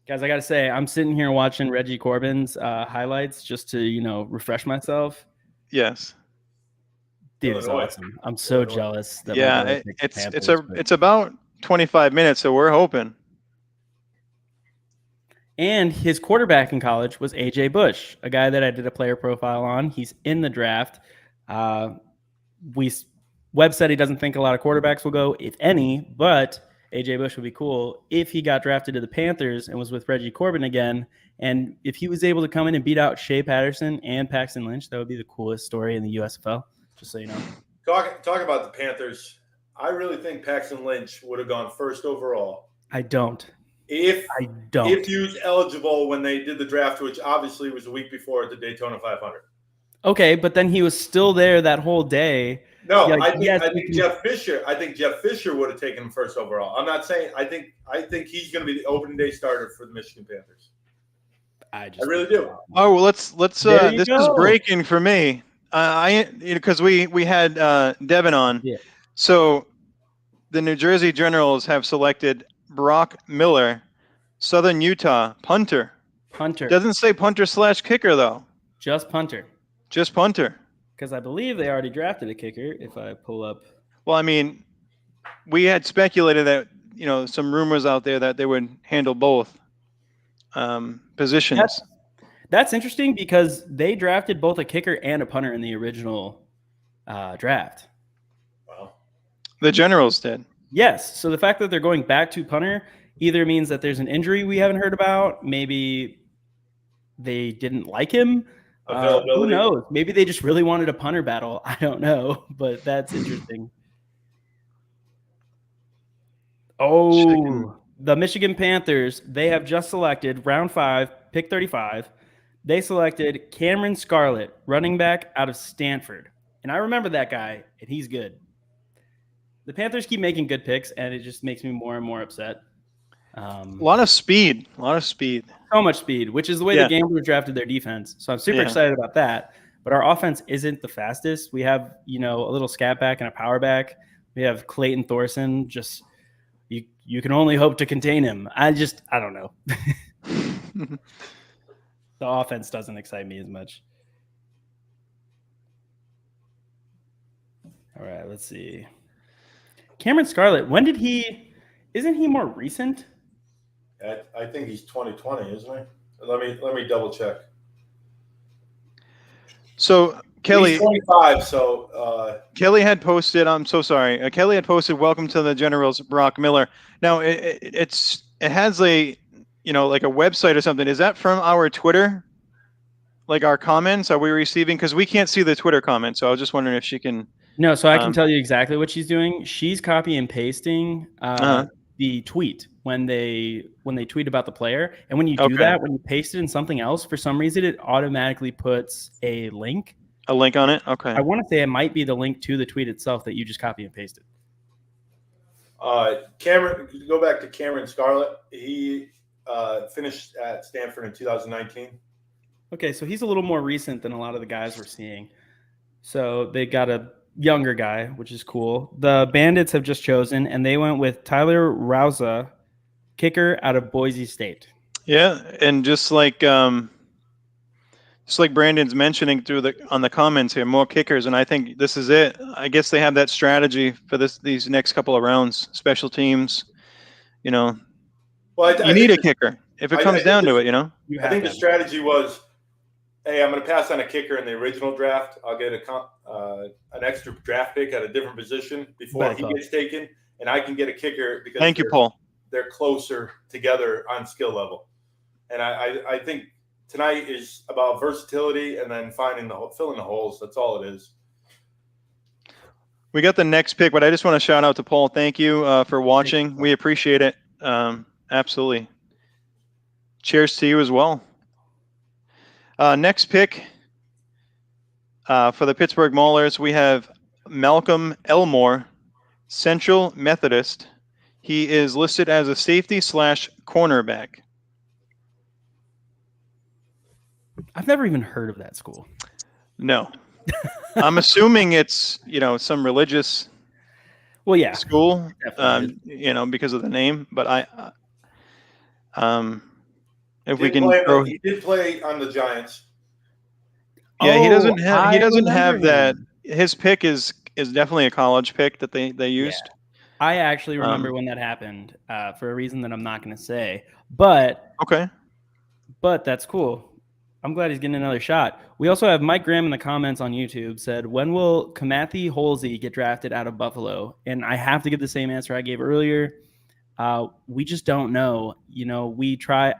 [SPEAKER 2] Guys, I got to say, I'm sitting here watching Reggie Corbin's highlights just to, refresh myself.
[SPEAKER 1] Yes.
[SPEAKER 2] Dude, it's awesome. I'm so jealous.
[SPEAKER 1] That it's about 25 minutes, so we're hoping.
[SPEAKER 2] And his quarterback in college was AJ Bush, a guy that I did a player profile on. He's in the draft. Webb said he doesn't think a lot of quarterbacks will go, if any, but AJ Bush would be cool if he got drafted to the Panthers and was with Reggie Corbin again. And if he was able to come in and beat out Shea Patterson and Paxton Lynch, that would be the coolest story in the USFL. Just so you know.
[SPEAKER 3] Talk about the Panthers. I really think Paxton Lynch would have gone first overall.
[SPEAKER 2] I don't.
[SPEAKER 3] If he was eligible when they did the draft, which obviously was a week before at the Daytona 500.
[SPEAKER 2] Okay, but then he was still there that whole day.
[SPEAKER 3] No, I think Jeff Fisher. I think Jeff Fisher would have taken him first overall. I'm not saying. I think he's going to be the opening day starter for the Michigan Panthers. I really do.
[SPEAKER 1] Oh, well, let's.
[SPEAKER 2] There you
[SPEAKER 1] This is
[SPEAKER 2] go.
[SPEAKER 1] breaking for me. Because we had Devin on.
[SPEAKER 2] Yeah.
[SPEAKER 1] So the New Jersey Generals have selected Brock Miller, Southern Utah punter.
[SPEAKER 2] Punter.
[SPEAKER 1] Doesn't say punter / kicker though.
[SPEAKER 2] Just punter.
[SPEAKER 1] Just punter.
[SPEAKER 2] Because I believe they already drafted a kicker. If I pull up.
[SPEAKER 1] Well, I mean, we had speculated that some rumors out there that they would handle both positions.
[SPEAKER 2] That's interesting because they drafted both a kicker and a punter in the original draft.
[SPEAKER 3] Wow.
[SPEAKER 1] The Generals did.
[SPEAKER 2] Yes. So the fact that they're going back to punter either means that there's an injury we haven't heard about. Maybe they didn't like him. Who knows? Maybe they just really wanted a punter battle. I don't know, but that's interesting. Oh, the Michigan Panthers, they have just selected round 5, pick 35. They selected Cameron Scarlett, running back out of Stanford. And I remember that guy, and he's good. The Panthers keep making good picks, and it just makes me more and more upset.
[SPEAKER 1] A lot of speed.
[SPEAKER 2] So much speed, which is the way the Gamblers drafted their defense. So I'm super excited about that. But our offense isn't the fastest. We have, a little scat back and a power back. We have Clayton Thorson. Just you can only hope to contain him. I don't know. The offense doesn't excite me as much. All right, let's see. Cameron Scarlett, isn't he more recent?
[SPEAKER 3] I think he's 2020, isn't he? Let me double check.
[SPEAKER 1] So Kelly,
[SPEAKER 3] he's 25. So
[SPEAKER 1] Kelly had posted. I'm so sorry. Kelly had posted. Welcome to the Generals, Brock Miller. Now it has a like a website or something. Is that from our Twitter? Like our comments? Are we receiving? Because we can't see the Twitter comments. So I was just wondering if she can.
[SPEAKER 2] No, so I can tell you exactly what she's doing. She's copy and pasting the tweet when they tweet about the player. And when you do that, when you paste it in something else, for some reason, it automatically puts a link.
[SPEAKER 1] A link on it? Okay.
[SPEAKER 2] I want to say it might be the link to the tweet itself that you just copy and pasted.
[SPEAKER 3] Cameron, go back to Cameron Scarlett. He finished at Stanford in 2019.
[SPEAKER 2] Okay, so he's a little more recent than a lot of the guys we're seeing. So they got a younger guy, which is cool. The Bandits have just chosen, and they went with Tyler Rauza, kicker out of Boise State. Yeah,
[SPEAKER 1] and just like Brandon's mentioning on the comments here, more kickers, and I think this is it. I guess they have that strategy for these next couple of rounds, special teams. Well, you need a kicker if it comes down to it.
[SPEAKER 3] I think the strategy was, hey, I'm going to pass on a kicker in the original draft. I'll get an extra draft pick at a different position before he gets taken, and I can get a kicker because
[SPEAKER 1] thank you, Paul.
[SPEAKER 3] They're closer together on skill level, and I think tonight is about versatility and then filling the holes. That's all it is.
[SPEAKER 1] We got the next pick, but I just want to shout out to Paul. Thank you for watching. We appreciate it. Absolutely. Cheers to you as well. Next pick for the Pittsburgh Maulers, we have Malcolm Elmore, Central Methodist. He is listed as a safety / cornerback.
[SPEAKER 2] I've never even heard of that school.
[SPEAKER 1] No. I'm assuming it's, some religious school, because of the name. But
[SPEAKER 3] he did play on the Giants.
[SPEAKER 1] Yeah, he doesn't have that. His pick is definitely a college pick that they used.
[SPEAKER 2] Yeah. I actually remember when that happened for a reason that I'm not going to say. But that's cool. I'm glad he's getting another shot. We also have Mike Graham in the comments on YouTube said, when will Kamathi Holsey get drafted out of Buffalo? And I have to give the same answer I gave earlier. We just don't know.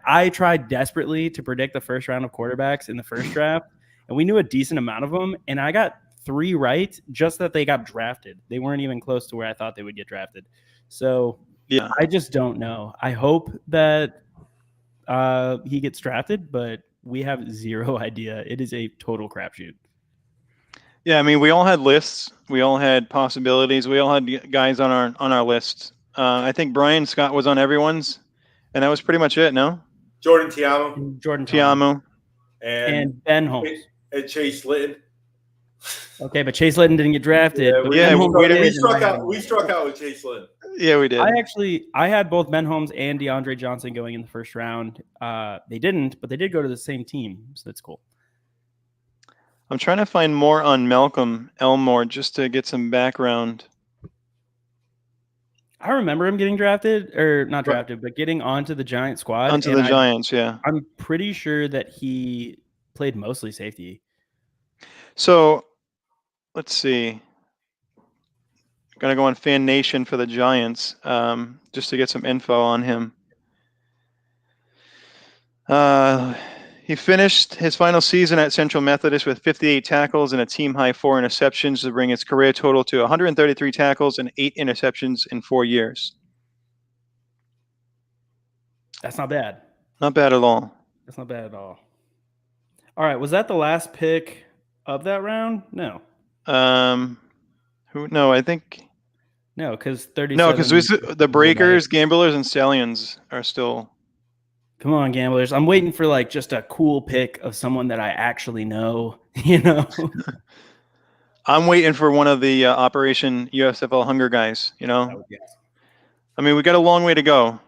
[SPEAKER 2] I tried desperately to predict the first round of quarterbacks in the first draft, and we knew a decent amount of them. And I got 3 right, just that they got drafted. They weren't even close to where I thought they would get drafted. So yeah, I just don't know. I hope that he gets drafted, but we have zero idea. It is a total crapshoot.
[SPEAKER 1] Yeah, I mean, we all had lists. We all had possibilities. We all had guys on our lists. I think Brian Scott was on everyone's, and that was pretty much it. No.
[SPEAKER 3] Jordan Tiamo
[SPEAKER 2] and Jordan Thomas,
[SPEAKER 1] Tiamu.
[SPEAKER 2] and Ben Holmes.
[SPEAKER 3] and Chase Litton.
[SPEAKER 2] Okay, but Chase Litton didn't get drafted.
[SPEAKER 3] Yeah,
[SPEAKER 2] but
[SPEAKER 3] we,
[SPEAKER 2] Ben
[SPEAKER 3] we,
[SPEAKER 2] Holmes
[SPEAKER 3] struck,
[SPEAKER 2] did,
[SPEAKER 3] we
[SPEAKER 2] and
[SPEAKER 3] struck
[SPEAKER 2] I had
[SPEAKER 3] out.
[SPEAKER 2] him.
[SPEAKER 3] We struck out with Chase Litton.
[SPEAKER 1] Yeah, we did.
[SPEAKER 2] I had both Ben Holmes and DeAndre Johnson going in the first round. They didn't, but they did go to the same team, so that's cool.
[SPEAKER 1] I'm trying to find more on Malcolm Elmore just to get some background.
[SPEAKER 2] I remember him getting drafted, or not drafted, but getting onto the Giant squad.
[SPEAKER 1] Onto the Giants, yeah.
[SPEAKER 2] I'm pretty sure that he played mostly safety.
[SPEAKER 1] So let's see. Gonna go on Fan Nation for the Giants, just to get some info on him. He finished his final season at Central Methodist with 58 tackles and a team-high 4 interceptions to bring his career total to 133 tackles and 8 interceptions in 4 years.
[SPEAKER 2] That's not bad.
[SPEAKER 1] Not bad at all.
[SPEAKER 2] That's not bad at all. All right, was that the last pick of that round? No.
[SPEAKER 1] No, I think
[SPEAKER 2] No, because 37.
[SPEAKER 1] no, because the Breakers, Gamblers, and Stallions are still.
[SPEAKER 2] Come on, Gamblers. I'm waiting for like just a cool pick of someone that I actually know, you know.
[SPEAKER 1] I'm waiting for one of the Operation USFL Hunger guys, you know. I mean, we got a long way to go.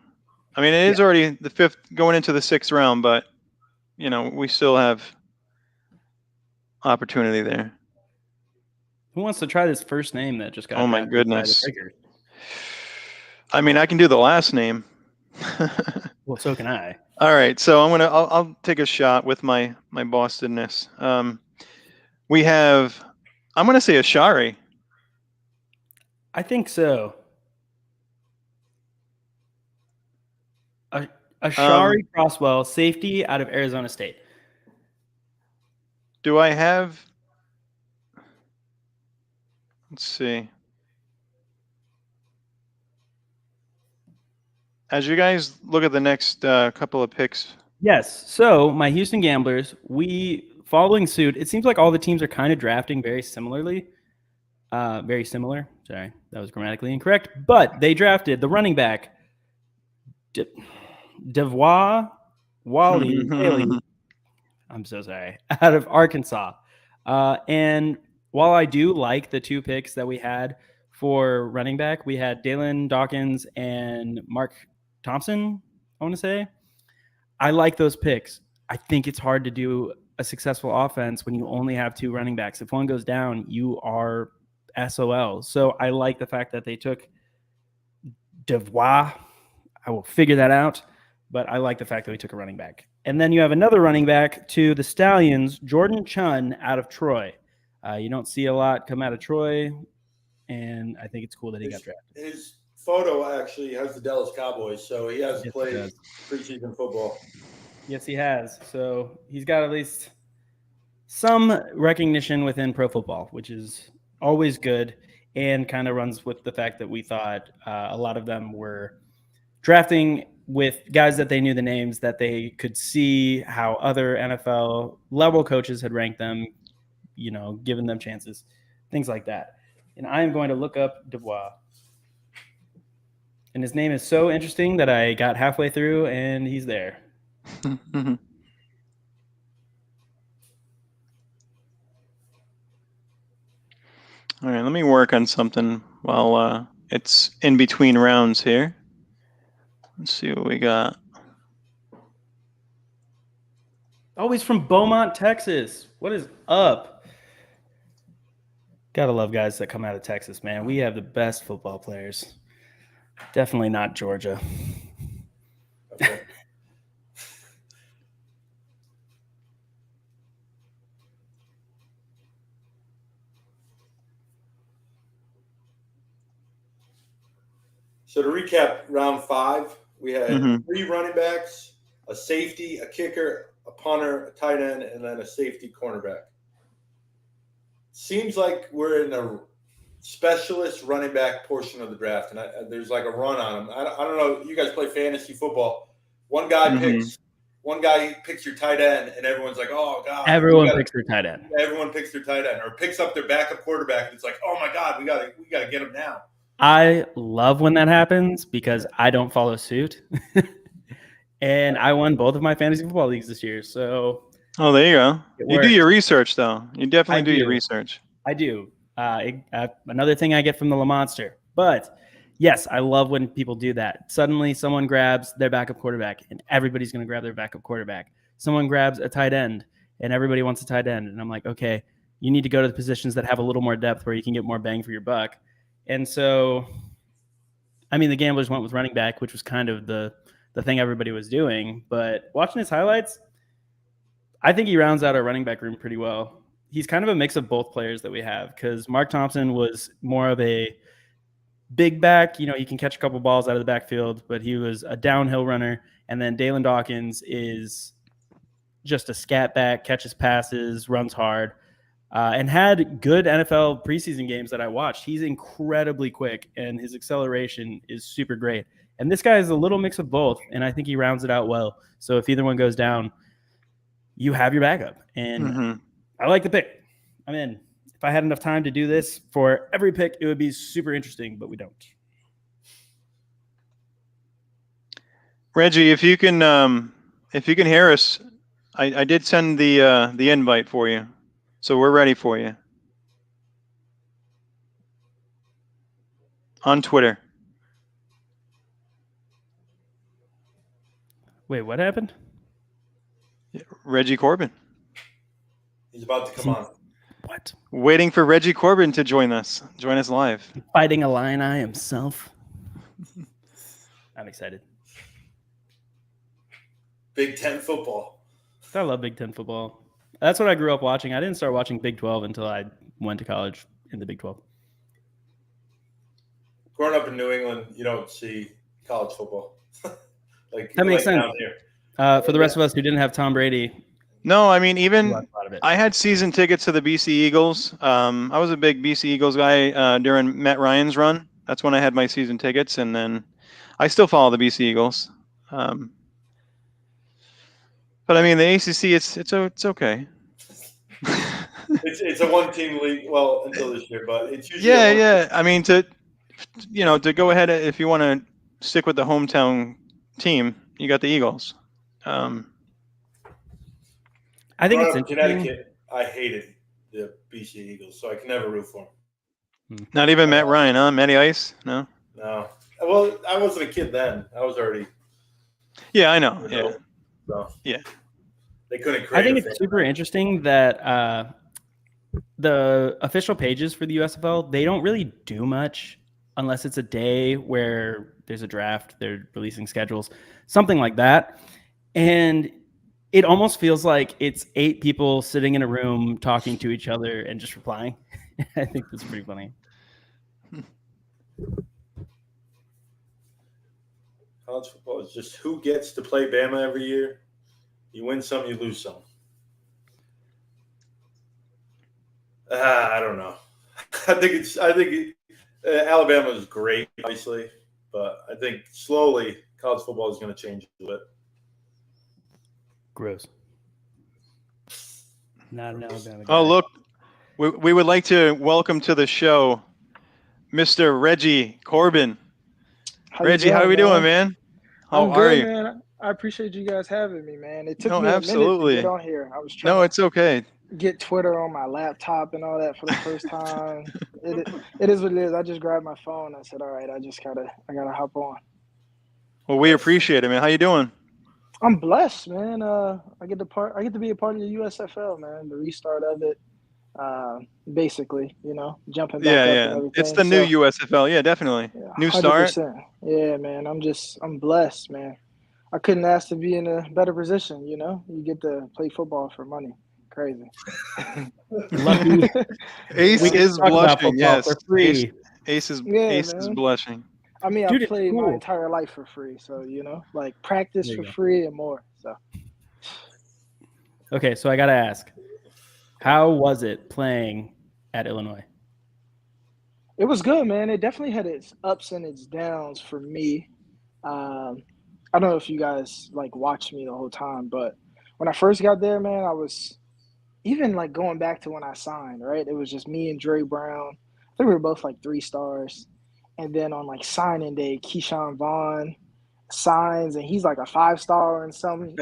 [SPEAKER 1] I mean, it is already the 5th going into the 6th round, but you know, we still have opportunity there.
[SPEAKER 2] Who wants to try this first name that just got?
[SPEAKER 1] Oh my
[SPEAKER 2] drafted by the
[SPEAKER 1] goodness.
[SPEAKER 2] Breakers?
[SPEAKER 1] I mean, I can do the last name.
[SPEAKER 2] Well, so can I.
[SPEAKER 1] All right, so I'll take a shot with my Bostonness. We have, I'm gonna say Ashari.
[SPEAKER 2] I think so. Ashari Crosswell, safety out of Arizona State.
[SPEAKER 1] Do I have? Let's see. As you guys look at the next couple of picks.
[SPEAKER 2] Yes. So my Houston Gamblers, following suit. It seems like all the teams are kind of drafting very similarly. Very similar. Sorry, that was grammatically incorrect. But they drafted the running back, Devois Wally Haley. I'm so sorry. Out of Arkansas. And while I do like the 2 picks that we had for running back, we had Dalen Dawkins and Mark Thompson, I want to say. I like those picks. I think it's hard to do a successful offense when you only have 2 running backs. If one goes down, you are SOL. So I like the fact that they took Devois. I will figure that out. But I like the fact that we took a running back. And then you have another running back to the Stallions, Jordan Chun out of Troy. You don't see a lot come out of Troy, and I think it's cool that he got drafted.
[SPEAKER 3] His photo actually has the Dallas Cowboys, so he has played preseason football.
[SPEAKER 2] Yes, he has. So he's got at least some recognition within pro football, which is always good and kind of runs with the fact that we thought a lot of them were drafting with guys that they knew the names, that they could see how other NFL level coaches had ranked them, you know, given them chances, things like that. And I am going to look up Devois. And his name is so interesting that I got halfway through and he's there.
[SPEAKER 1] All right, let me work on something while it's in between rounds here. Let's see what we got.
[SPEAKER 2] Oh, he's from Beaumont, Texas. What is up? Gotta love guys that come out of Texas, man. We have the best football players. Definitely not Georgia.
[SPEAKER 3] Okay. So to recap, round 5, we had 3 running backs, a safety, a kicker, a punter, a tight end, and then a safety cornerback. Seems like we're in a specialist running back portion of the draft, and there's like a run on them. I don't know. You guys play fantasy football. One guy picks your tight end, and everyone's like, "Oh God!"
[SPEAKER 2] Everyone picks their tight end.
[SPEAKER 3] Everyone picks their tight end, or picks up their backup quarterback, and it's like, "Oh my God, we gotta get him now."
[SPEAKER 2] I love when that happens because I don't follow suit. And I won both of my fantasy football leagues this year. So
[SPEAKER 1] Oh, there you go.
[SPEAKER 2] It
[SPEAKER 1] You do
[SPEAKER 2] worked.
[SPEAKER 1] your research, though. You definitely
[SPEAKER 2] I
[SPEAKER 1] do your
[SPEAKER 2] do.
[SPEAKER 1] research.
[SPEAKER 2] I do. Another thing I get from the Le Monster. But yes, I love when people do that. Suddenly someone grabs their backup quarterback and everybody's going to grab their backup quarterback. Someone grabs a tight end and everybody wants a tight end. And I'm like, okay, you need to go to the positions that have a little more depth where you can get more bang for your buck. And so, I mean, the gamblers went with running back, which was kind of the thing everybody was doing. But watching his highlights, I think he rounds out our running back room pretty well. He's kind of a mix of both players that we have, because Mark Thompson was more of a big back. You know, he can catch a couple balls out of the backfield, but he was a downhill runner. And then Dalen Dawkins is just a scat back, catches passes, runs hard, and had good NFL preseason games that I watched. He's incredibly quick, and his acceleration is super great. And this guy is a little mix of both, and I think he rounds it out well. So if either one goes down, you have your backup. And I like the pick. I'm in. If I had enough time to do this for every pick, it would be super interesting, but we don't.
[SPEAKER 1] Reggie, if you can hear us, I did send the invite for you, so we're ready for you on Twitter.
[SPEAKER 2] Wait, what happened?
[SPEAKER 1] Reggie Corbin.
[SPEAKER 3] He's about to come on.
[SPEAKER 2] What?
[SPEAKER 1] Waiting for Reggie Corbin to join us live.
[SPEAKER 2] Fighting Illini himself. I'm excited.
[SPEAKER 3] Big Ten football.
[SPEAKER 2] I love Big Ten football. That's what I grew up watching. I didn't start watching Big 12 until I went to college in the Big 12.
[SPEAKER 3] Growing up in New England, you don't see college football.
[SPEAKER 2] That makes sense.
[SPEAKER 3] Down here.
[SPEAKER 2] For the rest of us who didn't have Tom Brady.
[SPEAKER 1] No, I mean, even
[SPEAKER 2] watched a lot of it.
[SPEAKER 1] I had season tickets to the BC Eagles. I was a big BC Eagles guy during Matt Ryan's run. That's when I had my season tickets, and then I still follow the BC Eagles. But I mean, the ACC, it's okay.
[SPEAKER 3] It's a one-team league. Well, until this year, but it's usually
[SPEAKER 1] Yeah. I mean, to go ahead, if you want to stick with the hometown team, you got the Eagles.
[SPEAKER 2] I think it's
[SPEAKER 3] in
[SPEAKER 2] interesting.
[SPEAKER 3] Connecticut. I hated the BC Eagles, so I can never root for them.
[SPEAKER 1] Not even Matt Ryan, huh? Matty Ice? No.
[SPEAKER 3] Well, I wasn't a kid then. I was already.
[SPEAKER 1] Yeah, I know. Yeah.
[SPEAKER 3] So,
[SPEAKER 1] yeah.
[SPEAKER 3] They couldn't create.
[SPEAKER 2] I think it's super interesting that the official pages for the USFL, they don't really do much unless it's a day where there's a draft, they're releasing schedules, something like that. And it almost feels like it's 8 people sitting in a room talking to each other and just replying. I think that's pretty funny.
[SPEAKER 3] College football is just who gets to play Bama every year. You win some, you lose some. I don't know. I think Alabama is great, obviously, but I think slowly college football is going to change a bit.
[SPEAKER 2] Gross. Not an Alabama guy.
[SPEAKER 1] Oh, look, we would like to welcome to the show Mr. Reggie Corbin. Reggie, how are we doing, man? How
[SPEAKER 7] I'm
[SPEAKER 1] are
[SPEAKER 7] good,
[SPEAKER 1] you?
[SPEAKER 7] man. I appreciate you guys having me, man. It took me a
[SPEAKER 1] absolutely.
[SPEAKER 7] minute to get on here. I was trying
[SPEAKER 1] No, it's okay.
[SPEAKER 7] to get Twitter on my laptop and all that for the first time. It is what it is. I just grabbed my phone. I said, all right, I gotta hop on.
[SPEAKER 1] Well, we appreciate it, man. How you doing?
[SPEAKER 7] I'm blessed, man. I get to be a part of the USFL, man. The restart of it. Basically, jumping back up and everything.
[SPEAKER 1] It's the new USFL. Yeah, definitely.
[SPEAKER 7] Yeah,
[SPEAKER 1] new start.
[SPEAKER 7] 100%. Yeah, man. I'm blessed, man. I couldn't ask to be in a better position, You get to play football for money. Crazy.
[SPEAKER 2] Lucky.
[SPEAKER 1] Ace is blushing. Yes.
[SPEAKER 2] For free.
[SPEAKER 1] Ace is blushing.
[SPEAKER 7] I mean,
[SPEAKER 2] Dude,
[SPEAKER 7] I played
[SPEAKER 2] cool.
[SPEAKER 7] my entire life for free, so like practice for free and more. So.
[SPEAKER 2] Okay, so I gotta ask, how was it playing at Illinois?
[SPEAKER 7] It was good, man. It definitely had its ups and its downs for me. I don't know if you guys watched me the whole time, but when I first got there, man, I was even going back to when I signed. Right, it was just me and Dre Brown. I think we were both 3 stars. And then on signing day, Keyshawn Vaughn, signs, and he's like a 5-star in some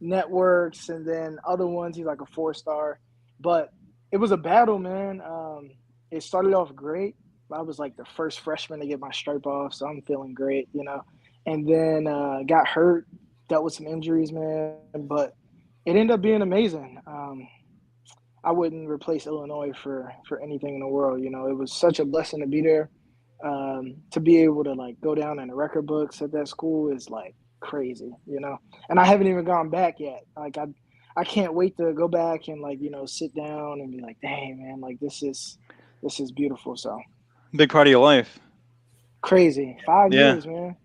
[SPEAKER 7] networks, and then other ones he's like a 4-star. But it was a battle, man. It started off great. I was like the first freshman to get my stripe off, so I'm feeling great, And then got hurt, dealt with some injuries, man. But it ended up being amazing. I wouldn't replace Illinois for anything in the world. It was such a blessing to be there. To be able to like go down in the record books at that school is like crazy, And I haven't even gone back yet. Like I can't wait to go back and like sit down and be like, dang man, like this is beautiful. So
[SPEAKER 1] Big part of your life.
[SPEAKER 7] crazy. 5 years, man.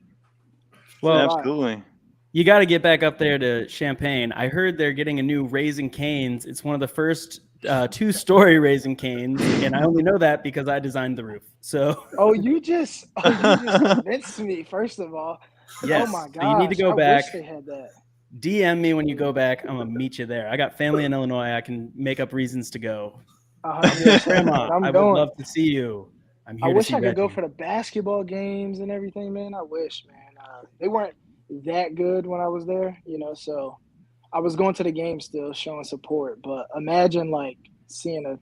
[SPEAKER 2] Well,
[SPEAKER 1] absolutely.
[SPEAKER 2] You got to get back up there to Champaign. I heard they're getting a new Raising Cane's. It's one of the first 2-story Raising Cane's, and I only know that because I designed the roof. So.
[SPEAKER 7] You just convinced me. First of all.
[SPEAKER 2] Yes.
[SPEAKER 7] Oh my god.
[SPEAKER 2] So you need to go back.
[SPEAKER 7] Wish they had that.
[SPEAKER 2] DM me when you go back. I'm gonna meet you there. I got family in Illinois. I can make up reasons to go. Grandma, I would love to see you. I'm here
[SPEAKER 7] I wish
[SPEAKER 2] to see
[SPEAKER 7] I could
[SPEAKER 2] Reggie.
[SPEAKER 7] go for the basketball games and everything, man. I wish, man. They weren't that good when I was there, so I was going to the game still, showing support. But imagine like seeing a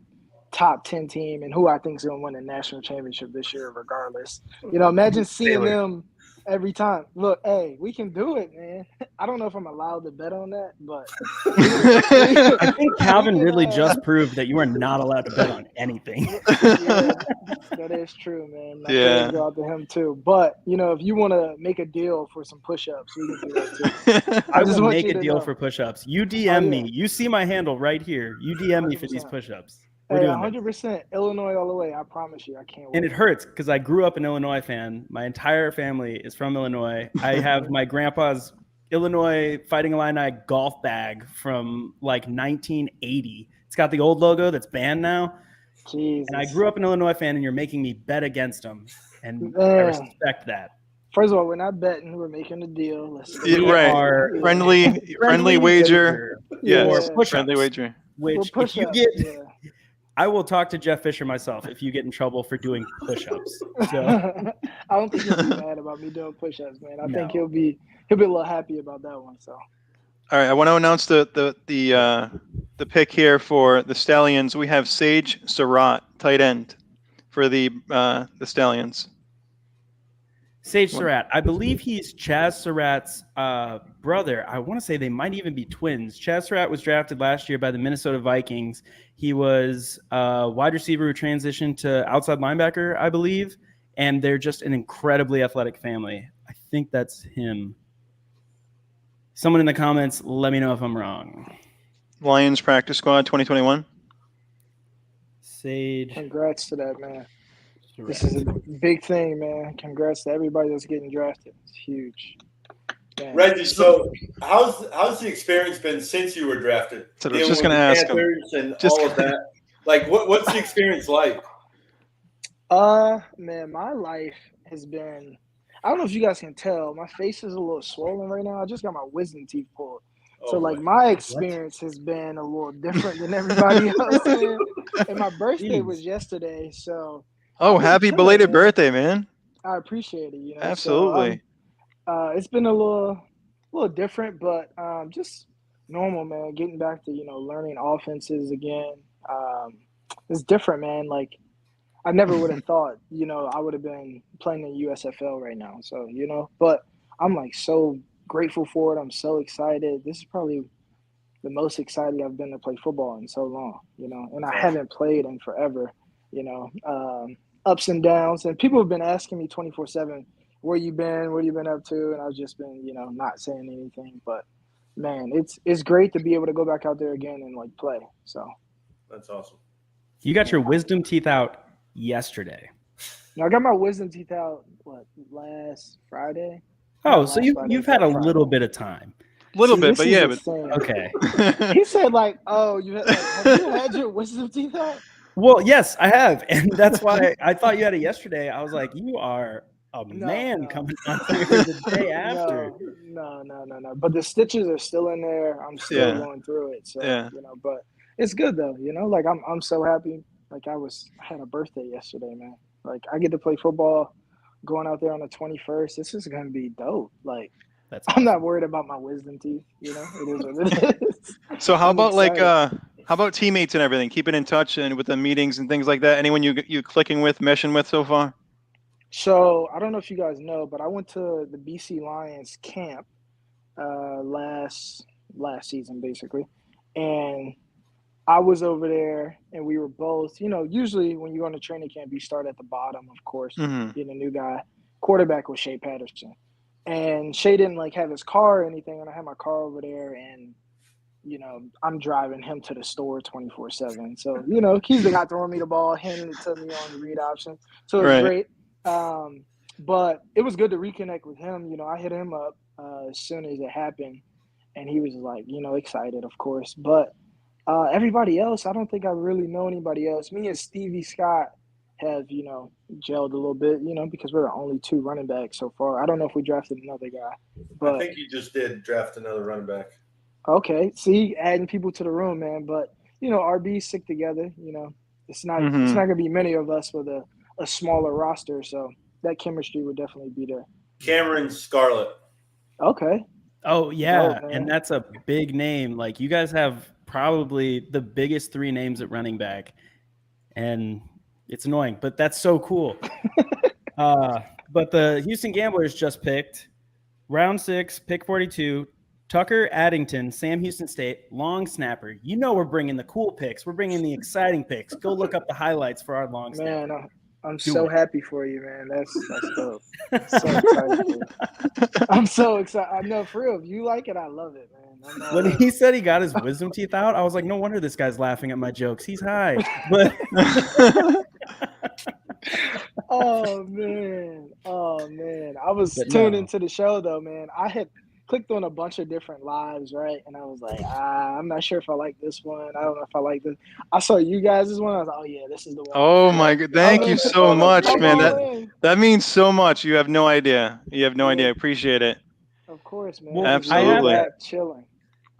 [SPEAKER 7] top 10 team and who I think is going to win the national championship this year, regardless. Imagine seeing them every time. Look, hey, we can do it, man. I don't know if I'm allowed to bet on that, but
[SPEAKER 2] I think Calvin really just proved that you are not allowed to bet on anything.
[SPEAKER 7] Yeah, that is true, man. My prayers go out to him too. But if you want to make a deal for some push-ups, we can do that too.
[SPEAKER 2] I just will make a deal for push-ups. You DM me. You see my handle right here. You DM me for these push-ups.
[SPEAKER 7] Hey, 100% Illinois all the way. I promise you. I can't wait.
[SPEAKER 2] And it hurts because I grew up an Illinois fan. My entire family is from Illinois. I have my grandpa's Illinois Fighting Illini golf bag from like 1980. It's got the old logo that's banned now.
[SPEAKER 7] Jesus.
[SPEAKER 2] And I grew up an Illinois fan, and you're making me bet against them. And I respect that.
[SPEAKER 7] First of all, we're not betting. We're making a deal.
[SPEAKER 1] Right. Friendly wager. Yes. Friendly wager.
[SPEAKER 2] Which if you get... Yeah. I will talk to Jeff Fisher myself if you get in trouble for doing push-ups. So.
[SPEAKER 7] I don't think he'll be mad about me doing push-ups, man. I think he'll be a little happy about that one. So.
[SPEAKER 1] All right, I want to announce the pick here for the Stallions. We have Sage Surratt, tight end, for the Stallions.
[SPEAKER 2] Sage Surratt. I believe he's Chaz Surratt's brother. I want to say they might even be twins. Chaz Surratt was drafted last year by the Minnesota Vikings. He was a wide receiver who transitioned to outside linebacker, I believe. And they're just an incredibly athletic family. I think that's him. Someone in the comments, let me know if I'm wrong.
[SPEAKER 1] Lions practice squad 2021.
[SPEAKER 2] Sage.
[SPEAKER 7] Congrats to that, man. This is a big thing, man. Congrats to everybody that's getting drafted. It's huge. Man.
[SPEAKER 3] Reggie, so how's the experience been since you were drafted?
[SPEAKER 1] So I was just going to ask him.
[SPEAKER 3] And all of that. Like, what's the experience like?
[SPEAKER 7] Man, my life has been. I don't know if you guys can tell. My face is a little swollen right now. I just got my wisdom teeth pulled. So, like, my experience has been a little different than everybody else. And my birthday was yesterday, so.
[SPEAKER 1] Oh, happy belated birthday, man.
[SPEAKER 7] I appreciate it.
[SPEAKER 1] Absolutely.
[SPEAKER 7] So, it's been a little different, but just normal, man. Getting back to, learning offenses again. It's different, man. Like, I never would have thought, I would have been playing in USFL right now. So, but I'm like so grateful for it. I'm so excited. This is probably the most excited I've been to play football in so long, and I haven't played in forever, ups and downs. And people have been asking me 24/7, where you been? What have you been up to? And I've just been, not saying anything. But, man, it's great to be able to go back out there again and, like, play. So
[SPEAKER 3] that's awesome.
[SPEAKER 2] You got your wisdom teeth out yesterday.
[SPEAKER 7] Now, I got my wisdom teeth out, last Friday?
[SPEAKER 2] Oh, so you've had a little bit of time.
[SPEAKER 1] Okay.
[SPEAKER 7] He said, have you had your wisdom teeth out?
[SPEAKER 2] Well, yes, I have. And that's why I thought you had it yesterday. I was like, you are a man coming on here the day after.
[SPEAKER 7] No. But the stitches are still in there. I'm still going through it. So, but it's good though. Like I'm so happy. Like I had a birthday yesterday, man. Like I get to play football going out there on the 21st. This is gonna be dope. Like,
[SPEAKER 2] That's
[SPEAKER 7] I'm
[SPEAKER 2] awesome.
[SPEAKER 7] not worried about my wisdom teeth. You know, it is what it is.
[SPEAKER 1] So how
[SPEAKER 7] I'm
[SPEAKER 1] about
[SPEAKER 7] excited.
[SPEAKER 1] how about teammates and everything? Keeping in touch and with the meetings and things like that. Anyone you clicking with, meshing with so far?
[SPEAKER 7] So I don't know if you guys know, but I went to the BC Lions camp last season, basically, and I was over there, and we were both. You know, usually when you go into training camp, you start at the bottom, of course,
[SPEAKER 1] Mm-hmm.
[SPEAKER 7] being a new guy. Quarterback was Shea Patterson, and Shea didn't like have his car or anything, and I had my car over there, and I'm driving him to the store 24/7. So, he's the guy throwing me the ball, handing it to me on the read option. So it was
[SPEAKER 1] Right.
[SPEAKER 7] great. But it was good to reconnect with him. I hit him up as soon as it happened, and he was like, excited, of course. But everybody else, I don't think I really know anybody else. Me and Stevie Scott have, gelled a little bit, because we're the only 2 running backs so far. I don't know if we drafted another guy. But
[SPEAKER 3] I think you just did draft another running back.
[SPEAKER 7] okay, see, adding people to the room, man. But RB's stick together. It's not
[SPEAKER 1] Mm-hmm.
[SPEAKER 7] gonna be many of us with a smaller roster, so that chemistry would definitely be there.
[SPEAKER 3] Cameron Scarlett.
[SPEAKER 7] Okay.
[SPEAKER 2] Oh yeah,
[SPEAKER 7] Dope, man.
[SPEAKER 2] and that's a big name. Like, you guys have probably the biggest 3 names at running back, and it's annoying, but that's so cool. But the Houston Gamblers just picked round 6, pick 42. Tucker Addington, Sam Houston State, long snapper. We're bringing the cool picks. We're bringing the exciting picks. Go look up the highlights for our long snapper.
[SPEAKER 7] Man, I'm
[SPEAKER 2] Do
[SPEAKER 7] so
[SPEAKER 2] it.
[SPEAKER 7] happy for you, man. That's dope. So excited for you. I'm so excited. I know, for real. If you like it, I love it, man. I'm all
[SPEAKER 2] When
[SPEAKER 7] in.
[SPEAKER 2] he said he got his wisdom teeth out, I was like, no wonder this guy's laughing at my jokes. He's high. But
[SPEAKER 7] Oh man. I was
[SPEAKER 2] But
[SPEAKER 7] tuned
[SPEAKER 2] no.
[SPEAKER 7] into the show though, man. I had clicked on a bunch of different lives, right? And I was like, I'm not sure if I like this one. I don't know if I like this. I saw you guys' one. I was like, oh yeah, this is the one.
[SPEAKER 1] Oh my god! Thank you so much,
[SPEAKER 7] I'm
[SPEAKER 1] man.
[SPEAKER 7] all in.
[SPEAKER 1] That means so much. You have no idea. You have no
[SPEAKER 7] Yeah.
[SPEAKER 1] idea. I appreciate it.
[SPEAKER 7] Of course, man.
[SPEAKER 2] Well,
[SPEAKER 7] Just laying
[SPEAKER 1] Absolutely.
[SPEAKER 7] back, chilling.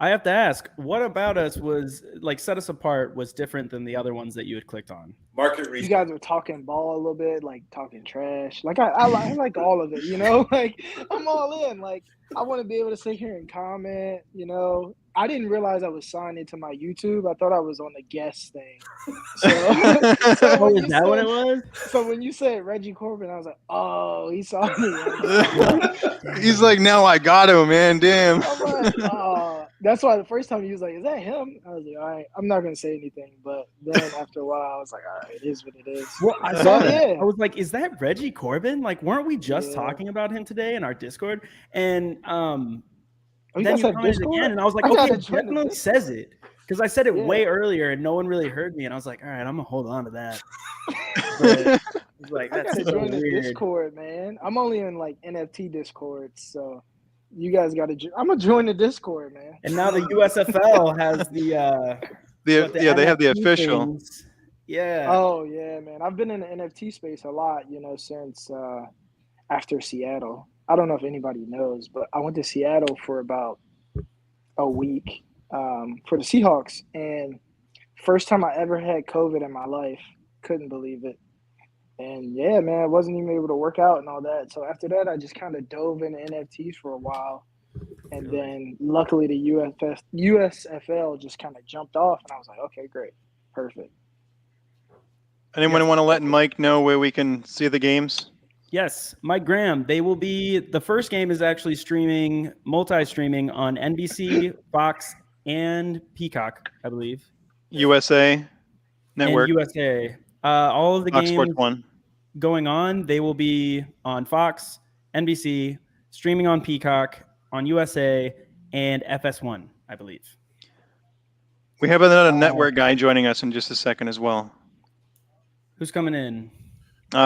[SPEAKER 2] I have to ask, what about us was like set us apart was different than the other ones that you had clicked on?
[SPEAKER 3] Market
[SPEAKER 7] You
[SPEAKER 3] research.
[SPEAKER 7] guys were talking ball a little bit, like talking trash. Like I like all of it, Like I'm all in. Like I want to be able to sit here and comment. I didn't realize I was signed into my YouTube. I thought I was on the guest thing. So
[SPEAKER 2] Oh,
[SPEAKER 7] when
[SPEAKER 2] is that what it was?
[SPEAKER 7] So when you said Reggie Corbin, I was like, oh, he saw me.
[SPEAKER 1] He's like, now I got him, man. Damn.
[SPEAKER 7] I'm like, that's why the first time he was like, is that him? I was like, all right, I'm not going to say anything. But then after a while, I was like, all right, it is what it is.
[SPEAKER 2] Well, I saw
[SPEAKER 7] But,
[SPEAKER 2] that.
[SPEAKER 7] yeah.
[SPEAKER 2] I was like, is that Reggie Corbin? Like, weren't we just
[SPEAKER 7] Yeah.
[SPEAKER 2] talking about him today in our Discord? And
[SPEAKER 7] you
[SPEAKER 2] then
[SPEAKER 7] guys
[SPEAKER 2] you
[SPEAKER 7] have
[SPEAKER 2] commented
[SPEAKER 7] Discord?
[SPEAKER 2] again, and I was like,
[SPEAKER 7] I gotta
[SPEAKER 2] okay, it
[SPEAKER 7] join the
[SPEAKER 2] definitely
[SPEAKER 7] Discord.
[SPEAKER 2] says it. Because I said it
[SPEAKER 7] Yeah.
[SPEAKER 2] way earlier and no one really heard me. And I was like, all right, I'm going to hold on to that. But it's like,
[SPEAKER 7] I
[SPEAKER 2] that's
[SPEAKER 7] gotta
[SPEAKER 2] so
[SPEAKER 7] join the
[SPEAKER 2] weird.
[SPEAKER 7] Discord, man. I'm only in like NFT Discords, so you guys gotta. I'm gonna join the Discord, man.
[SPEAKER 2] And now the USFL has the
[SPEAKER 1] They have the
[SPEAKER 2] NFT
[SPEAKER 1] official.
[SPEAKER 2] things. Yeah.
[SPEAKER 7] Oh yeah, man. I've been in the NFT space a lot, since after Seattle. I don't know if anybody knows, but I went to Seattle for about a week for the Seahawks, and first time I ever had COVID in my life. Couldn't believe it. And yeah, man, I wasn't even able to work out and all that. So after that, I just kind of dove into NFTs for a while. And then luckily the USFL just kind of jumped off, and I was like, okay, great. Perfect.
[SPEAKER 1] Anyone want to let Mike know where we can see the games?
[SPEAKER 2] Yes, Mike Graham. They will be, the first game is actually multi-streaming on NBC, Fox, and Peacock, I believe.
[SPEAKER 1] USA Network.
[SPEAKER 2] And USA. All of the
[SPEAKER 1] Fox
[SPEAKER 2] games
[SPEAKER 1] Sports 1.
[SPEAKER 2] going on, they will be on Fox, NBC, streaming on Peacock, on USA, and FS1, I believe.
[SPEAKER 1] We have another network guy joining us in just a second as well.
[SPEAKER 2] Who's coming in?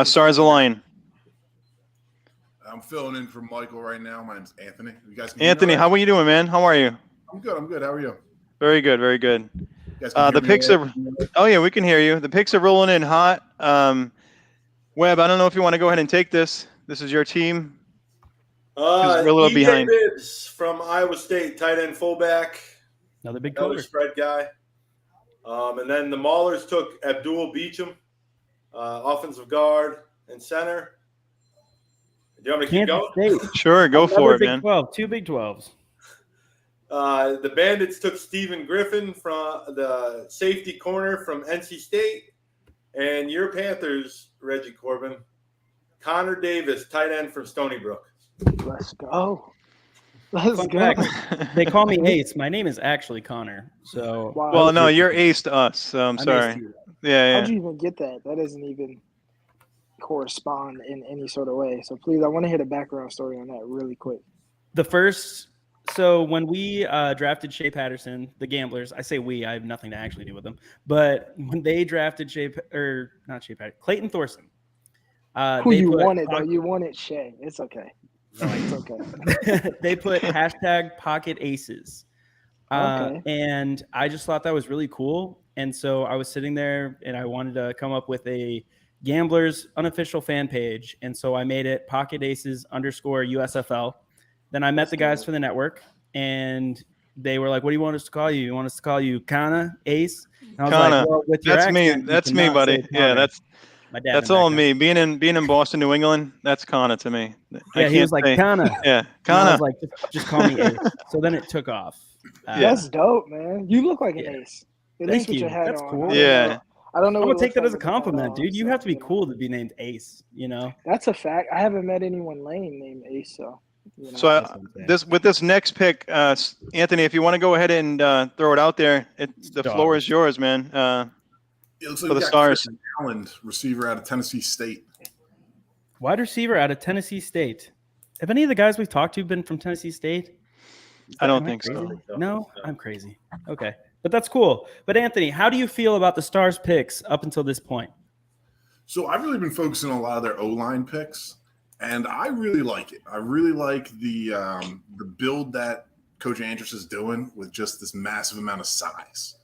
[SPEAKER 1] Stars Align.
[SPEAKER 8] I'm filling in for Michael right now. My name's Anthony. You guys can
[SPEAKER 1] Anthony,
[SPEAKER 8] hear me all
[SPEAKER 1] how
[SPEAKER 8] right?
[SPEAKER 1] are you doing, man? How are you?
[SPEAKER 8] I'm good. How are you?
[SPEAKER 1] Very good, very good.
[SPEAKER 8] You guys can hear
[SPEAKER 1] The
[SPEAKER 8] me
[SPEAKER 1] picks
[SPEAKER 8] all right?
[SPEAKER 1] are. Oh yeah, we can hear you. The picks are rolling in hot. Webb, I don't know if you want to go ahead and take this. This is your team. 'Cause we're a little
[SPEAKER 3] EJ
[SPEAKER 1] behind.
[SPEAKER 3] Bibbs from Iowa State, tight end fullback,
[SPEAKER 2] Another big
[SPEAKER 3] another
[SPEAKER 2] quarter.
[SPEAKER 3] spread guy. And then the Maulers took Abdul Beecham, offensive guard and center. you want me to keep
[SPEAKER 2] Kansas
[SPEAKER 3] going?
[SPEAKER 2] State.
[SPEAKER 1] Sure, go
[SPEAKER 2] Another
[SPEAKER 1] for it,
[SPEAKER 2] Big
[SPEAKER 1] man.
[SPEAKER 2] 12, 2 Big 12s.
[SPEAKER 3] The Bandits took Stephen Griffin from the safety corner from NC State. And your Panthers, Reggie Corbin, Connor Davis, tight end from Stony Brook.
[SPEAKER 7] Let's go. Let's
[SPEAKER 2] Fun
[SPEAKER 7] go.
[SPEAKER 2] fact, they call me Ace. My name is actually Connor. So
[SPEAKER 7] Wow.
[SPEAKER 1] Well, no, you're ace to us, so I'm
[SPEAKER 2] Ace
[SPEAKER 1] sorry.
[SPEAKER 2] to you.
[SPEAKER 1] Yeah,
[SPEAKER 7] How'd
[SPEAKER 1] yeah.
[SPEAKER 7] you even get that? That doesn't even correspond in any sort of way. So please, I want to hear the background story on that really quick.
[SPEAKER 2] So when we drafted Shea Patterson, the Gamblers, I say we, I have nothing to actually do with them, but when they drafted Clayton Thorson.
[SPEAKER 7] Who
[SPEAKER 2] they
[SPEAKER 7] you
[SPEAKER 2] put
[SPEAKER 7] wanted, though? You wanted Shea. It's okay. It's okay.
[SPEAKER 2] they put hashtag pocket aces.
[SPEAKER 7] Okay.
[SPEAKER 2] And I just thought that was really cool. And so I was sitting there and I wanted to come up with a Gamblers unofficial fan page. And so I made it pocket aces _ USFL. Then I met the guys for the network and they were like, what do you want us to call you? You want us to call you Kana Ace? And I was
[SPEAKER 1] Kana.
[SPEAKER 2] like, well, with your
[SPEAKER 1] That's me.
[SPEAKER 2] accent, you
[SPEAKER 1] That's me,
[SPEAKER 2] cannot
[SPEAKER 1] buddy.
[SPEAKER 2] say
[SPEAKER 1] Yeah,
[SPEAKER 2] Connor.
[SPEAKER 1] that's
[SPEAKER 2] my dad.
[SPEAKER 1] that's all me. Being in Boston, New England, that's Kana to me.
[SPEAKER 2] Yeah, he was like Kana.
[SPEAKER 1] Yeah,
[SPEAKER 2] And I
[SPEAKER 1] Kana.
[SPEAKER 2] was like, just call me Ace. So then it took off.
[SPEAKER 7] That's dope, man. You look like an ace. At least with
[SPEAKER 2] you.
[SPEAKER 7] your hat
[SPEAKER 2] That's
[SPEAKER 7] on.
[SPEAKER 2] cool.
[SPEAKER 1] Yeah.
[SPEAKER 7] I don't know.
[SPEAKER 2] I'm
[SPEAKER 7] what
[SPEAKER 2] gonna
[SPEAKER 7] it
[SPEAKER 2] take
[SPEAKER 7] looks
[SPEAKER 2] that
[SPEAKER 7] like
[SPEAKER 2] as a
[SPEAKER 7] with the hat
[SPEAKER 2] compliment,
[SPEAKER 7] on,
[SPEAKER 2] dude. You
[SPEAKER 7] so,
[SPEAKER 2] have to be
[SPEAKER 7] you know.
[SPEAKER 2] cool to be named Ace, you know?
[SPEAKER 7] That's a fact. I haven't met anyone lame named Ace, so. You know.
[SPEAKER 1] So this next pick, Anthony, if you want to go ahead and throw it out there, the floor is yours, man.
[SPEAKER 8] It looks like
[SPEAKER 1] for
[SPEAKER 8] we
[SPEAKER 1] the
[SPEAKER 8] got
[SPEAKER 1] Stars.
[SPEAKER 8] Chris Allen, receiver out of Tennessee State.
[SPEAKER 2] Wide receiver out of Tennessee State. Have any of the guys we've talked to been from Tennessee State?
[SPEAKER 1] I don't
[SPEAKER 2] Am
[SPEAKER 1] think so.
[SPEAKER 2] crazy? No, I'm crazy. Okay. But that's cool. But Anthony, how do you feel about the Stars picks up until this point?
[SPEAKER 8] So I've really been focusing on a lot of their O-line picks, and I really like it. I really like the build that Coach Andrus is doing with just this massive amount of size.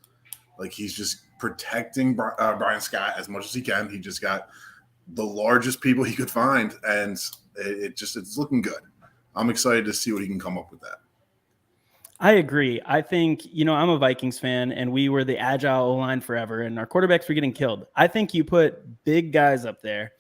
[SPEAKER 8] Like he's just protecting Brian Scott as much as he can. He just got the largest people he could find, and it's looking good. I'm excited to see what he can come up with that.
[SPEAKER 2] I agree. I think, I'm a Vikings fan and we were the agile O-line forever and our quarterbacks were getting killed. I think you put big guys up there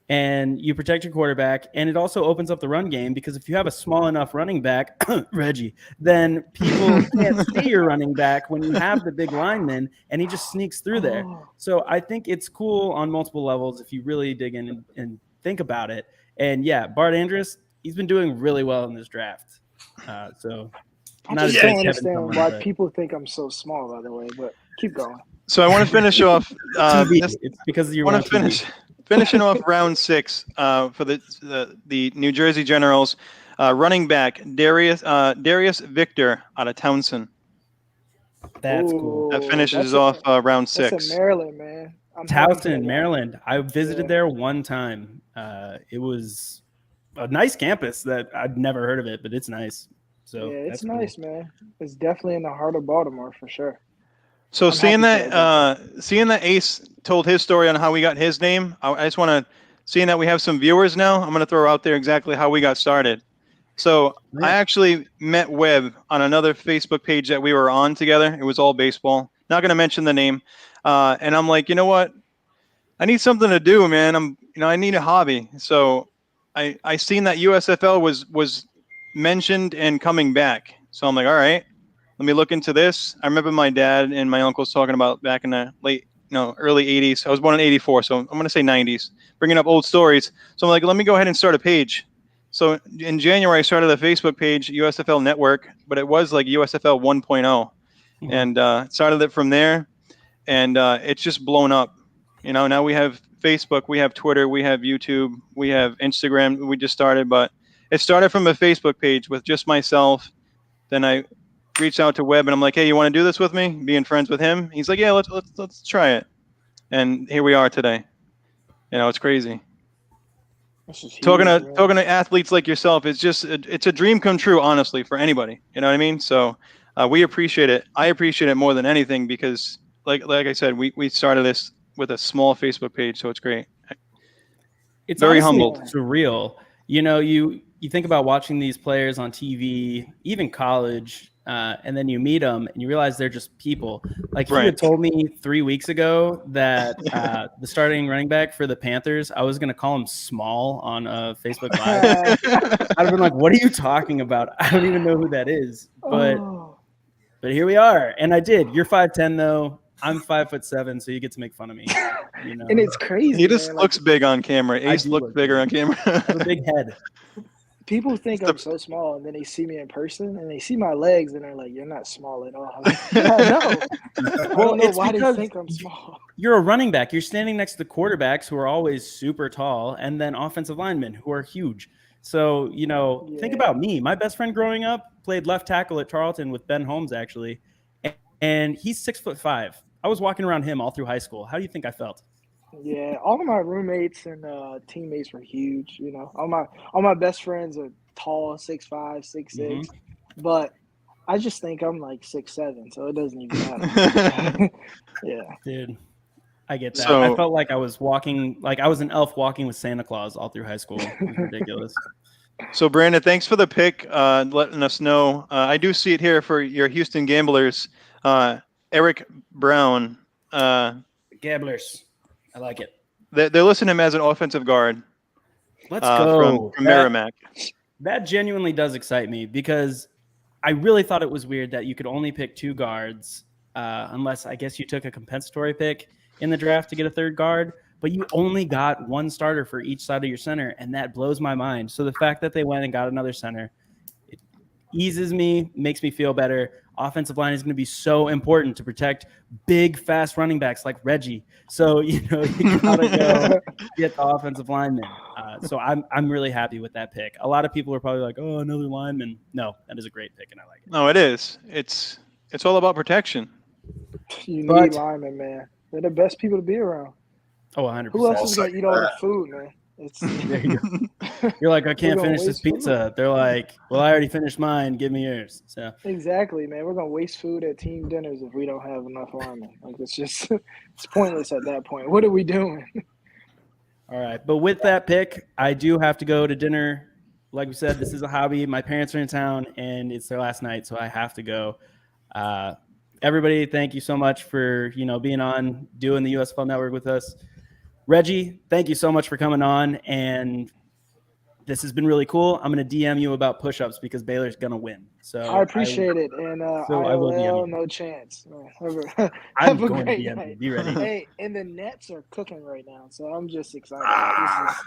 [SPEAKER 2] and you protect your quarterback, and it also opens up the run game because if you have a small enough running back, Reggie, then people can't see your running back when you have the big lineman and he just sneaks through there. So I think it's cool on multiple levels if you really dig in and think about it. And yeah, Bart Andrus, he's been doing really well in this draft.
[SPEAKER 7] I just don't understand why people think I'm so small, by the way, but keep going.
[SPEAKER 1] So I want to finish off.
[SPEAKER 2] It's because you want to
[SPEAKER 1] finishing off round 6 for the New Jersey Generals. Running back Darius Victor out of Townsend.
[SPEAKER 2] That's cool.
[SPEAKER 1] That finishes off round 6.
[SPEAKER 7] That's in Maryland, man.
[SPEAKER 2] Townsend, Maryland. I visited there one time. It was a nice campus that I'd never heard of it, but it's nice. So
[SPEAKER 7] yeah, it's nice, cool. Man. It's definitely in the heart of Baltimore for sure.
[SPEAKER 1] So seeing that Ace told his story on how we got his name, I just want to, seeing that we have some viewers now, I'm going to throw out there exactly how we got started. So I actually met Webb on another Facebook page that we were on together. It was all baseball. Not going to mention the name. And I'm like, you know what? I need something to do, man. I need a hobby. So I seen that USFL was mentioned and coming back. So I'm like, all right, let me look into this. I remember my dad and my uncles talking about back in the early 80s. I was born in 84, so I'm going to say 90s, bringing up old stories. So I'm like, let me go ahead and start a page. So in January, I started a Facebook page, USFL Network, but it was like USFL 1.0. And started it from there. And it's just blown up. Now we have Facebook, we have Twitter, we have YouTube, we have Instagram. We just started, but it started from a Facebook page with just myself. Then I reached out to Webb and I'm like, hey, you want to do this with me? Being friends with him. He's like, yeah, let's try it. And here we are today. It's crazy. Talking to athletes like yourself, it's a dream come true, honestly, for anybody. You know what I mean? So we appreciate it. I appreciate it more than anything because like I said, we started this with a small Facebook page, so it's great.
[SPEAKER 2] It's
[SPEAKER 1] very
[SPEAKER 2] honestly
[SPEAKER 1] humbled.
[SPEAKER 2] Surreal. You think about watching these players on TV, even college, and then you meet them and you realize they're just people. Like, you
[SPEAKER 1] Right.
[SPEAKER 2] had told me 3 weeks ago that the starting running back for the Panthers, I was going to call him Small on Facebook Live. I'd have been like, what are you talking about? I don't even know who that is. But here we are. And I did. You're 5'10", though. I'm 5'7", so you get to make fun of me. You know?
[SPEAKER 7] And it's crazy.
[SPEAKER 1] He just
[SPEAKER 7] man.
[SPEAKER 1] looks big on camera. Ace
[SPEAKER 2] do
[SPEAKER 1] looks
[SPEAKER 2] look
[SPEAKER 1] bigger
[SPEAKER 2] big.
[SPEAKER 1] on camera.
[SPEAKER 2] I have a big head.
[SPEAKER 7] People think I'm so small, and then they see me in person, and they see my legs, and they're like, "You're not small at all." I'm like, yeah, I know. I don't know
[SPEAKER 2] it's
[SPEAKER 7] why they
[SPEAKER 2] because
[SPEAKER 7] think I'm small.
[SPEAKER 2] You're a running back. You're standing next to quarterbacks who are always super tall, and then offensive linemen who are huge. So, you know, think about me. My best friend growing up played left tackle at Tarleton with Ben Holmes, actually, and he's 6'5". I was walking around him all through high school. How do you think I felt?
[SPEAKER 7] Yeah, all of my roommates and teammates were huge. You know, all my best friends are tall, 6'5", 6'6", but I just think I'm like 6'7", so it doesn't even matter. Yeah,
[SPEAKER 2] dude, I get that.
[SPEAKER 1] So-
[SPEAKER 2] I felt like I was walking, like I was an elf walking with Santa Claus all through high school. It was ridiculous.
[SPEAKER 1] So, Brandon, thanks for the pick, letting us know. I do see it here for your Houston Gamblers. Eric Brown.
[SPEAKER 2] Gamblers. I like it.
[SPEAKER 1] They're listing him as an offensive guard.
[SPEAKER 2] Let's go.
[SPEAKER 1] From Merrimack.
[SPEAKER 2] That genuinely does excite me because I really thought it was weird that you could only pick 2 guards unless I guess you took a compensatory pick in the draft to get a third guard, but you only got 1 starter for each side of your center, and that blows my mind. So the fact that they went and got another center, it eases me, makes me feel better. Offensive line is going to be so important to protect big, fast running backs like Reggie. So, you know, you got to go get the offensive lineman. So I'm really happy with that pick. A lot of people are probably like, oh, another lineman. No, that is a great pick, and I like it.
[SPEAKER 1] No, it is. It's all about protection.
[SPEAKER 7] you need linemen, man. They're the best people to be around.
[SPEAKER 2] Oh, 100%.
[SPEAKER 7] Who else is gonna eat all the food, man? It's
[SPEAKER 2] There you go. You're like, I can't
[SPEAKER 7] gonna
[SPEAKER 2] finish this
[SPEAKER 7] waste food.
[SPEAKER 2] pizza. They're like, well, I already finished mine. Give me yours. So
[SPEAKER 7] exactly, man. We're gonna waste food at team dinners if we don't have enough linemen. Like it's just it's pointless at that point. What are we doing?
[SPEAKER 2] all right. But with that pick, I do have to go to dinner. Like we said, this is a hobby. My parents are in town, and it's their last night, so I have to go. Everybody, thank you so much for, you know, being on, doing the USFL Network with us. Reggie, thank you so much for coming on, and this has been really cool. I'm going to DM you about push-ups because Baylor's going to win. So
[SPEAKER 7] I appreciate it, and
[SPEAKER 2] I will DM
[SPEAKER 7] ILL,
[SPEAKER 2] you.
[SPEAKER 7] no chance.
[SPEAKER 2] I'm
[SPEAKER 7] Have a
[SPEAKER 2] going to
[SPEAKER 7] great
[SPEAKER 2] DM you.
[SPEAKER 7] night.
[SPEAKER 2] Be ready.
[SPEAKER 7] Hey, and the Nets are cooking right now, so I'm just excited.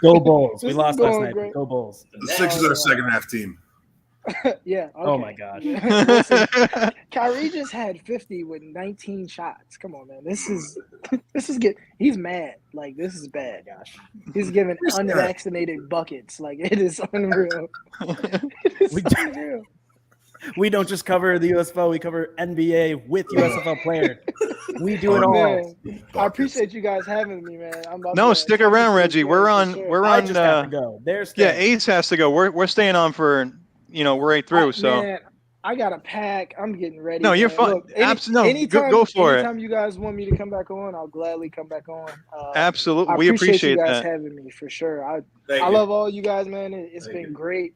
[SPEAKER 2] Go Bulls.
[SPEAKER 7] this
[SPEAKER 2] We
[SPEAKER 7] is
[SPEAKER 2] lost last
[SPEAKER 7] going
[SPEAKER 2] night.
[SPEAKER 7] great.
[SPEAKER 2] Go Bulls.
[SPEAKER 8] The Sixers are a second half team.
[SPEAKER 7] Yeah. Okay.
[SPEAKER 2] Oh, my gosh.
[SPEAKER 7] Listen, Kyrie just had 50 with 19 shots. Come on, man. This is good. He's mad. Like, this is bad. Gosh, he's giving unvaccinated buckets. Like, it is unreal. It is unreal.
[SPEAKER 2] We don't just cover the USFL. We cover NBA with USFL players. We do it all.
[SPEAKER 7] Man, I appreciate you guys having me, man. I'm about
[SPEAKER 1] No,
[SPEAKER 7] to
[SPEAKER 1] stick
[SPEAKER 7] try to
[SPEAKER 1] around,
[SPEAKER 7] see
[SPEAKER 1] Reggie.
[SPEAKER 7] this
[SPEAKER 1] We're
[SPEAKER 7] game
[SPEAKER 1] on.
[SPEAKER 7] for sure.
[SPEAKER 1] We're
[SPEAKER 2] I
[SPEAKER 1] on.
[SPEAKER 2] just have to go. There's
[SPEAKER 1] Yeah, Ace has to go. We're staying on for, you know, we're right through. So
[SPEAKER 7] Man, I got a pack. I'm getting ready.
[SPEAKER 1] no, you're
[SPEAKER 7] man.
[SPEAKER 1] fine.
[SPEAKER 7] Look,
[SPEAKER 1] Anytime, go for it.
[SPEAKER 7] Anytime you guys want me to come back on, I'll gladly come back on.
[SPEAKER 1] Absolutely,
[SPEAKER 7] I
[SPEAKER 1] we appreciate
[SPEAKER 7] you guys
[SPEAKER 1] that.
[SPEAKER 7] having me for sure. I
[SPEAKER 3] Thank you.
[SPEAKER 7] love all you guys, man. It's
[SPEAKER 3] Thank
[SPEAKER 7] been
[SPEAKER 3] you.
[SPEAKER 7] great.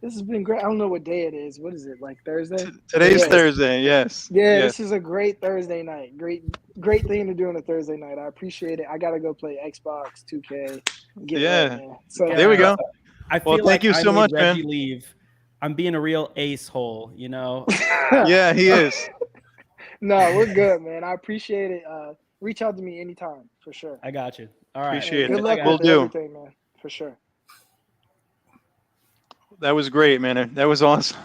[SPEAKER 7] This has been great. I don't know what day it is. What is it, like Thursday?
[SPEAKER 1] Today's
[SPEAKER 7] Yeah.
[SPEAKER 1] Thursday. Yes.
[SPEAKER 7] Yeah,
[SPEAKER 1] Yes.
[SPEAKER 7] this is a great Thursday night. Great thing to do on a Thursday night. I appreciate it. I gotta go play Xbox 2K. Get
[SPEAKER 1] Yeah.
[SPEAKER 7] right, man. So
[SPEAKER 1] There we go.
[SPEAKER 2] I feel
[SPEAKER 1] Well,
[SPEAKER 2] like
[SPEAKER 1] thank you
[SPEAKER 2] I
[SPEAKER 1] so
[SPEAKER 2] made
[SPEAKER 1] much,
[SPEAKER 2] Reggie
[SPEAKER 1] man.
[SPEAKER 2] leave. I'm being a real ace hole, you know.
[SPEAKER 1] Yeah, he is.
[SPEAKER 7] No, we're good, man. I appreciate it. Reach out to me anytime for sure.
[SPEAKER 2] I got you. All right.
[SPEAKER 1] Appreciate
[SPEAKER 7] Good
[SPEAKER 1] it.
[SPEAKER 7] luck
[SPEAKER 1] Will
[SPEAKER 7] with
[SPEAKER 1] do.
[SPEAKER 7] everything, man. For sure.
[SPEAKER 1] That was great, man. That was awesome.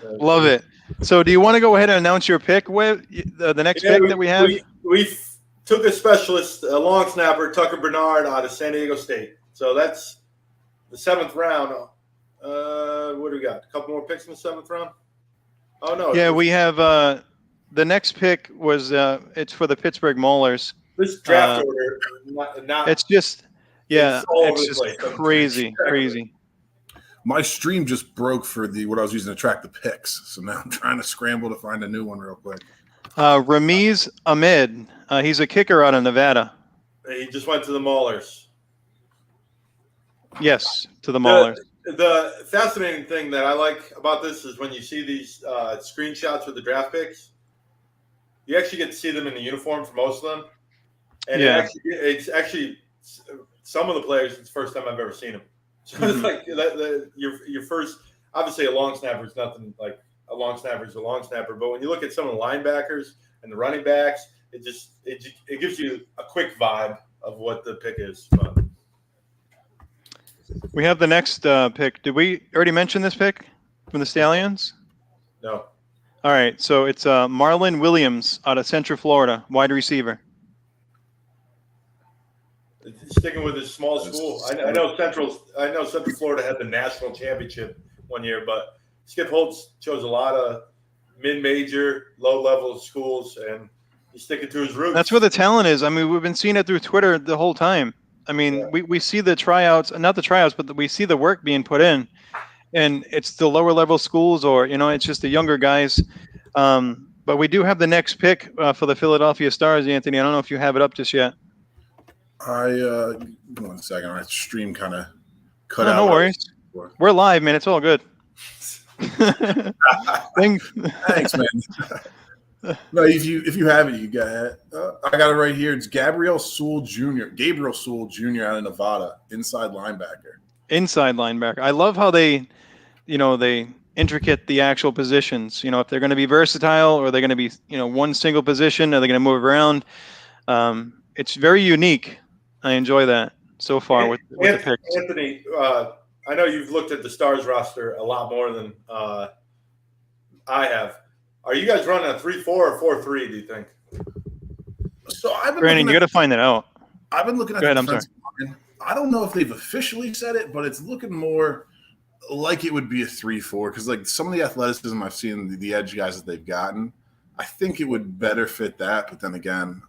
[SPEAKER 1] Love it. So, do you want to go ahead and announce your pick? The next pick that we have?
[SPEAKER 3] We took a specialist, a long snapper, Tucker Bernard, out of San Diego State. So that's the 7th round. What do we got? A couple more picks in the 7th round? Oh, no.
[SPEAKER 1] Yeah, we have the next pick was it's for the Pittsburgh Maulers.
[SPEAKER 3] This draft order, not
[SPEAKER 1] It's just, yeah,
[SPEAKER 3] It's all over
[SPEAKER 1] it's
[SPEAKER 3] the
[SPEAKER 1] just
[SPEAKER 3] place.
[SPEAKER 1] crazy, crazy.
[SPEAKER 8] My stream just broke for what I was using to track the picks. So now I'm trying to scramble to find a new one real quick.
[SPEAKER 1] Ramiz Ahmed, he's a kicker out of Nevada.
[SPEAKER 3] He just went to the Maulers.
[SPEAKER 1] Yes, to the Maulers.
[SPEAKER 3] the fascinating thing that I like about this is when you see these screenshots with the draft picks, you actually get to see them in the uniform for most of them. And it's actually some of the players, it's the first time I've ever seen them. So it's like your first, obviously a long snapper is nothing like a long snapper is a long snapper. But when you look at some of the linebackers and the running backs, it gives you a quick vibe of what the pick is. But
[SPEAKER 1] we have the next pick. Did we already mention this pick from the Stallions?
[SPEAKER 3] No.
[SPEAKER 1] All right. So it's Marlon Williams out of Central Florida, wide receiver.
[SPEAKER 3] Sticking with his small school, I know Central Florida had the national championship one year, but Skip Holtz chose a lot of mid-major, low-level schools, and he's sticking to his roots.
[SPEAKER 1] That's where the talent is. I mean, we've been seeing it through Twitter the whole time. I mean, we see the tryouts, not the tryouts, but we see the work being put in, and it's the lower-level schools, or it's just the younger guys. But we do have the next pick for the Philadelphia Stars, Anthony. I don't know if you have it up just yet.
[SPEAKER 8] One second. My stream kind of cut out.
[SPEAKER 1] No worries. We're live, man. It's all good.
[SPEAKER 8] Thanks, man. No, if you have it, you got it. I got it right here. It's Gabriel Sewell Jr. out of Nevada, inside linebacker. I love how they intricate the actual positions. If they're going to be versatile or they're going to be, one single position, are they going to move around? It's very unique. I enjoy that so far with the picks.
[SPEAKER 3] Anthony, I know you've looked at the Stars roster a lot more than I have. Are you guys running a 3-4 or 4-3, do you think?
[SPEAKER 8] So
[SPEAKER 1] Brandon, you got to find that out.
[SPEAKER 8] I've been looking at the defensive line. I don't know if they've officially said it, but it's looking more like it would be a 3-4 because like some of the athleticism I've seen, the edge guys that they've gotten, I think it would better fit that. But then again,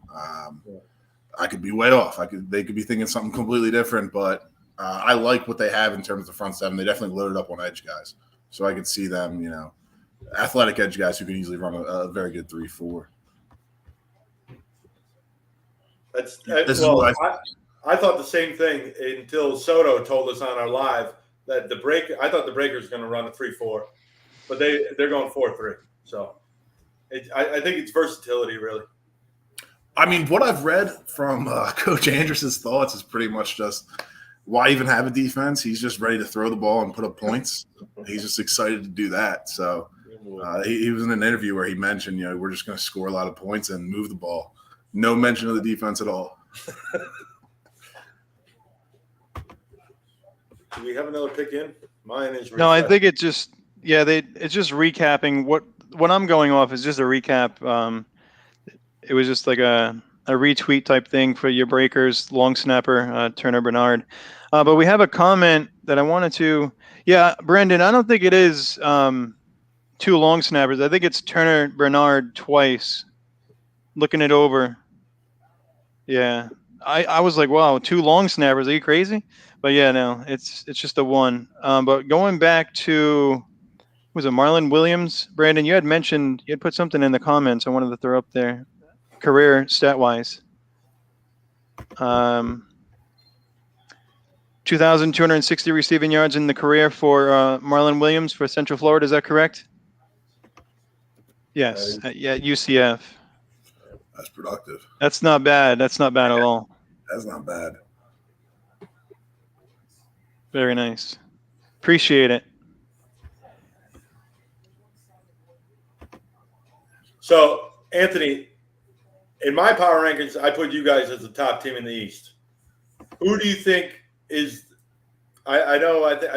[SPEAKER 8] I could be way off. They could be thinking something completely different, but I like what they have in terms of the front seven. They definitely loaded up on edge guys. So I could see them, athletic edge guys who can easily run a very good 3-4.
[SPEAKER 3] I thought the same thing until Soto told us on our live that I thought the Breakers going to run a 3-4, but they're going 4-3. So I think it's versatility, really.
[SPEAKER 8] I mean, what I've read from Coach Andrus's thoughts is pretty much just why even have a defense? He's just ready to throw the ball and put up points. He's just excited to do that. So he was in an interview where he mentioned, we're just going to score a lot of points and move the ball. No mention of the defense at all.
[SPEAKER 3] Do we have another pick in? Mine is.
[SPEAKER 1] No, I think it's just it's just recapping what I'm going off is just a recap. It was just like a retweet type thing for your Breakers long snapper Turner Bernard, but we have a comment that I wanted to. Yeah, Brendan, I don't think it is two long snappers. I think it's Turner Bernard twice. Looking it over. Yeah, I was like, wow, two long snappers. Are you crazy? But yeah, no, it's just the one. But going back to, was it Marlon Williams? Brandon, you had put something in the comments I wanted to throw up there. Career stat-wise. 2,260 receiving yards in the career for Marlon Williams for Central Florida. Is that correct? Yes, at UCF.
[SPEAKER 8] That's productive.
[SPEAKER 1] That's not bad. That's not bad at all.
[SPEAKER 8] That's not bad.
[SPEAKER 1] Very nice. Appreciate it.
[SPEAKER 3] So, Anthony, in my power rankings, I put you guys as the top team in the East. Who do you think is – I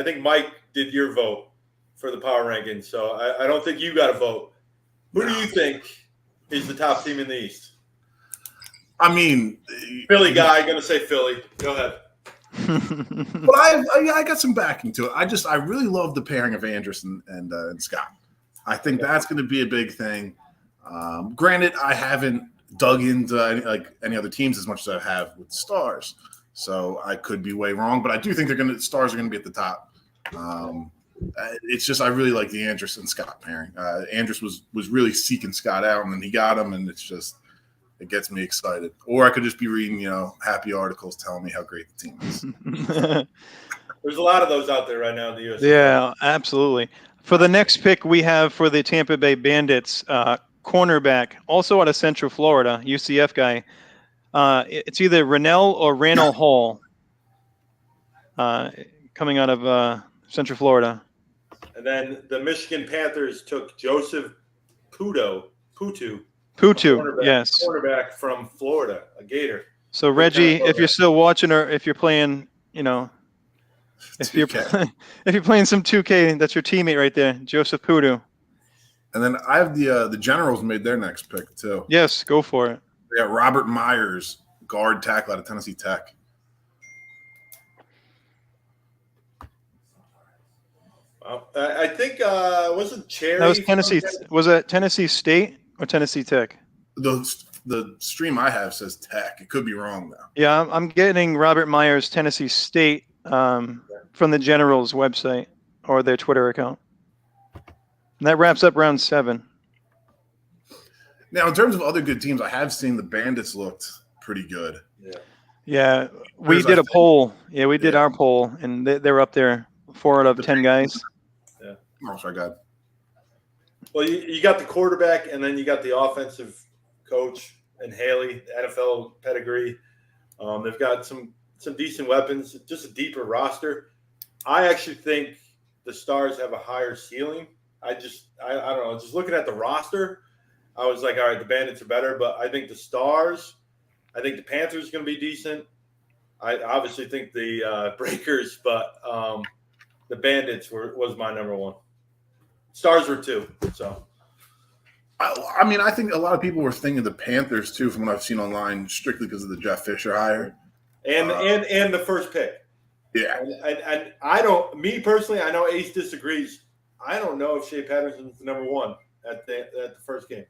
[SPEAKER 3] think Mike did your vote for the power rankings, so I don't think you got a vote. Who do you think is the top team in the East?
[SPEAKER 8] I mean –
[SPEAKER 3] Philly guy, going to say Philly. Go ahead.
[SPEAKER 8] But I got some backing to it. I really love the pairing of Andrus and Scott. I think that's going to be a big thing. Granted, I haven't dug into any other teams as much as I have with Stars, so I could be way wrong. But I do think Stars are going to be at the top. It's just I really like the Andrus and Scott pairing. Andrus was really seeking Scott out, and then he got him, and it gets me excited. Or I could just be reading, happy articles telling me how great the team is.
[SPEAKER 3] There's a lot of those out there right now in the USFL.
[SPEAKER 1] Yeah, absolutely. For the next pick we have for the Tampa Bay Bandits, cornerback, also out of Central Florida, UCF guy. It's either Rennell or Randall Hall, coming out of Central Florida.
[SPEAKER 3] And then the Michigan Panthers took Joseph Putu,
[SPEAKER 1] yes.
[SPEAKER 3] Quarterback from Florida, a Gator.
[SPEAKER 1] So Reggie, if you're still watching, or if you're playing, if you're playing some 2K, that's your teammate right there, Joseph Putu.
[SPEAKER 8] And then I have the Generals made their next pick too.
[SPEAKER 1] Yes, go for it.
[SPEAKER 8] They got Robert Myers, guard tackle out of Tennessee Tech.
[SPEAKER 3] I think wasn't Cherry?
[SPEAKER 1] That was Tennessee. Was it Tennessee State or Tennessee Tech?
[SPEAKER 8] The stream I have says Tech. It could be wrong though.
[SPEAKER 1] Yeah, I'm getting Robert Myers, Tennessee State, from the Generals website or their Twitter account. And that wraps up round 7.
[SPEAKER 8] Now, in terms of other good teams, I have seen the Bandits looked pretty good.
[SPEAKER 1] Yeah, we did a poll. Yeah, we did our poll, and they're up there, 4 out of 10 guys.
[SPEAKER 8] Yeah. Oh, sorry, God.
[SPEAKER 3] Well, you got the quarterback, and then you got the offensive coach and Haley, NFL pedigree. They've got some decent weapons, just a deeper roster. I actually think the Stars have a higher ceiling. I don't know. Just looking at the roster, I was like, all right, the Bandits are better, but I think the Stars, I think the Panthers are going to be decent. I obviously think the Breakers, but the Bandits was my number 1. Stars were 2. So,
[SPEAKER 8] I mean, I think a lot of people were thinking the Panthers too, from what I've seen online, strictly because of the Jeff Fisher hire
[SPEAKER 3] and the first pick.
[SPEAKER 8] Yeah,
[SPEAKER 3] and I don't. Me personally, I know Ace disagrees. I don't know if Shea Patterson's the number 1 at the first game.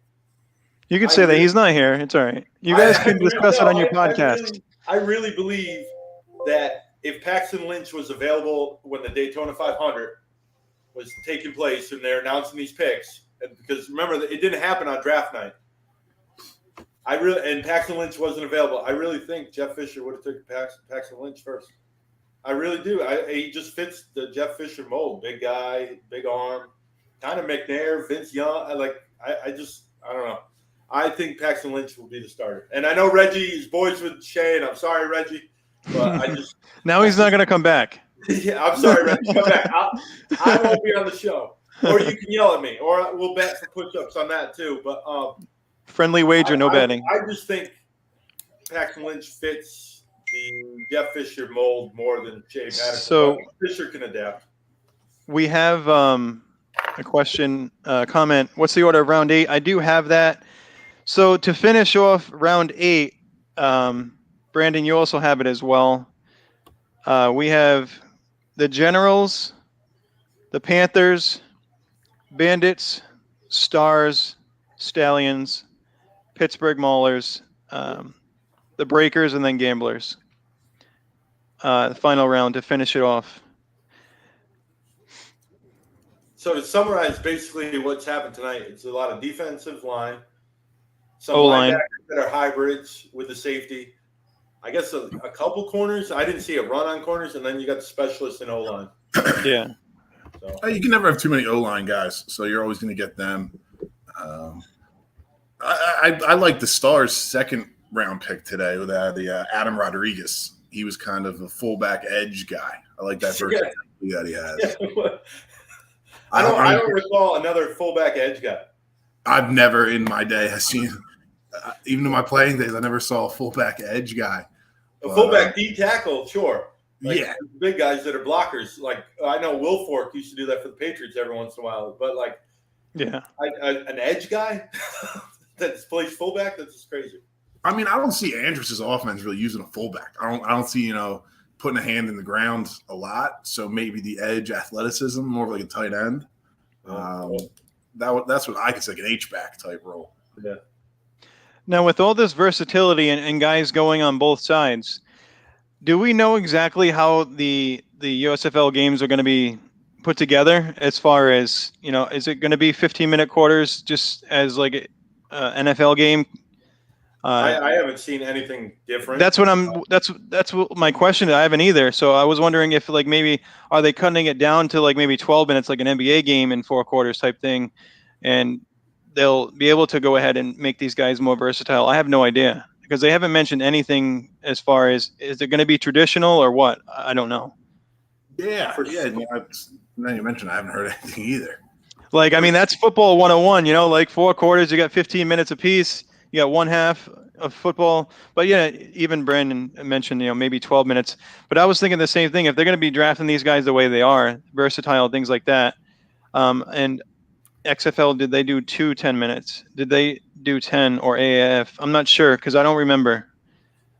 [SPEAKER 1] You can say that he's not here. It's all right. You guys can discuss it on your podcast.
[SPEAKER 3] I really believe that if Paxton Lynch was available when the Daytona 500 was taking place and they're announcing these picks, because remember, it didn't happen on draft night. And Paxton Lynch wasn't available. I really think Jeff Fisher would have taken Paxton Lynch first. I really do. He just fits the Jeff Fisher mold. Big guy, big arm, kind of McNair, Vince Young. I don't know. I think Paxton Lynch will be the starter. And I know Reggie is boys with Shea, and I'm sorry, Reggie, but I just
[SPEAKER 1] now he's not going to come back.
[SPEAKER 3] Yeah, I'm sorry, Reggie. Come back. I won't be on the show, or you can yell at me, or we'll bet some push-ups on that too. But
[SPEAKER 1] friendly wager, no betting.
[SPEAKER 3] I just think Paxton Lynch fits the Jeff Fisher mold more than Shea Patterson.
[SPEAKER 1] So
[SPEAKER 3] Fisher can adapt.
[SPEAKER 1] We have a question, comment. What's the order of round 8? I do have that. So to finish off round 8, Brandon, you also have it as well. We have the Generals, the Panthers, Bandits, Stars, Stallions, Pittsburgh Maulers, the Breakers, and then Gamblers. The final round to finish it off.
[SPEAKER 3] So to summarize, basically what's happened tonight, it's a lot of defensive line, some
[SPEAKER 1] O-line
[SPEAKER 3] linebackers that are hybrids with the safety. I guess a couple corners. I didn't see a run on corners, and then you got the specialists in O-line.
[SPEAKER 1] Yeah.
[SPEAKER 8] So. You can never have too many O-line guys, so you're always going to get them. I like the Stars' second round pick today with the Adam Rodriguez. He was kind of a fullback edge guy. I like that versatility that he has.
[SPEAKER 3] Yeah. I don't recall another fullback edge guy.
[SPEAKER 8] I've never in my day have seen, even in my playing days, I never saw a fullback edge guy.
[SPEAKER 3] A fullback D tackle, sure. Like,
[SPEAKER 8] yeah.
[SPEAKER 3] Big guys that are blockers. Like, I know Will Fork used to do that for the Patriots every once in a while. But, like,
[SPEAKER 1] yeah,
[SPEAKER 3] an edge guy that plays fullback, that's just crazy.
[SPEAKER 8] I mean, I don't see Andrus' offense really using a fullback. I don't see, putting a hand in the ground a lot. So maybe the edge athleticism, more of like a tight end. That's what I could say, like an H-back type role.
[SPEAKER 3] Yeah.
[SPEAKER 1] Now, with all this versatility and guys going on both sides, do we know exactly how the USFL games are going to be put together as far as, is it going to be 15-minute quarters just as like an NFL game?
[SPEAKER 3] I haven't seen anything different.
[SPEAKER 1] That's what my question is. I haven't either. So I was wondering if like maybe are they cutting it down to like maybe 12 minutes, like an NBA game in 4 quarters type thing, and they'll be able to go ahead and make these guys more versatile. I have no idea because they haven't mentioned anything as far as is it going to be traditional or what? I don't know.
[SPEAKER 8] Yeah. Now you mentioned I haven't heard anything either.
[SPEAKER 1] Like, I mean, that's football 101, like 4 quarters, you got 15 minutes apiece. You got one half of football. But yeah, even Brandon mentioned, maybe 12 minutes. But I was thinking the same thing. If they're going to be drafting these guys the way they are, versatile, things like that. And XFL, did they do 10 minutes? Did they do 10 or AAF? I'm not sure because I don't remember.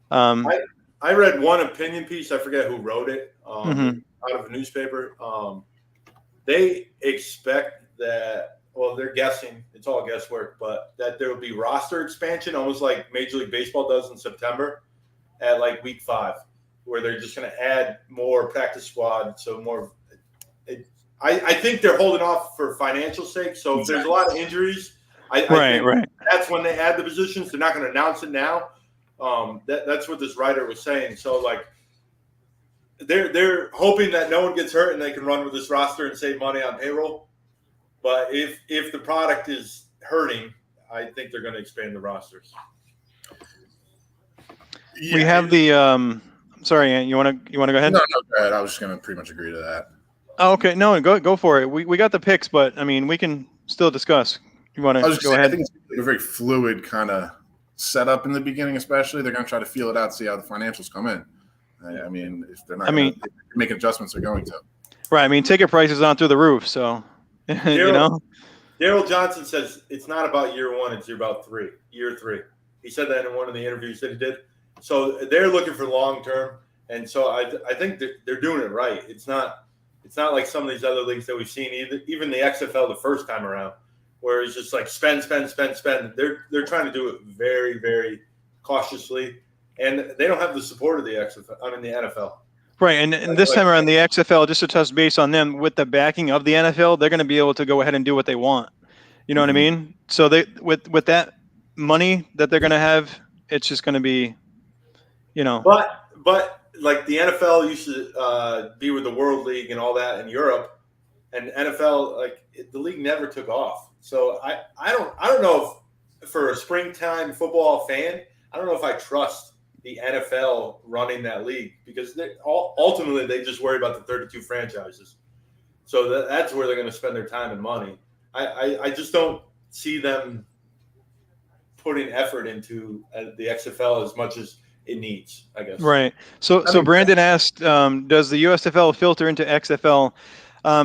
[SPEAKER 3] I read one opinion piece. I forget who wrote it out of a newspaper. They expect that, well, they're guessing, it's all guesswork, but that there will be roster expansion, almost like Major League Baseball does in September at like week 5, where they're just going to add more practice squad. So more, I think they're holding off for financial sake. So if there's a lot of injuries, I think that's when they add the positions. They're not going to announce it now. That's what this writer was saying. So like, they're hoping that no one gets hurt and they can run with this roster and save money on payroll. But if the product is hurting, I think they're going to expand the rosters.
[SPEAKER 1] Yeah. We have the sorry, you want to go ahead?
[SPEAKER 8] No, go ahead. I was just going to pretty much agree to that.
[SPEAKER 1] Oh, okay. No, go for it. We got the picks, but I mean, we can still discuss. You want to go ahead?
[SPEAKER 8] I think it's a very fluid kind of setup in the beginning, especially. They're going to try to feel it out, see how the financials come in. I mean, if they're not going to make adjustments, they're going to.
[SPEAKER 1] Right. I mean, ticket prices on through the roof. So, Daryl
[SPEAKER 3] Johnson says it's not about year 1, it's about year 3. He said that in one of the interviews that he did. So they're looking for long term, and so I think they're doing it right. It's not like some of these other leagues that we've seen, even the XFL the first time around, where it's just like spend. They're trying to do it very, very cautiously, and they don't have the support of the NFL.
[SPEAKER 1] Right, and this time around, the XFL, just to touch base on them, with the backing of the NFL, they're going to be able to go ahead and do what they want. You know what I mean? So they with that money that they're going to have, it's just going to be,
[SPEAKER 3] But like the NFL used to be with the World League and all that in Europe, and NFL the league never took off. So I don't know if for a springtime football fan, I don't know if I trust the NFL running that league because ultimately they just worry about the 32 franchises. So that's where they're going to spend their time and money. I just don't see them putting effort into the XFL as much as it needs, I guess.
[SPEAKER 1] Right. So Brandon asked, does the USFL filter into XFL?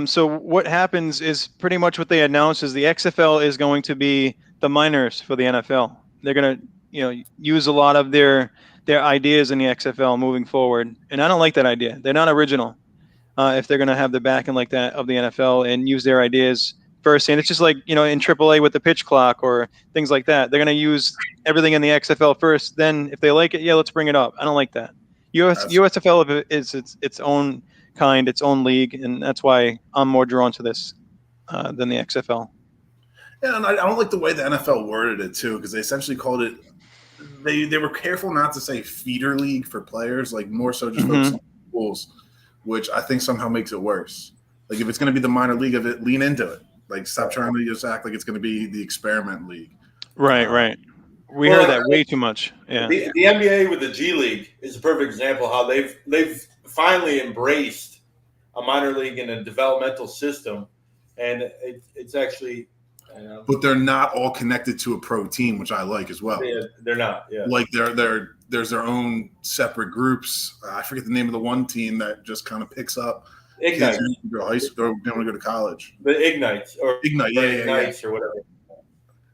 [SPEAKER 1] So what happens is pretty much what they announced is the XFL is going to be the minors for the NFL. They're going to use a lot of their ideas in the XFL moving forward. And I don't like that idea. They're not original if they're going to have the backing like that of the NFL and use their ideas first. And it's just like, in AAA with the pitch clock or things like that. They're going to use everything in the XFL first. Then if they like it, let's bring it up. I don't like that. USFL is its own kind, its own league. And that's why I'm more drawn to this than the XFL.
[SPEAKER 8] Yeah, and I don't like the way the NFL worded it, too, because they essentially called it they were careful not to say feeder league for players, like more so just focus on schools, which I think somehow makes it worse. Like if it's going to be the minor league of it, lean into it. Like stop trying to just act like it's going to be the experiment league.
[SPEAKER 1] Right. We heard that way too much. Yeah.
[SPEAKER 3] The NBA with the G League is a perfect example how they've finally embraced a minor league and a developmental system, and it's actually.
[SPEAKER 8] But they're not all connected to a pro team, which I like as well.
[SPEAKER 3] Yeah, they're not. Yeah,
[SPEAKER 8] like there's their own separate groups. I forget the name of the one team that just kind of picks up
[SPEAKER 3] Ignite.
[SPEAKER 8] Kids who go to high school, they want to go to college.
[SPEAKER 3] The Ignites or
[SPEAKER 8] Ignite,
[SPEAKER 3] Ignites or whatever.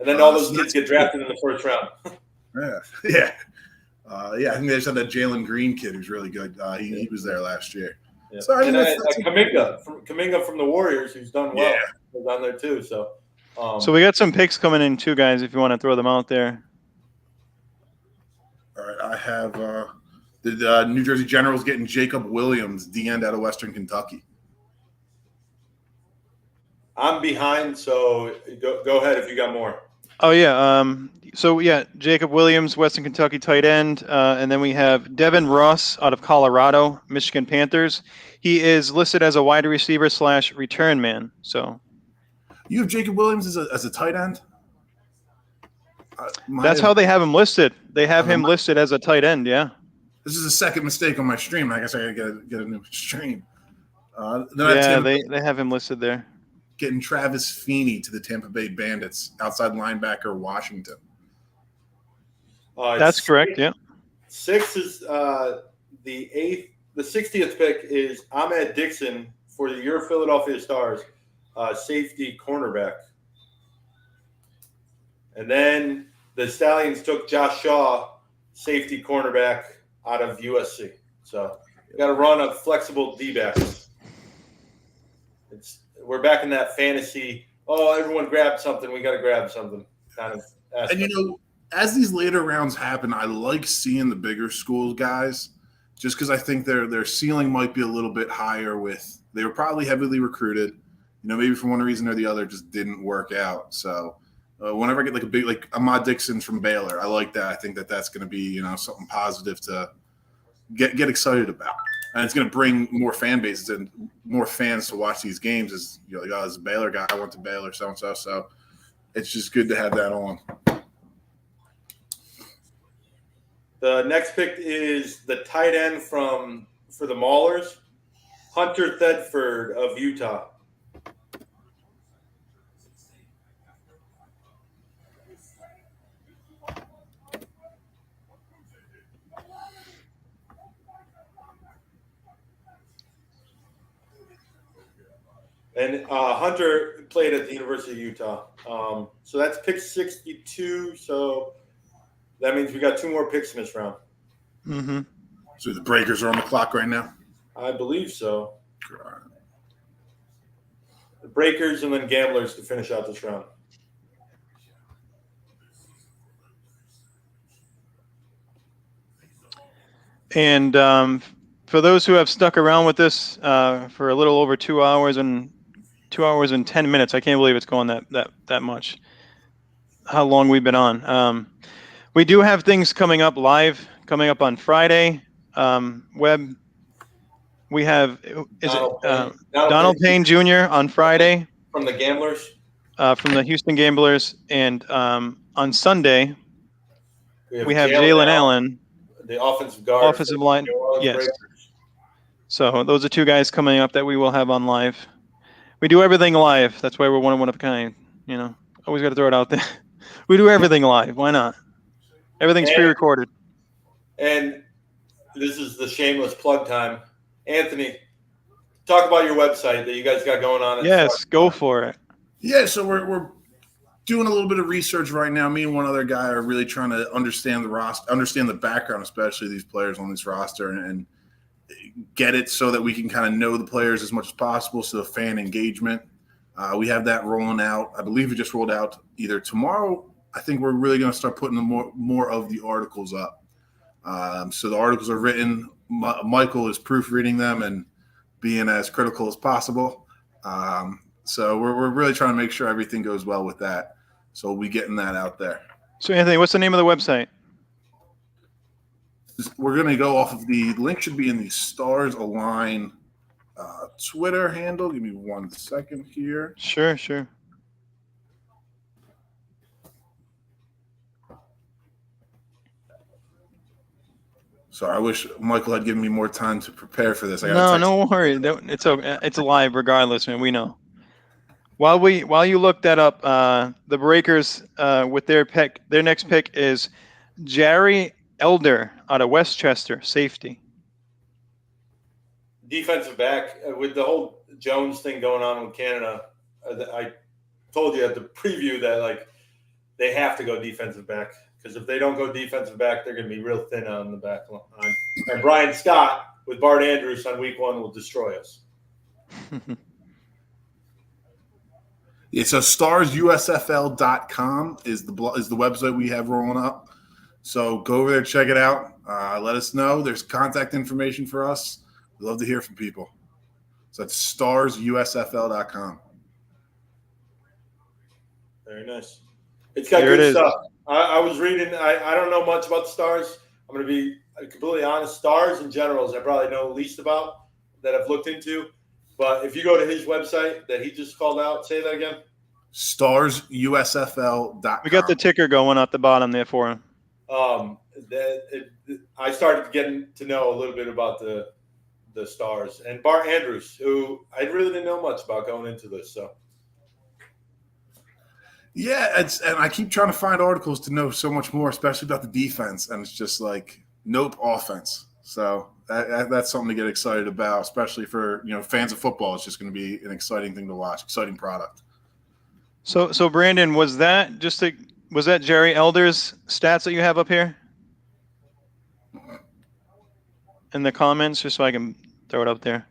[SPEAKER 3] And then all those kids get drafted in the first round.
[SPEAKER 8] Yeah. I think they just had that Jalen Green kid who's really good. He was there last year.
[SPEAKER 3] Yeah. So I mean, Kuminga from the Warriors, who's done well, was on there too. So
[SPEAKER 1] we got some picks coming in too, guys. If you want to throw them out there.
[SPEAKER 8] All right, I have the New Jersey Generals getting Jacob Williams, D end out of Western Kentucky.
[SPEAKER 3] I'm behind, so go ahead if you got more.
[SPEAKER 1] Oh yeah. So yeah, Jacob Williams, Western Kentucky tight end, and then we have Devin Ross out of Colorado, Michigan Panthers. He is listed as a wide receiver / return man. So
[SPEAKER 8] You have Jacob Williams as a tight end.
[SPEAKER 1] that's how they have him listed. They have him listed as a tight end. Yeah.
[SPEAKER 8] This is a second mistake on my stream. I guess I gotta get a new stream.
[SPEAKER 1] Yeah, they have him listed there.
[SPEAKER 8] Getting Travis Feeney to the Tampa Bay Bandits, outside linebacker, Washington.
[SPEAKER 1] That's correct. Yeah.
[SPEAKER 3] 6 is the 8th. The 60th pick is Ahmed Dixon for your Philadelphia Stars, safety cornerback. And then the Stallions took Josh Shaw, safety cornerback out of USC. So you got to run a flexible D-backs. We're back in that fantasy. Oh, everyone grabbed something. We got to grab something kind of aspect.
[SPEAKER 8] And as these later rounds happen, I like seeing the bigger school guys, just because I think their ceiling might be a little bit higher. They were probably heavily recruited. Maybe for one reason or the other, just didn't work out. So whenever I get like a big, like Ahmad Dixon from Baylor, I like that. I think that's going to be something positive to get excited about. And it's going to bring more fan bases and more fans to watch these games. As like, oh, this Baylor guy, I went to Baylor, so and so. So it's just good to have that on.
[SPEAKER 3] The next pick is the tight end for the Maulers, Hunter Thedford of Utah. And Hunter played at the University of Utah. So that's pick 62. So that means we got 2 more picks in this round.
[SPEAKER 1] Mm-hmm.
[SPEAKER 8] So the Breakers are on the clock right now?
[SPEAKER 3] I believe so. The Breakers and then Gamblers to finish out this round.
[SPEAKER 1] And for those who have stuck around with this for a little over 2 hours and 2 hours and 10 minutes, I can't believe it's going that much. How long we've been on. We do have things coming up live, coming up on Friday. Webb, we have Donald Payne Jr. on Friday.
[SPEAKER 3] From the Gamblers?
[SPEAKER 1] From the Houston Gamblers. And on Sunday, we have Jalen Allen.
[SPEAKER 3] The offensive guard.
[SPEAKER 1] Offensive line, yes. Breakers. So those are 2 guys coming up that we will have on live. We do everything live. That's why we're one of a kind. Always got to throw it out there. We do everything live. Why not? Everything's pre-recorded. And
[SPEAKER 3] this is the shameless plug time. Anthony, talk about your website that you guys got going on.
[SPEAKER 1] Yes, go for it.
[SPEAKER 8] Yeah, so we're doing a little bit of research right now. Me and one other guy are really trying to understand the roster, understand the background, especially these players on this roster, and get it so that we can kind of know the players as much as possible. So the fan engagement, we have that rolling out. I believe it just rolled out either tomorrow. I think we're really going to start putting more of the articles up. So the articles are written. Michael is proofreading them and being as critical as possible. So we're really trying to make sure everything goes well with that. So we'll be getting that out there.
[SPEAKER 1] So Anthony, what's the name of the website?
[SPEAKER 8] We're going to go off of the link should be in the Stars Align Twitter handle. Give me 1 second here.
[SPEAKER 1] Sure.
[SPEAKER 8] Sorry, I wish Michael had given me more time to prepare for this.
[SPEAKER 1] No worry. It's live regardless, man. We know. While you look that up, the Breakers with their next pick is Jerry Elder out of Westchester, safety.
[SPEAKER 3] Defensive back, with the whole Jones thing going on with Canada, I told you at the preview that they have to go defensive back, because if they don't go defensive back, they're going to be real thin on the back line. And Brian Scott with Bart Andrews on week 1 will destroy us.
[SPEAKER 8] Yeah, so starsusfl.com is the website we have rolling up. So go over there, check it out. Let us know. There's contact information for us. We'd love to hear from people. So that's starsusfl.com.
[SPEAKER 3] Very nice. It's got
[SPEAKER 1] Here it
[SPEAKER 3] good
[SPEAKER 1] is.
[SPEAKER 3] stuff. I was reading. I don't know much about the Stars. I'm going to be completely honest. Stars and Generals I probably know least about that I've looked into. But if you go to his website that he just called out, say that again.
[SPEAKER 8] StarsUSFL.com.
[SPEAKER 1] We got the ticker going at the bottom there for him.
[SPEAKER 3] I started getting to know a little bit about the Stars and Bart Andrews, who I really didn't know much about going into this. So
[SPEAKER 8] yeah, and I keep trying to find articles to know so much more, especially about the defense, and it's just like nope, offense. So that's something to get excited about, especially for fans of football. It's just going to be an exciting thing to watch, exciting product.
[SPEAKER 1] So Brandon, was that Jerry Elder's stats that you have up here in the comments, just so I can throw it up there?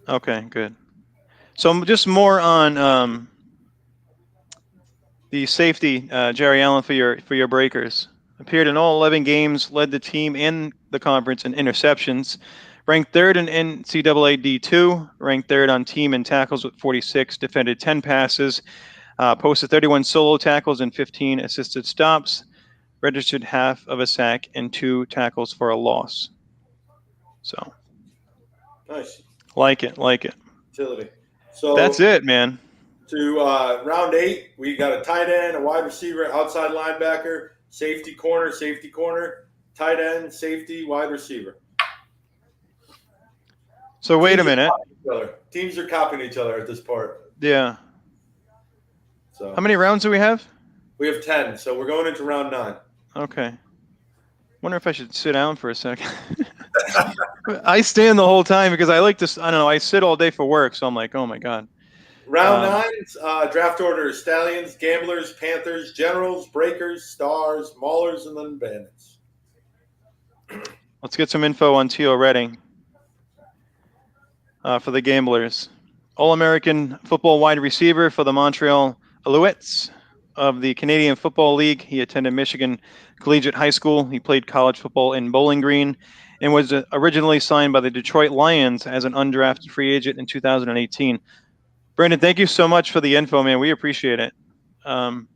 [SPEAKER 1] Okay, good. So just more on the safety, Jerry Allen for your Breakers. Appeared in all 11 games, led the team in the conference in interceptions. Ranked third in NCAA D2, ranked third on team in tackles with 46, defended 10 passes, posted 31 solo tackles and 15 assisted stops, registered half of a sack and 2 tackles for a loss. So
[SPEAKER 3] nice.
[SPEAKER 1] Like it.
[SPEAKER 3] Utility. So
[SPEAKER 1] that's it, man.
[SPEAKER 3] To round 8, we got a tight end, a wide receiver, outside linebacker, safety corner, tight end, safety, wide receiver.
[SPEAKER 1] So wait a minute.
[SPEAKER 3] Teams are copying each other at this part.
[SPEAKER 1] Yeah.
[SPEAKER 3] So
[SPEAKER 1] how many rounds do we have?
[SPEAKER 3] We have 10, so we're going into round 9.
[SPEAKER 1] Okay. Wonder if I should sit down for a second. I stand the whole time because I like this. I don't know. I sit all day for work, so I'm like, oh my god.
[SPEAKER 3] Round 9, draft order: Stallions, Gamblers, Panthers, Generals, Breakers, Stars, Maulers, and then Bandits.
[SPEAKER 1] Let's get some info on Teal Redding for the Gamblers. All-American football wide receiver for the Montreal Alouettes of the Canadian Football League. He attended Michigan Collegiate High School. He played college football in Bowling Green and was originally signed by the Detroit Lions as an undrafted free agent in 2018. Brandon, thank you so much for the info, man. We appreciate it. Trying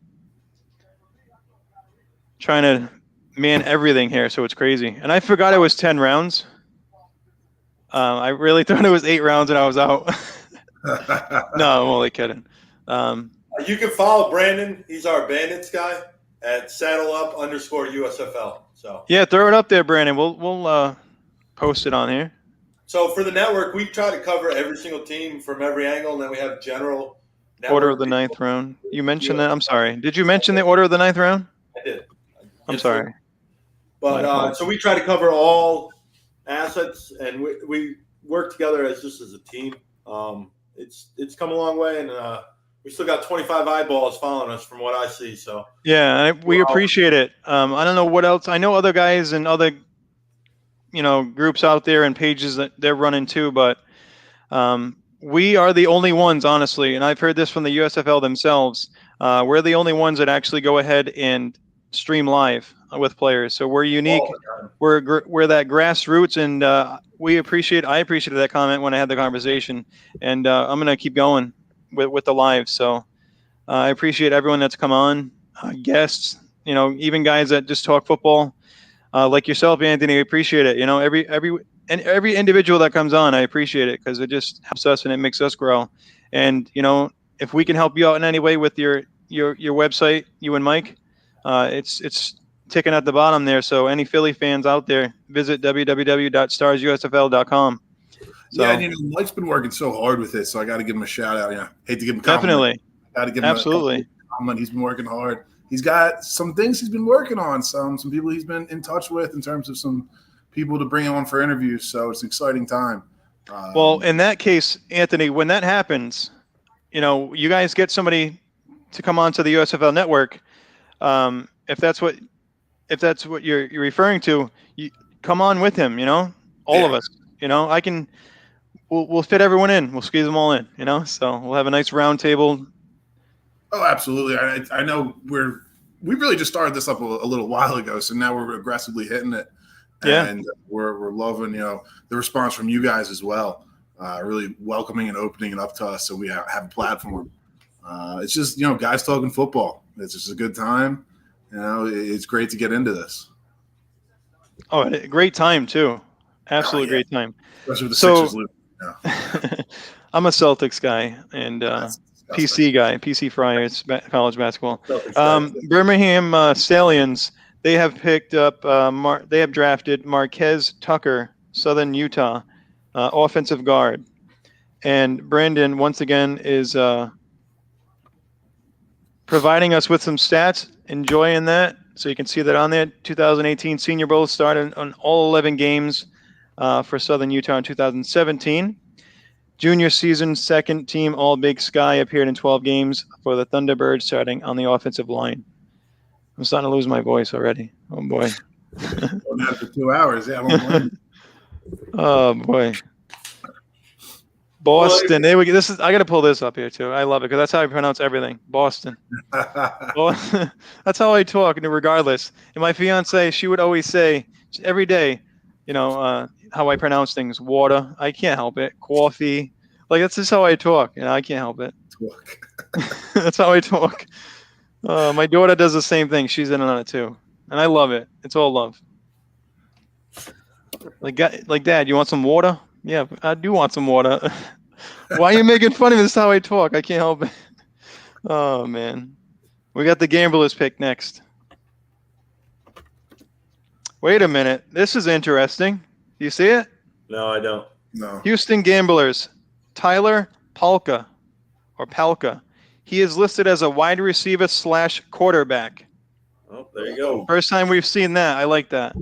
[SPEAKER 1] to man everything here, so it's crazy. And I forgot it was 10 rounds. I really thought it was 8 rounds and I was out. No, I'm only kidding.
[SPEAKER 3] You can follow Brandon. He's our Bandits guy at @saddleup_USFL. So
[SPEAKER 1] yeah, throw it up there, Brandon. We'll post it on here.
[SPEAKER 3] So for the network, we try to cover every single team from every angle, and then we have general
[SPEAKER 1] order of the 9th round. You mentioned that. I'm sorry. Did you mention the order of the 9th round?
[SPEAKER 3] I did.
[SPEAKER 1] I'm sorry.
[SPEAKER 3] But so we try to cover all assets, and we work together as a team. It's come a long way, and we still got 25 eyeballs following us from what I see. So
[SPEAKER 1] yeah, we appreciate it. I don't know what else. I know other guys and other groups out there and pages that they're running too, but we are the only ones, honestly, and I've heard this from the USFL themselves. We're the only ones that actually go ahead and stream live with players. So we're unique. We're that grassroots, and I appreciated that comment when I had the conversation, and I'm gonna keep going with the live. So I appreciate everyone that's come on, guests, even guys that just talk football. Like yourself, Anthony, I appreciate it. Every individual that comes on, I appreciate it because it just helps us and it makes us grow. And if we can help you out in any way with your website, you and Mike, it's ticking at the bottom there. So any Philly fans out there, visit www.starsusfl.com. So,
[SPEAKER 8] yeah, Mike's been working so hard with it, so I got to give him a shout out. Hate to give him
[SPEAKER 1] definitely.
[SPEAKER 8] Got to give
[SPEAKER 1] him absolutely.
[SPEAKER 8] A compliment. He's been working hard. He's got some things he's been working on, some people he's been in touch with in terms of some people to bring him on for interviews. So it's an exciting time.
[SPEAKER 1] Well, in that case, Anthony, when that happens, you guys get somebody to come on to the USFL network. If that's what you're referring to, you come on with him. All of us. We'll fit everyone in. We'll squeeze them all in. So we'll have a nice round table.
[SPEAKER 8] Oh, absolutely. I know we really just started this up a little while ago, so now we're aggressively hitting it.
[SPEAKER 1] Yeah.
[SPEAKER 8] And we're loving, the response from you guys as well. really welcoming and opening it up to us so we have a platform. It's just, guys talking football. It's just a good time. It's great to get into this.
[SPEAKER 1] Oh, great time too. Absolutely great time.
[SPEAKER 8] Especially with the Sixers losing.
[SPEAKER 1] I'm a Celtics guy and PC guy, PC Friars, college basketball. Birmingham Stallions, they have picked up, they have drafted Marquez Tucker, Southern Utah, offensive guard. And Brandon, once again, is providing us with some stats, enjoying that. So you can see that on there. 2018 Senior Bowl started on all 11 games for Southern Utah in 2017. Junior season, second team All Big Sky, appeared in 12 games for the Thunderbirds, starting on the offensive line. I'm starting to lose my voice already. Oh boy.
[SPEAKER 8] After 2 hours, yeah. I don't mind.
[SPEAKER 1] Oh boy. Boston. I got to pull this up here too. I love it because that's how I pronounce everything. Boston. That's how I talk, regardless. And my fiance, she would always say every day, how I pronounce things. Water. I can't help it. Coffee. Like that's just how I talk. I can't help it. That's how I talk. My daughter does the same thing. She's in on it too, and I love it. It's all love. Like Dad, you want some water? Yeah, I do want some water. Why are you making fun of me? This is how I talk. I can't help it. Oh, man. We got the Gamblers pick next. Wait a minute. This is interesting. Do you see it?
[SPEAKER 3] No, I don't.
[SPEAKER 8] No.
[SPEAKER 1] Houston Gamblers. Tyler Palka. He is listed as a wide receiver / quarterback.
[SPEAKER 3] Oh, there you go.
[SPEAKER 1] First time we've seen that. I like that.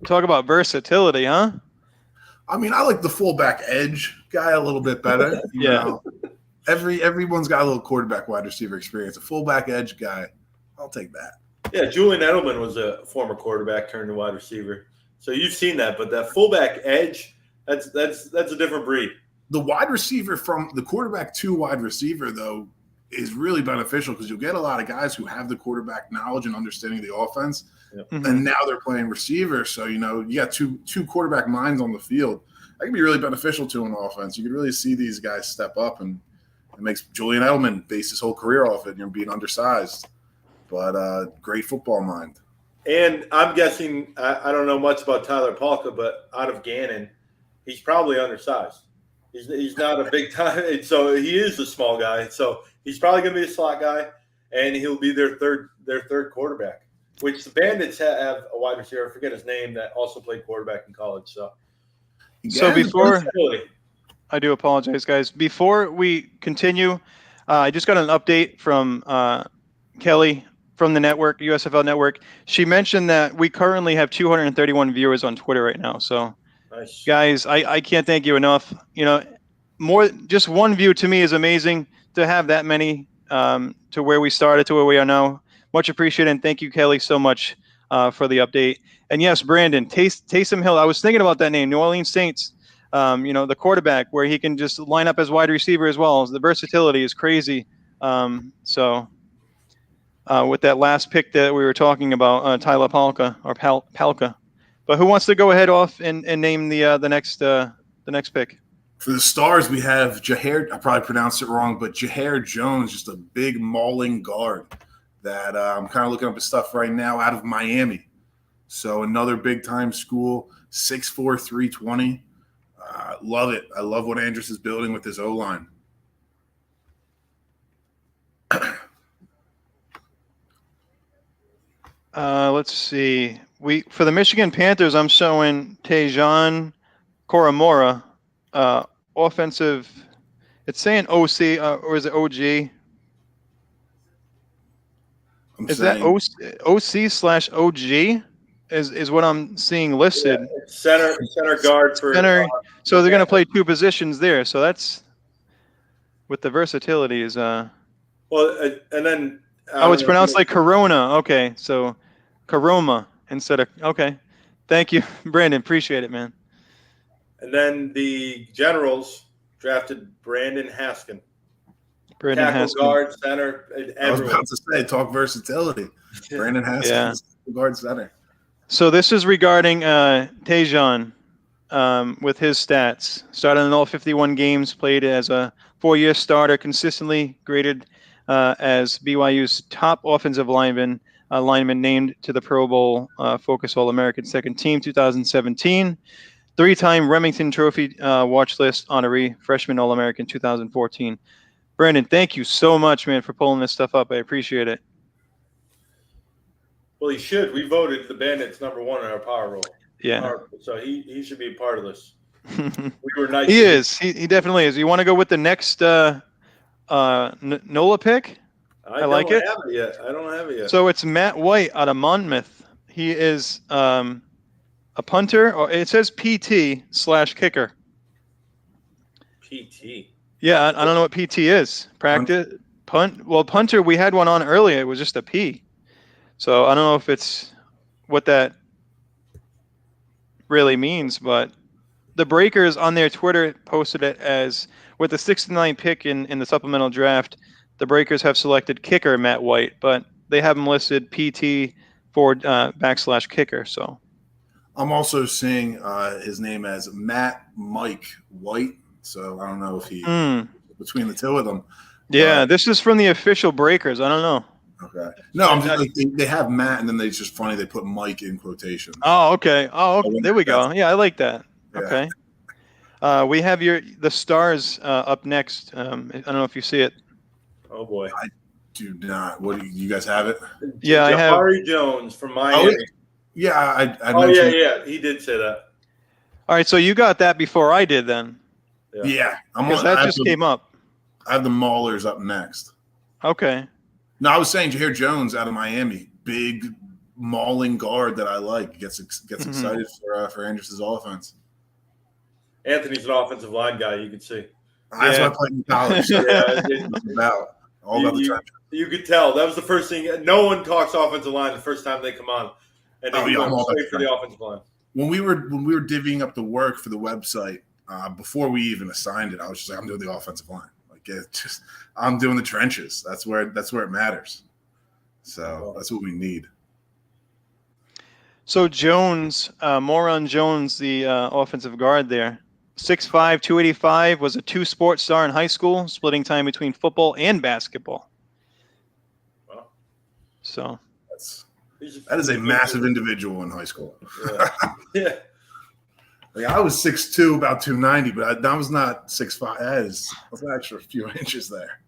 [SPEAKER 1] Talk about versatility, huh?
[SPEAKER 8] I mean, I like the fullback edge guy a little bit better. Everyone's got a little quarterback wide receiver experience. A fullback edge guy, I'll take that.
[SPEAKER 3] Yeah, Julian Edelman was a former quarterback turned to wide receiver. So you've seen that, but that fullback edge, that's a different breed.
[SPEAKER 8] The wide receiver from the quarterback to wide receiver, though, is really beneficial because you'll get a lot of guys who have the quarterback knowledge and understanding of the offense. Yep. Mm-hmm. And now they're playing receiver. So, you got two quarterback minds on the field. That can be really beneficial to an offense. You can really see these guys step up, and it makes Julian Edelman base his whole career off it, being undersized. But great football mind.
[SPEAKER 3] And I'm guessing, I don't know much about Tyler Palka, but out of Gannon, he's probably undersized. He's not a big time. So he is a small guy. So he's probably going to be a slot guy, and he'll be their third quarterback. Which the Bandits have a wide receiver, I forget his name, that also played quarterback in college. So
[SPEAKER 1] before I do apologize, guys. Before we continue, I just got an update from Kelly from the network, USFL Network. She mentioned that we currently have 231 viewers on Twitter right now. So, nice. Guys, I can't thank you enough. Just one view to me is amazing to have that many to where we started to where we are now. Much appreciated, and thank you, Kelly, so much for the update. And yes, Brandon, Taysom Hill. I was thinking about that name, New Orleans Saints. The quarterback, where he can just line up as wide receiver as well. The versatility is crazy. With that last pick that we were talking about, Tyler Palka or Palka. But who wants to go ahead off and name the next pick?
[SPEAKER 8] For the Stars, we have Jahair. I probably pronounced it wrong, but Jahair Jones, just a big mauling guard. That I'm kind of looking up his stuff right now out of Miami. So another big-time school, 6'4", 320. Love it. I love what Andrus is building with his O-line.
[SPEAKER 1] Let's see. For the Michigan Panthers, I'm showing Tejan Koromora, offensive. It's saying OC or is it OG? Is that OC/OG? Is what I'm seeing listed.
[SPEAKER 3] Yeah, center guard for
[SPEAKER 1] center. So they're going to play two positions there. So that's with the versatility is. And
[SPEAKER 3] then.
[SPEAKER 1] It's pronounced like Corona. Okay, so Coroma instead of okay. Thank you, Brandon. Appreciate it, man.
[SPEAKER 3] And then the Generals drafted Brandon Haskin.
[SPEAKER 1] Tackle,
[SPEAKER 3] guard, center.
[SPEAKER 8] I was about to say, talk versatility. Brandon Haskins, guard, center.
[SPEAKER 1] So this is regarding Tejan with his stats. Started in all 51 games, played as a 4-year starter, consistently graded as BYU's top offensive lineman named to the Pro Bowl Focus All-American Second Team 2017. 3-time Remington Trophy watch list honoree, freshman All-American 2014. Brandon, thank you so much, man, for pulling this stuff up. I appreciate it.
[SPEAKER 3] Well, he should. We voted the Bandits #1 in our power roll.
[SPEAKER 1] Yeah.
[SPEAKER 3] So he should be a part of this. We were nice.
[SPEAKER 1] He is. He definitely is. You want to go with the next NOLA pick? I like it.
[SPEAKER 3] I don't have it yet.
[SPEAKER 1] So it's Matt White out of Monmouth. He is a punter, or it says PT/kicker.
[SPEAKER 3] PT.
[SPEAKER 1] Yeah, I don't know what PT is. Practice punt. Well, punter, we had one on earlier. It was just a P. So I don't know if it's what that really means, but the Breakers on their Twitter posted it as with the 69 pick in the supplemental draft, the Breakers have selected kicker Matt White, but they have him listed PT for /kicker. So
[SPEAKER 8] I'm also seeing his name as Mike White. So I don't know if he between the two of them.
[SPEAKER 1] Yeah, this is from the official Breakers. I don't know.
[SPEAKER 8] Okay. No, I'm just like they have Matt, and then it's just funny they put Mike in quotation.
[SPEAKER 1] Oh, okay. There we go. Yeah, I like that. Yeah. Okay. We have the Stars up next. I don't know if you see it.
[SPEAKER 3] Oh boy,
[SPEAKER 8] I do not. What do you guys have it?
[SPEAKER 1] Yeah, I have.
[SPEAKER 3] Jahari Jones from Miami.
[SPEAKER 8] Yeah, I
[SPEAKER 3] mentioned. Yeah. He did say that.
[SPEAKER 1] All right, so you got that before I did, then.
[SPEAKER 8] Yeah,
[SPEAKER 1] because that just came up.
[SPEAKER 8] I have the Maulers up next.
[SPEAKER 1] Okay.
[SPEAKER 8] No, I was saying Jahari Jones out of Miami, big mauling guard that I like. Gets excited for Andrus' offense.
[SPEAKER 3] Anthony's an offensive line guy. You can see.
[SPEAKER 8] That's what I played in college. All about the trenches.
[SPEAKER 3] You could tell that was the first thing. No one talks offensive line the first time they come on, and they go straight for the offensive line.
[SPEAKER 8] When we were divvying up the work for the website before we even assigned it, I was just like, I'm doing the offensive line. I'm doing the trenches. That's where it matters. So that's what we need.
[SPEAKER 1] So Jones, Moron Jones, the offensive guard there, 6'5", 285, was a 2-sport star in high school, splitting time between football and basketball.
[SPEAKER 3] Wow.
[SPEAKER 1] So
[SPEAKER 8] that is a massive individual in high school.
[SPEAKER 3] Yeah.
[SPEAKER 8] Like I was 6'2", about 290, but that was not 6'5". That was an extra few inches there.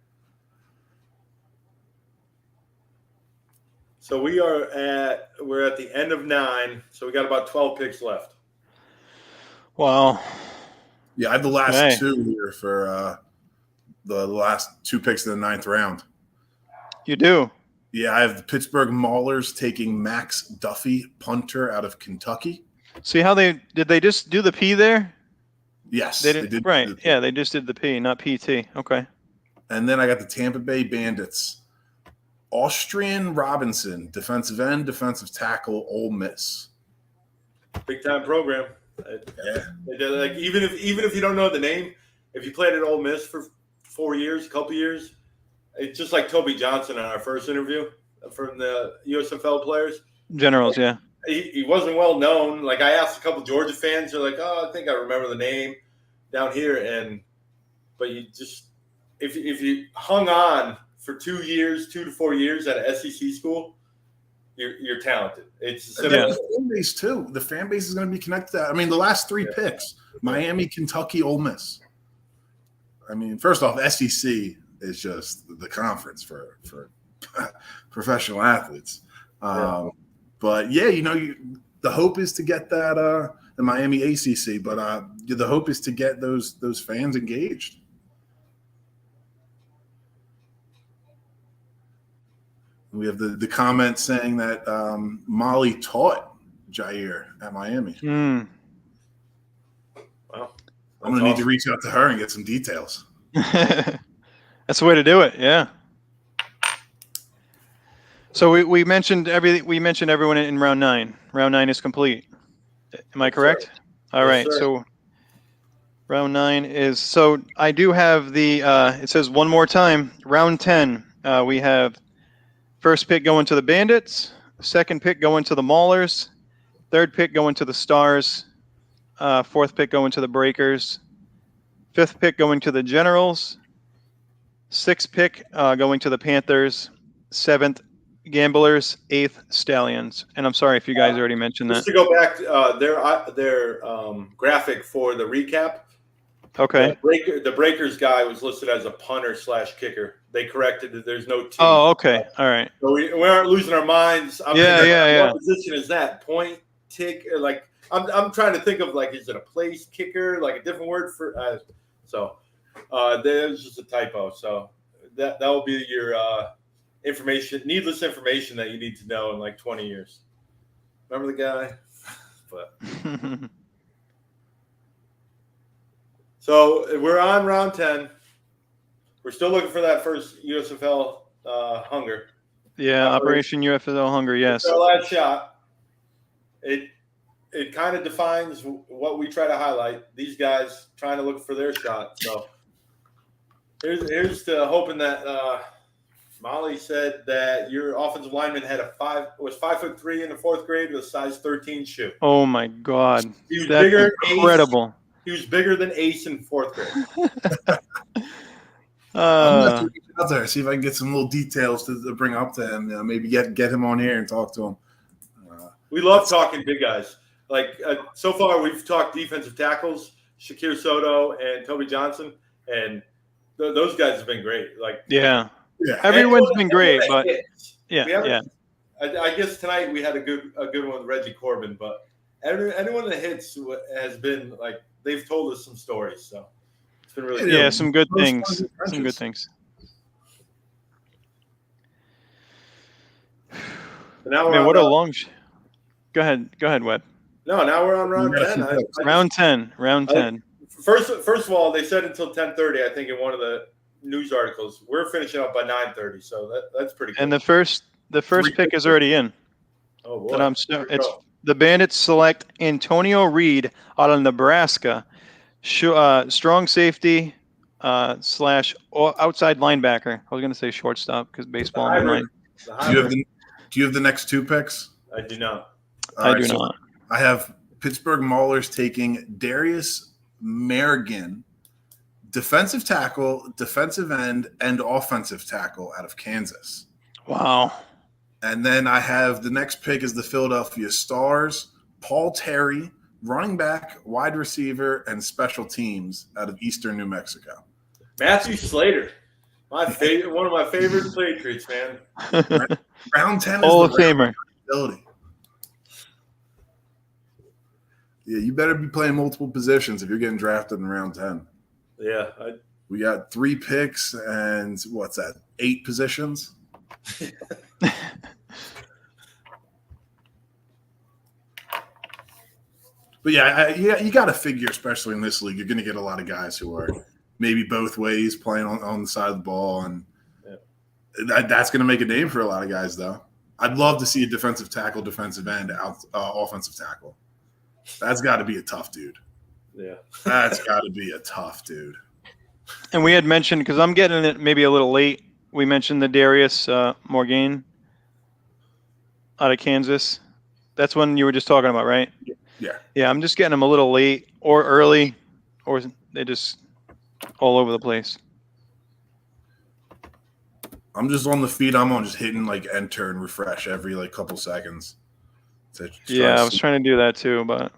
[SPEAKER 3] So we're at the end of 9, so we got about 12 picks left.
[SPEAKER 1] Wow.
[SPEAKER 8] Yeah, I have the last 2 here for the last 2 picks in the 9th round.
[SPEAKER 1] You do?
[SPEAKER 8] Yeah, I have the Pittsburgh Maulers taking Max Duffy, punter out of Kentucky.
[SPEAKER 1] See how did they just do the P there?
[SPEAKER 8] Yes,
[SPEAKER 1] they did. Right. Yeah, they just did the P, not PT. Okay.
[SPEAKER 8] And then I got the Tampa Bay Bandits. Austrian Robinson, defensive end, defensive tackle, Ole Miss.
[SPEAKER 3] Big time program.
[SPEAKER 8] Yeah.
[SPEAKER 3] Like even if you don't know the name, if you played at Ole Miss for 4 years, a couple years, it's just like Toby Johnson in our first interview from the USFL players.
[SPEAKER 1] Generals, yeah.
[SPEAKER 3] He wasn't well known. Like I asked a couple Georgia fans, they're like, "Oh, I think I remember the name down here." But you just if you hung on for 2 to 4 years at an SEC school, you're talented. It's
[SPEAKER 8] the fan base too. The fan base is going to be connected to that. I mean, the last 3 picks: Miami, Kentucky, Ole Miss. I mean, first off, SEC is just the conference for professional athletes. But yeah, the hope is to get that the Miami ACC, but the hope is to get those fans engaged. We have the comment saying that Molly taught Jair at Miami.
[SPEAKER 1] Wow,
[SPEAKER 8] I'm going to need to reach out to her and get some details.
[SPEAKER 1] That's the way to do it. Yeah. So we mentioned everything. We mentioned everyone in round 9. Round 9 is complete. Am I correct? All right. So round 9 is. So I do have the. It says one more time. Round 10. We have first pick going to the Bandits. Second pick going to the Maulers. Third pick going to the Stars. 4th pick going to the Breakers. 5th pick going to the Generals. 6th pick going to the Panthers. 7th, Gamblers. 8th, Stallions. And I'm sorry if you guys already mentioned that.
[SPEAKER 3] Just to go back, their graphic for the recap.
[SPEAKER 1] Okay.
[SPEAKER 3] The Breakers guy was listed as a punter / kicker. They corrected that there's no T.
[SPEAKER 1] Oh, okay. All right.
[SPEAKER 3] So we aren't losing our minds. What position is that? Point, tick, or like I'm trying to think of like, is it a place kicker? Like a different word for there's just a typo. So that will be your needless information that you need to know in like 20 years. Remember the guy? But so we're on round 10. We're still looking for that first USFL hunger.
[SPEAKER 1] Yeah, Operation USFL Hunger, yes.
[SPEAKER 3] It's our last shot. It kind of defines what we try to highlight. These guys trying to look for their shot. So here's to hoping that Molly said that your offensive lineman was 5'3" in the 4th grade with a size 13 shoe.
[SPEAKER 1] Oh my God,
[SPEAKER 3] that's
[SPEAKER 1] incredible.
[SPEAKER 3] He was bigger than Ace in 4th grade.
[SPEAKER 8] I'm going to reach out there, see if I can get some little details to bring up to him. Maybe get him on here and talk to him.
[SPEAKER 3] We love talking big guys. Like so far, we've talked defensive tackles, Shakir Soto and Toby Johnson, and those guys have been great. Like
[SPEAKER 1] everyone's been great, but
[SPEAKER 3] I guess tonight we had a good one with Reggie Corbin, but anyone that hits has been like they've told us some stories. So it's been really good.
[SPEAKER 1] Some good things. Some good things.
[SPEAKER 3] So now
[SPEAKER 1] Man, what a long. Go ahead, Webb.
[SPEAKER 3] No, now we're on round 10.
[SPEAKER 1] Round 10.
[SPEAKER 3] First of all, they said until 10:30. I think in one of the news articles, we're finishing up by 9:30. So that's pretty cool.
[SPEAKER 1] And the first pick is already in.
[SPEAKER 3] Oh boy!
[SPEAKER 1] It's the Bandits select Antonio Reed out of Nebraska, strong safety / outside linebacker. I was going to say shortstop because baseball.
[SPEAKER 3] Do
[SPEAKER 8] you have the next 2 picks?
[SPEAKER 3] I do not.
[SPEAKER 1] I do not.
[SPEAKER 8] I have Pittsburgh Maulers taking Darius Merrigan, defensive tackle, defensive end, and offensive tackle out of Kansas.
[SPEAKER 1] Wow.
[SPEAKER 8] And then I have the next pick is the Philadelphia Stars, Paul Terry, running back, wide receiver, and special teams out of Eastern New Mexico.
[SPEAKER 3] Matthew Slater, one of my favorite Patriots, man.
[SPEAKER 8] Round 10 is
[SPEAKER 1] Hall of Famer.
[SPEAKER 8] Yeah, you better be playing multiple positions if you're getting drafted in round 10.
[SPEAKER 3] Yeah.
[SPEAKER 8] We got 3 picks and what's that, 8 positions? But you got to figure, especially in this league, you're going to get a lot of guys who are maybe both ways playing on the side of the ball. And that's going to make a name for a lot of guys, though. I'd love to see a defensive tackle, defensive end, offensive tackle. That's got to be a tough dude.
[SPEAKER 3] Yeah.
[SPEAKER 8] That's got to be a tough dude.
[SPEAKER 1] And we had mentioned, because I'm getting it maybe a little late, we mentioned the Darius Morgan out of Kansas. That's one you were just talking about, right?
[SPEAKER 8] Yeah.
[SPEAKER 1] Yeah, I'm just getting them a little late or early, or they just all over the place.
[SPEAKER 8] I'm just on the feed I'm on, just hitting like enter and refresh every like couple seconds.
[SPEAKER 1] Yeah, I was trying to do that too, but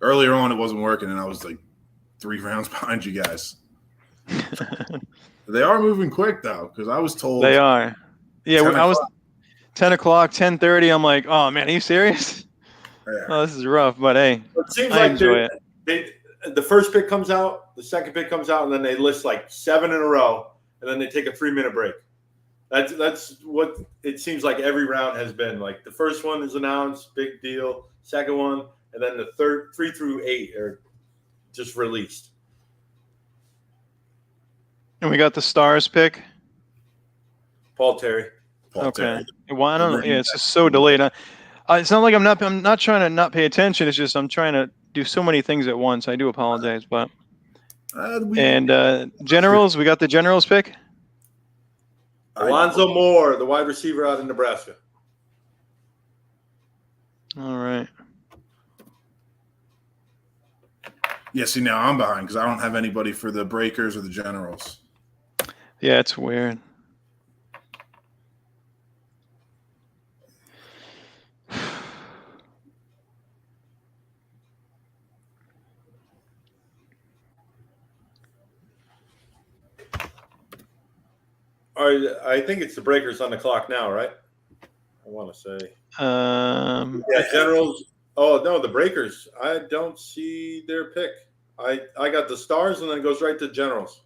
[SPEAKER 8] earlier on it wasn't working, and I was like 3 rounds behind you guys. They are moving quick though, because I was told
[SPEAKER 1] they are. Yeah, when I was 10 o'clock, 10:30. I'm like, oh man, are you serious?
[SPEAKER 8] Yeah.
[SPEAKER 1] Oh, this is rough, but hey,
[SPEAKER 3] it seems
[SPEAKER 1] I enjoy
[SPEAKER 3] it. The first pick comes out, the second pick comes out, and then they list like 7 in a row, and then they take a 3-minute break. That's what it seems like every round has been. Like the first one is announced, big deal. Second one, and then the 3 through 8 are just released.
[SPEAKER 1] And we got the Stars pick.
[SPEAKER 3] Paul Terry.
[SPEAKER 1] Okay. Well, I don't know. Yeah, it's just so delayed. It's not like I'm not trying to not pay attention. It's just I'm trying to do so many things at once. I do apologize, but Generals, we got the Generals pick.
[SPEAKER 3] Alonzo Moore, the wide receiver out of Nebraska.
[SPEAKER 1] All right.
[SPEAKER 8] Yeah, see, now I'm behind because I don't have anybody for the Breakers or the Generals.
[SPEAKER 1] Yeah, it's weird.
[SPEAKER 3] I think it's the Breakers on the clock now, right? I want to say. Yeah, Generals. Oh no, the Breakers. I don't see their pick. I got the Stars, and then it goes right to Generals.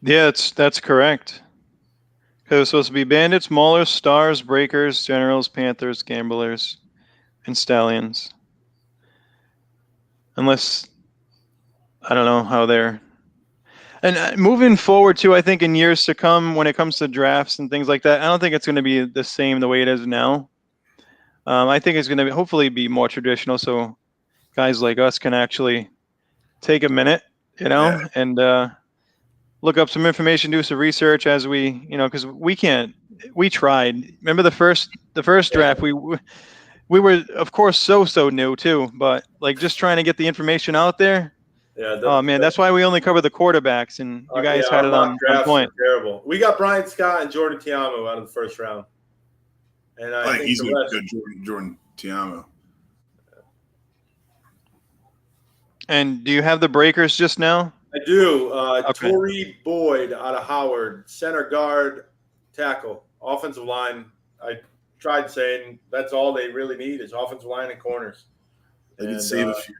[SPEAKER 1] Yeah, that's correct. Because it's supposed to be Bandits, Maulers, Stars, Breakers, Generals, Panthers, Gamblers, and Stallions. Unless I don't know how they're. And moving forward too, I think in years to come, when it comes to drafts and things like that, I don't think it's going to be the same the way it is now. I think it's going to hopefully be more traditional, so guys like us can actually take a minute, and look up some information, do some research as we, because we can't. We tried. Remember the first draft, we were of course so new too, but like just trying to get the information out there.
[SPEAKER 3] Yeah.
[SPEAKER 1] Oh man, that's why we only cover the quarterbacks, and you guys had it on point.
[SPEAKER 3] Terrible. We got Brian Scott and Jordan Tiamo out of the first round, and I think
[SPEAKER 8] he's a good Jordan Tiamo.
[SPEAKER 1] And do you have the Breakers just now?
[SPEAKER 3] I do.
[SPEAKER 1] Okay.
[SPEAKER 3] Torrey Boyd out of Howard, center guard, tackle, offensive line. I tried saying that's all they really need is offensive line and corners.
[SPEAKER 8] They can save a few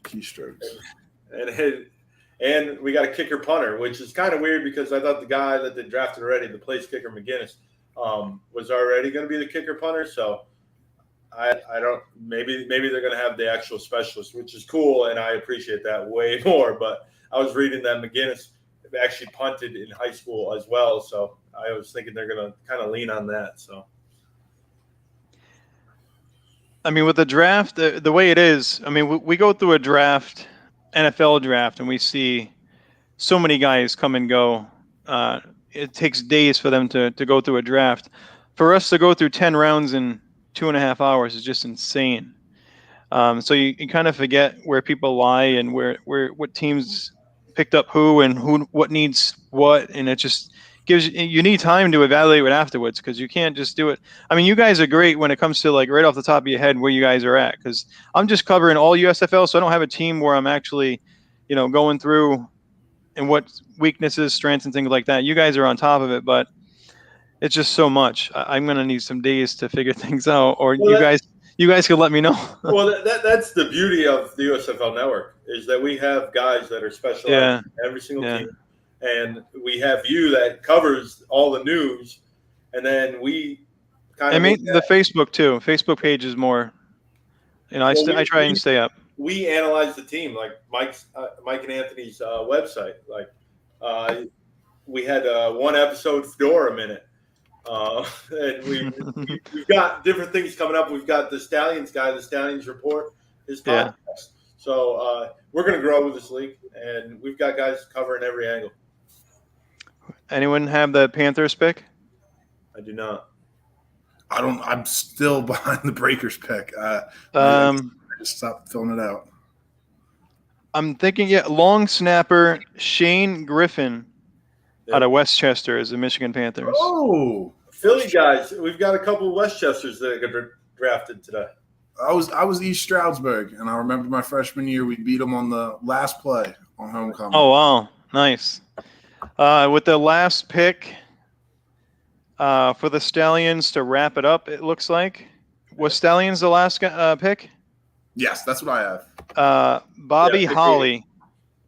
[SPEAKER 8] keystrokes.
[SPEAKER 3] And we got a kicker punter, which is kind of weird because I thought the guy that they drafted already, the place kicker McGinnis, was already going to be the kicker punter. So I don't. Maybe they're going to have the actual specialist, which is cool, and I appreciate that way more. But I was reading that McGinnis actually punted in high school as well, so I was thinking they're going to kind of lean on that. So.
[SPEAKER 1] I mean, with the draft, the way it is, I mean, we go through a draft, NFL draft, and we see so many guys come and go. It takes days for them to go through a draft. For us to go through 10 rounds in 2.5 hours is just insane. So you kind of forget where people lie and what teams picked up who and what needs what, and it just you need time to evaluate it afterwards because you can't just do it. I mean, you guys are great when it comes to like right off the top of your head where you guys are at, because I'm just covering all USFL, so I don't have a team where I'm actually, going through and what weaknesses, strengths, and things like that. You guys are on top of it, but it's just so much. I'm gonna need some days to figure things out, or you guys could let me know.
[SPEAKER 3] Well, that's the beauty of the USFL Network is that we have guys that are specialized in every single team. And we have you that covers all the news, and then we kind of.
[SPEAKER 1] I mean, the Facebook too. Facebook page is more. I try and stay up.
[SPEAKER 3] We analyze the team, like Mike and Anthony's website. Like we had one episode Fedora Minute, and we've got different things coming up. We've got the Stallions guy, the Stallions Report, his podcast. Yeah. So we're going to grow with this league, and we've got guys covering every angle.
[SPEAKER 1] Anyone have the Panthers pick?
[SPEAKER 3] I do not.
[SPEAKER 8] I don't. I'm still behind the Breakers pick. I just stopped filling it out.
[SPEAKER 1] I'm thinking, long snapper Shane Griffin out of Westchester is the Michigan Panthers.
[SPEAKER 3] Oh, Philly guys. We've got a couple of Westchesters that got drafted today.
[SPEAKER 8] I was East Stroudsburg, and I remember my freshman year we beat them on the last play on homecoming.
[SPEAKER 1] Oh wow, nice. With the last pick for the Stallions to wrap it up, it looks like. Was Stallions the last pick?
[SPEAKER 8] Yes, that's what I have.
[SPEAKER 1] Bobby Holly.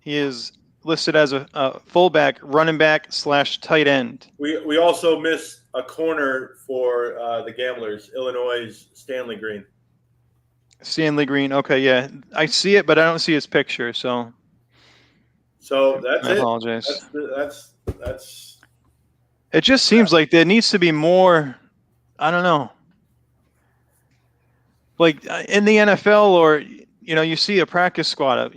[SPEAKER 1] He is listed as a fullback, running back / tight end.
[SPEAKER 3] We also missed a corner for the Gamblers, Illinois' Stanley Green.
[SPEAKER 1] Stanley Green. Okay, yeah. I see it, but I don't see his picture, so.
[SPEAKER 3] So that's it.
[SPEAKER 1] I apologize.
[SPEAKER 3] That's.
[SPEAKER 1] It just seems like there needs to be more. I don't know. Like in the NFL, or you see a practice squad of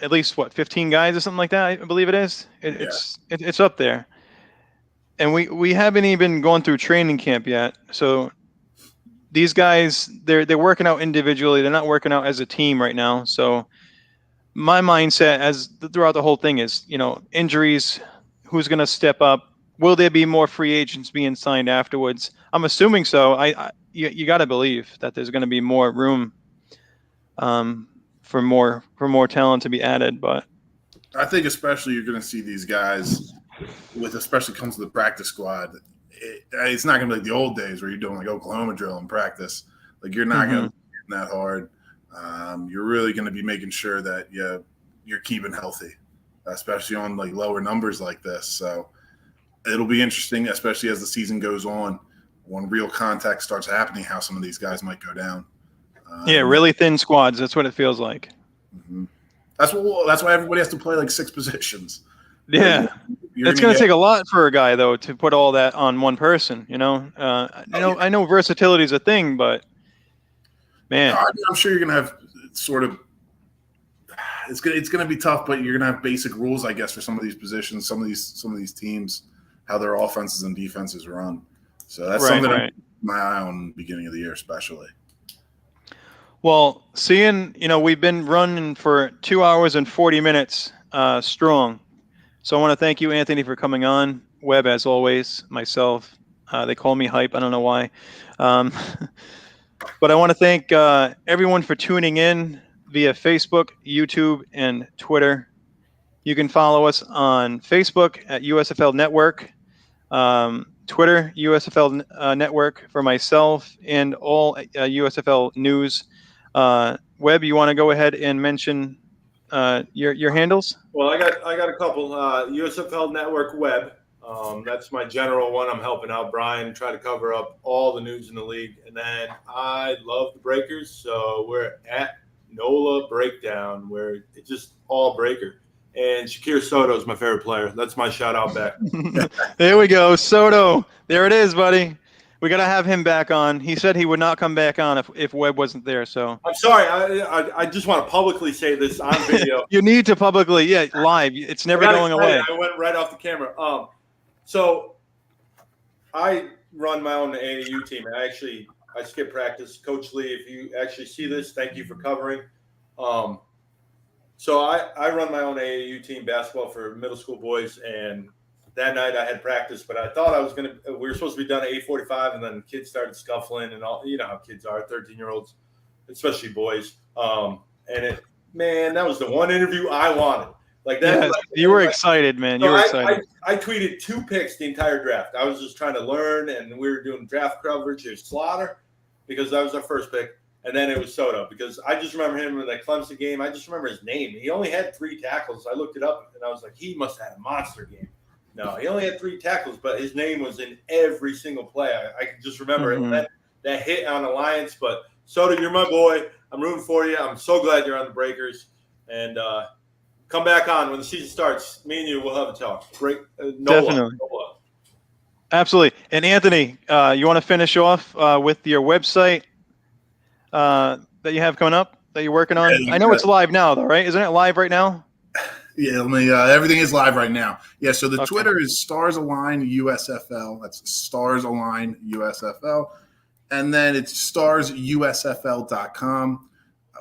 [SPEAKER 1] at least 15 guys or something like that. I believe it is. It's up there, and we haven't even gone through training camp yet. So these guys, they're working out individually. They're not working out as a team right now. So my mindset throughout the whole thing is, injuries, who's going to step up? Will there be more free agents being signed afterwards? I'm assuming so. You got to believe that there's going to be more room for more talent to be added. But
[SPEAKER 8] I think especially you're going to see these guys especially comes to the practice squad. It's not going to be like the old days where you're doing like Oklahoma drill in practice. Like you're not going to be that hard. You're really going to be making sure that you're keeping healthy, especially on like lower numbers like this. So it'll be interesting, especially as the season goes on, when real contact starts happening, how some of these guys might go down.
[SPEAKER 1] Really thin squads. That's what it feels like.
[SPEAKER 8] Mm-hmm. That's why everybody has to play like 6 positions.
[SPEAKER 1] Yeah. It's going to take a lot for a guy, though, to put all that on one person. I know versatility is a thing, but man,
[SPEAKER 8] I'm sure you're going to have sort of. It's going to be tough, but you're going to have basic rules, I guess, for some of these positions, some of these teams, how their offenses and defenses run. So that's something I keep my eye on the beginning of the year, especially.
[SPEAKER 1] Well, seeing we've been running for 2 hours and 40 minutes strong. So I want to thank you, Anthony, for coming on. Webb, as always, myself. They call me Hype. I don't know why. But I want to thank everyone for tuning in via Facebook, YouTube, and Twitter. You can follow us on Facebook at USFL Network, Twitter, USFL Network for myself, and all USFL news. Webb, you want to go ahead and mention your handles?
[SPEAKER 3] Well, I got a couple. USFL Network Web. That's my general one. I'm helping out Brian, try to cover up all the news in the league. And then I love the Breakers, so we're at NOLA Breakdown, where it's just all Breaker. And Shakir Soto is my favorite player. That's my shout out back.
[SPEAKER 1] There we go, Soto. There it is, buddy. We got to have him back on. He said he would not come back on if Webb wasn't there. So
[SPEAKER 3] I'm sorry. I just want to publicly say this on video.
[SPEAKER 1] You need to publicly, live. It's never going away.
[SPEAKER 3] I went right off the camera. So I run my own AAU team. I skip practice. Coach Lee, if you actually see this, thank you for covering. So I run my own AAU team, basketball for middle school boys, and that night I had practice, but I thought we were supposed to be done at 8:45, and then kids started scuffling and all. You know how kids are, 13-year-olds, especially boys. That was the one interview I wanted. Like that.
[SPEAKER 1] Yes, you were excited, man.
[SPEAKER 3] So
[SPEAKER 1] you were excited.
[SPEAKER 3] I tweeted 2 picks the entire draft. I was just trying to learn, and we were doing draft coverage. It was Slaughter because that was our first pick, and then it was Soto because I just remember him in that Clemson game. I just remember his name. He only had 3 tackles. I looked it up, and I was like, he must have had a monster game. No, he only had 3 tackles, but his name was in every single play. I can just remember it. That hit on Alliance. But Soto, you're my boy. I'm rooting for you. I'm so glad you're on the Breakers. And come back on when the season starts. Me and you will have a talk.
[SPEAKER 1] Definitely. Absolutely. And Anthony, you want to finish off with your website that you have coming up that you're working on? I know it's live now, though, right? Isn't it live right now?
[SPEAKER 8] Yeah, everything is live right now. Yeah, so the Twitter is Stars Align USFL. That's Stars Align USFL. And then it's starsusfl.com.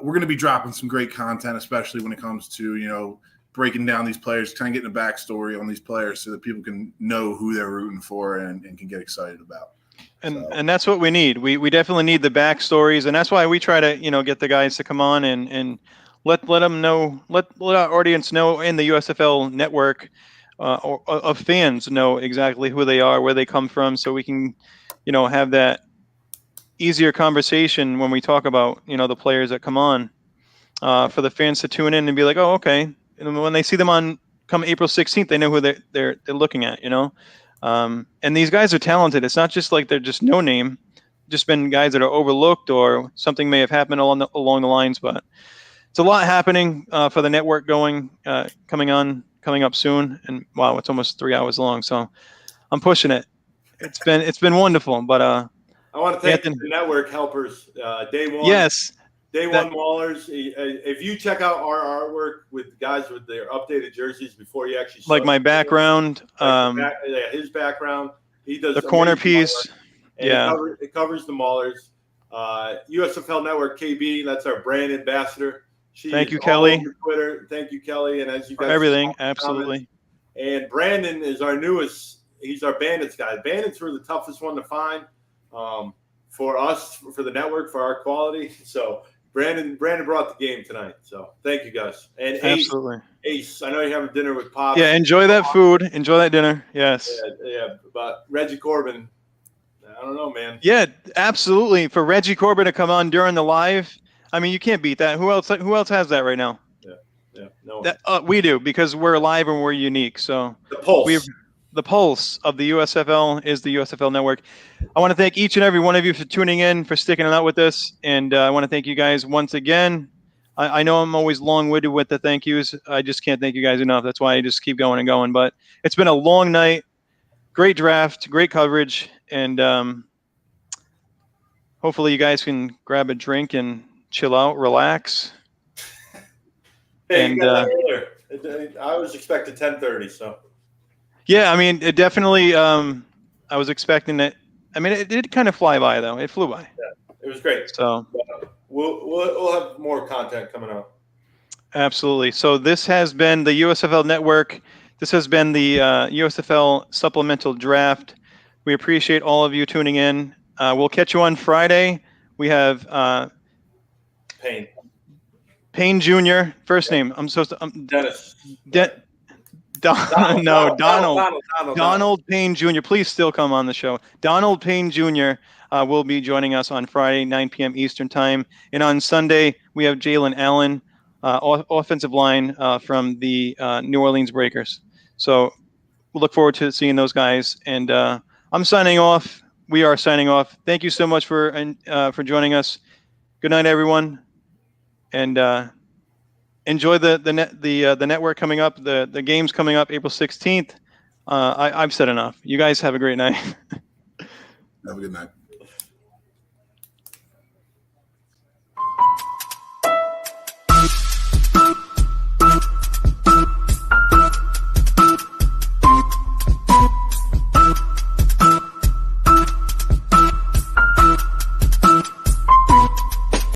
[SPEAKER 8] We're going to be dropping some great content, especially when it comes to, breaking down these players, kind of getting a backstory on these players so that people can know who they're rooting for and can get excited about.
[SPEAKER 1] And that's what we need. We definitely need the backstories, and that's why we try to, get the guys to come on and let them know, let our audience know in the USFL network of fans know exactly who they are, where they come from, so we can, have that easier conversation when we talk about, the players that come on, for the fans to tune in and be like, oh, okay. And when they see them on come April 16th, they know who they're looking at, and these guys are talented. It's not just like they're just no name, just been guys that are overlooked or something may have happened along the lines, but it's a lot happening for the network coming up soon. And wow, it's almost 3 hours long. So I'm pushing it. It's been wonderful. But
[SPEAKER 3] I want to thank the network helpers. Day one.
[SPEAKER 1] Yes.
[SPEAKER 3] Day one Maulers. If you check out our artwork with guys with their updated jerseys before you actually
[SPEAKER 1] like my background,
[SPEAKER 3] his background. He does
[SPEAKER 1] the corner piece.
[SPEAKER 3] It covers the Maulers. USFL Network KB, that's our brand ambassador.
[SPEAKER 1] Thank you,
[SPEAKER 3] all
[SPEAKER 1] Kelly.
[SPEAKER 3] over Twitter. Thank you, Kelly. And as you
[SPEAKER 1] For
[SPEAKER 3] guys
[SPEAKER 1] everything,
[SPEAKER 3] saw in the
[SPEAKER 1] absolutely.
[SPEAKER 3] comments. And Brandon is our newest. He's our Bandits guy. Bandits were the toughest one to find for us, for the network, for our quality. So Brandon brought the game tonight. So thank you guys. And
[SPEAKER 1] Absolutely.
[SPEAKER 3] Ace, I know you're having dinner with Pops.
[SPEAKER 1] Yeah, enjoy that food. Enjoy that dinner. Yes.
[SPEAKER 3] Yeah. But Reggie Corbin, I don't know, man.
[SPEAKER 1] Yeah, absolutely. For Reggie Corbin to come on during the live, I mean, you can't beat that. Who else has that right now?
[SPEAKER 3] Yeah, no.
[SPEAKER 1] We do, because we're live and we're unique. So
[SPEAKER 3] The pulse.
[SPEAKER 1] The pulse of the USFL is the USFL Network. I want to thank each and every one of you for tuning in, for sticking it out with us. And I want to thank you guys once again. I know I'm always long-winded with the thank yous. I just can't thank you guys enough. That's why I just keep going and going. But it's been a long night. Great draft, great coverage. And hopefully you guys can grab a drink and chill out, relax.
[SPEAKER 3] Hey,
[SPEAKER 1] And
[SPEAKER 3] I was expecting 10:30, so.
[SPEAKER 1] Yeah, I mean, it definitely. I was expecting it. I mean, it did kind of fly by, though. It flew by.
[SPEAKER 3] Yeah, it was great.
[SPEAKER 1] So
[SPEAKER 3] we'll have more content coming out.
[SPEAKER 1] Absolutely. So this has been the USFL Network. This has been the USFL Supplemental Draft. We appreciate all of you tuning in. We'll catch you on Friday. We have Payne Jr. First name. I'm supposed to.
[SPEAKER 3] Dennis.
[SPEAKER 1] Donald Payne Jr. Please still come on the show. Donald Payne Jr. Will be joining us on Friday, 9 p.m. Eastern time. And on Sunday, we have Jalen Allen, offensive line from the New Orleans Breakers. So we'll look forward to seeing those guys. And I'm signing off. We are signing off. Thank you so much for joining us. Good night, everyone. And enjoy the network coming up, the games coming up April 16th. I've said enough. You guys have a great night.
[SPEAKER 8] Have a good night.